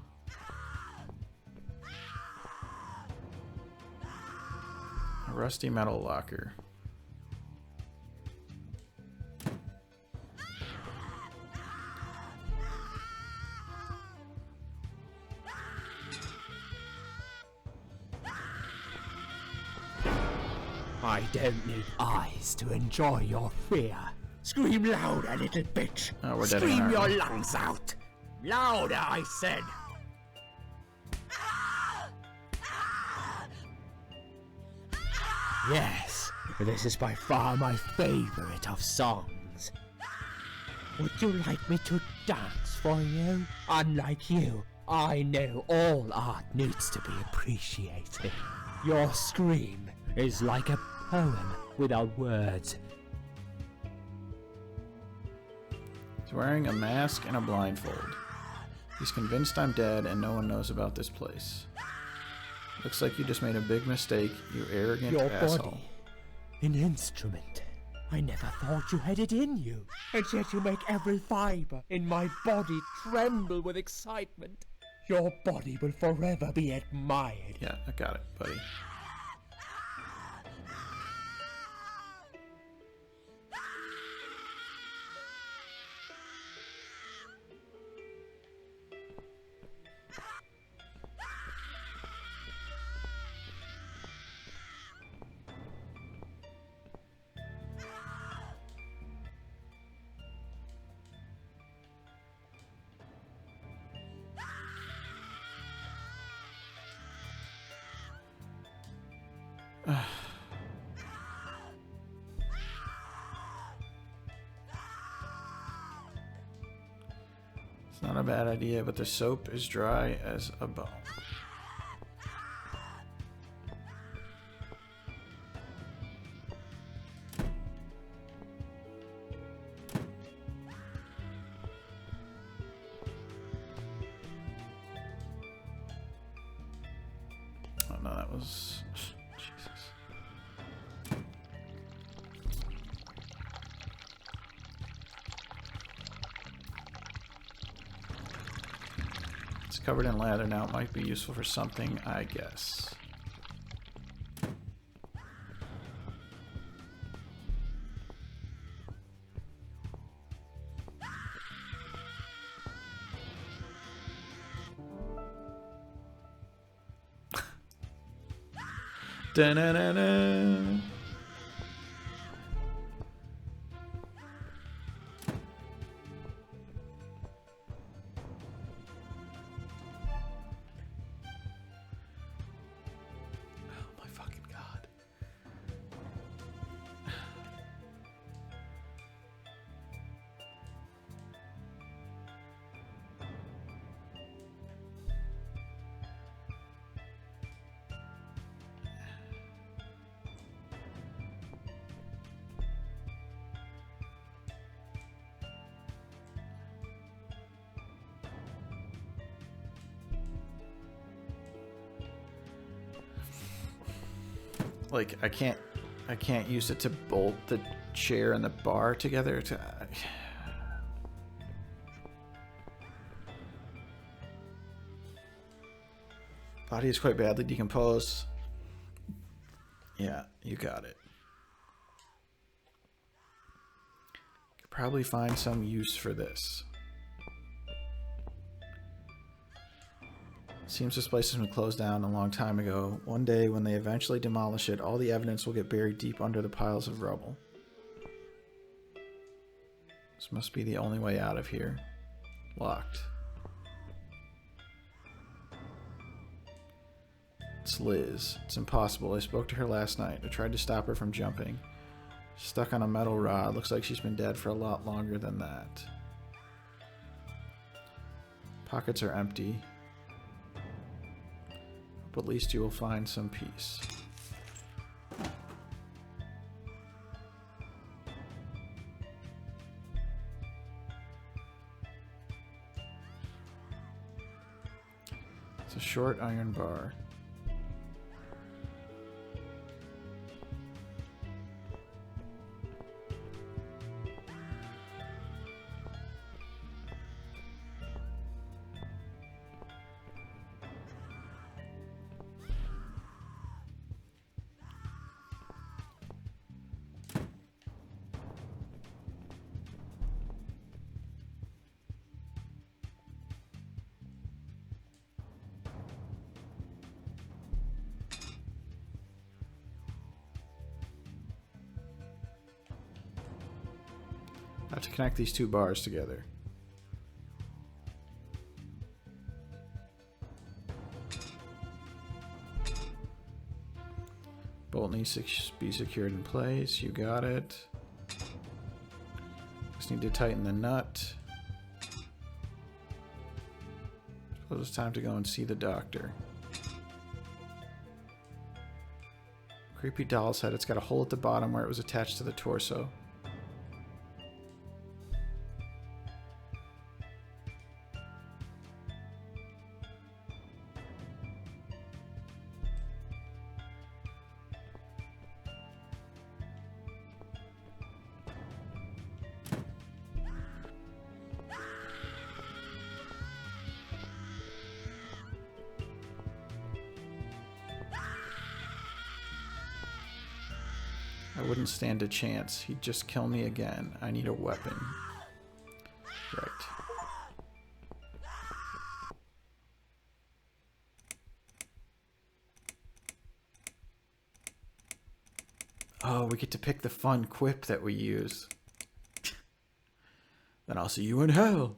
rusty metal locker. I don't need eyes to enjoy your fear. Scream louder, little bitch. Oh, we're dead Scream again, your aren't we? lungs out. Louder, I said. Yes, this is by far my favorite of songs. Would you like me to dance for you? Unlike you, I know all art needs to be appreciated. Your scream is like a poem without words. He's wearing a mask and a blindfold. He's convinced I'm dead and no one knows about this place. Looks like you just made a big mistake, you arrogant Your asshole. body, an instrument. I never thought you had it in you, and yet you make every fiber in my body tremble with excitement. Your body will forever be admired. Yeah, I got it, buddy. Not a bad idea, but the soap is dry as a bone. Oh no, that was... Jesus. It's covered in lather now. It might be useful for something, I guess. Da-na-na-na. Oh my fucking god. Like, I can't use it to bolt the chair and the bar together to... Body is quite badly decomposed. Yeah, you got it. Could probably find some use for this. Seems this place has been closed down a long time ago. One day, when they eventually demolish it, all the evidence will get buried deep under the piles of rubble. This must be the only way out of here. Locked. It's Liz. It's impossible. I spoke to her last night. I tried to stop her from jumping. She's stuck on a metal rod. Looks like she's been dead for a lot longer than that. Pockets are empty. But at least you will find some peace. It's a short iron bar. I have to connect these two bars together. Bolt needs to be secured in place. You got it. Just need to tighten the nut. Suppose it's time to go and see the doctor. Creepy doll's head. It's got a hole at the bottom where it was attached to the torso. I wouldn't stand a chance. He'd just kill me again. I need a weapon. Right. Oh, we get to pick the fun quip that we use. Then I'll see you in hell.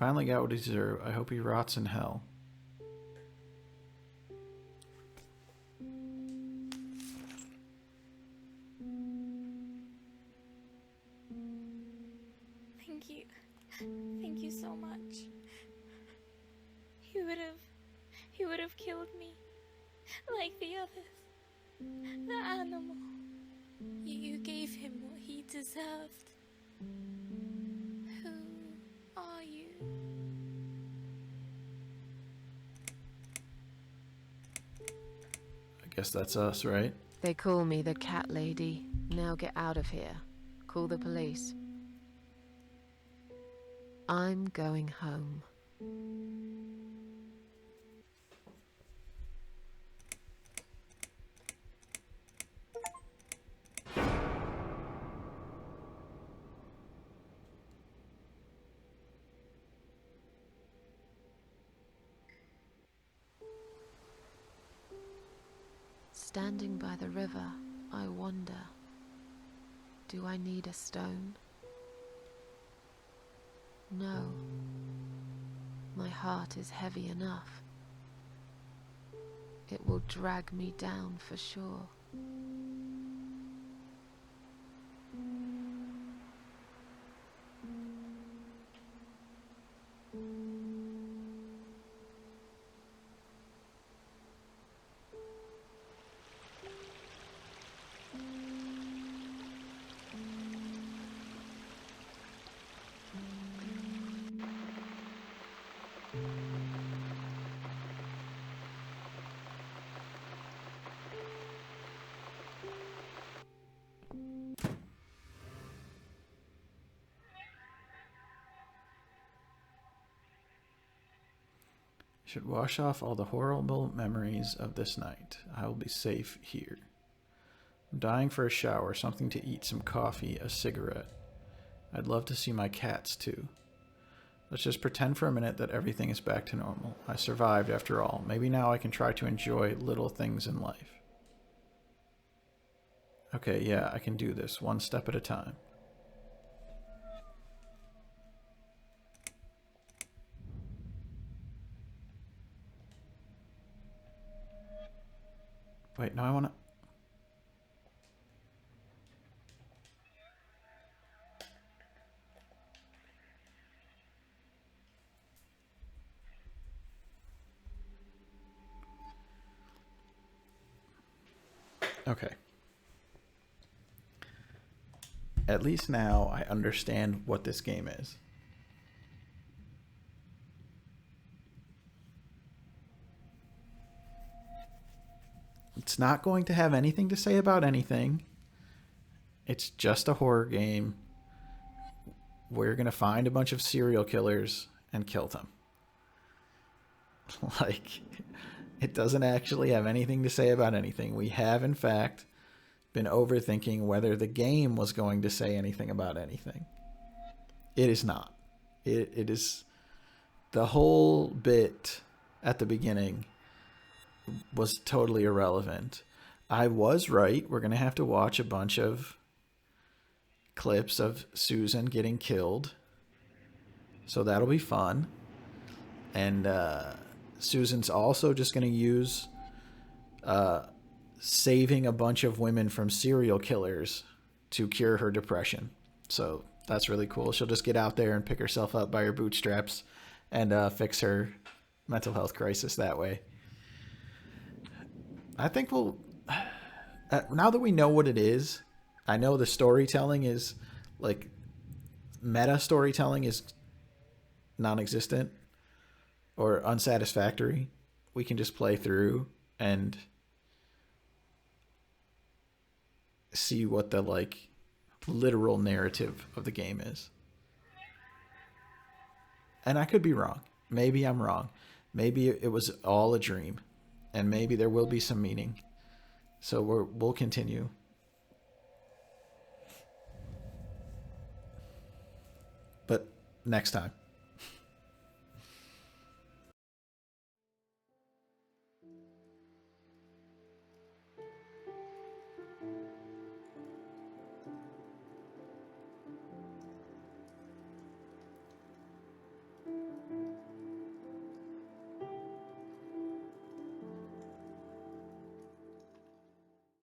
Finally got what he deserved. I hope he rots in hell. Thank you. Thank you so much. He would have killed me. Like the others. The animal. You gave him what he deserved. Who are you? I guess that's us, right? They call me the cat lady. Now get out of here. Call the police. I'm going home. Standing by the river, I wonder, do I need a stone? No. My heart is heavy enough. It will drag me down for sure. Should wash off all the horrible memories of this night. I will be safe here. I'm dying for a shower, something to eat, some coffee, a cigarette. I'd love to see my cats too. Let's just pretend for a minute that everything is back to normal. I survived after all. Maybe now I can try to enjoy little things in life. Okay, yeah, I can do this, one step at a time. Wait, no, I want to... Okay. At least now I understand what this game is. It's not going to have anything to say about anything. It's just a horror game. We're going to find a bunch of serial killers and kill them. Like, it doesn't actually have anything to say about anything. We have, in fact, been overthinking whether the game was going to say anything about anything. It is not. It is... The whole bit at the beginning was totally irrelevant. I was right. We're going to have to watch a bunch of clips of Susan getting killed. So that'll be fun. And Susan's also just going to use saving a bunch of women from serial killers to cure her depression. So that's really cool. She'll just get out there and pick herself up by her bootstraps and fix her mental health crisis that way. I think we'll... now that we know what it is, I know the storytelling is, like, meta storytelling is non-existent or unsatisfactory. We can just play through and see what the, like, literal narrative of the game is. And I could be wrong. Maybe I'm wrong. Maybe it was all a dream. And maybe there will be some meaning. So we'll continue. But next time.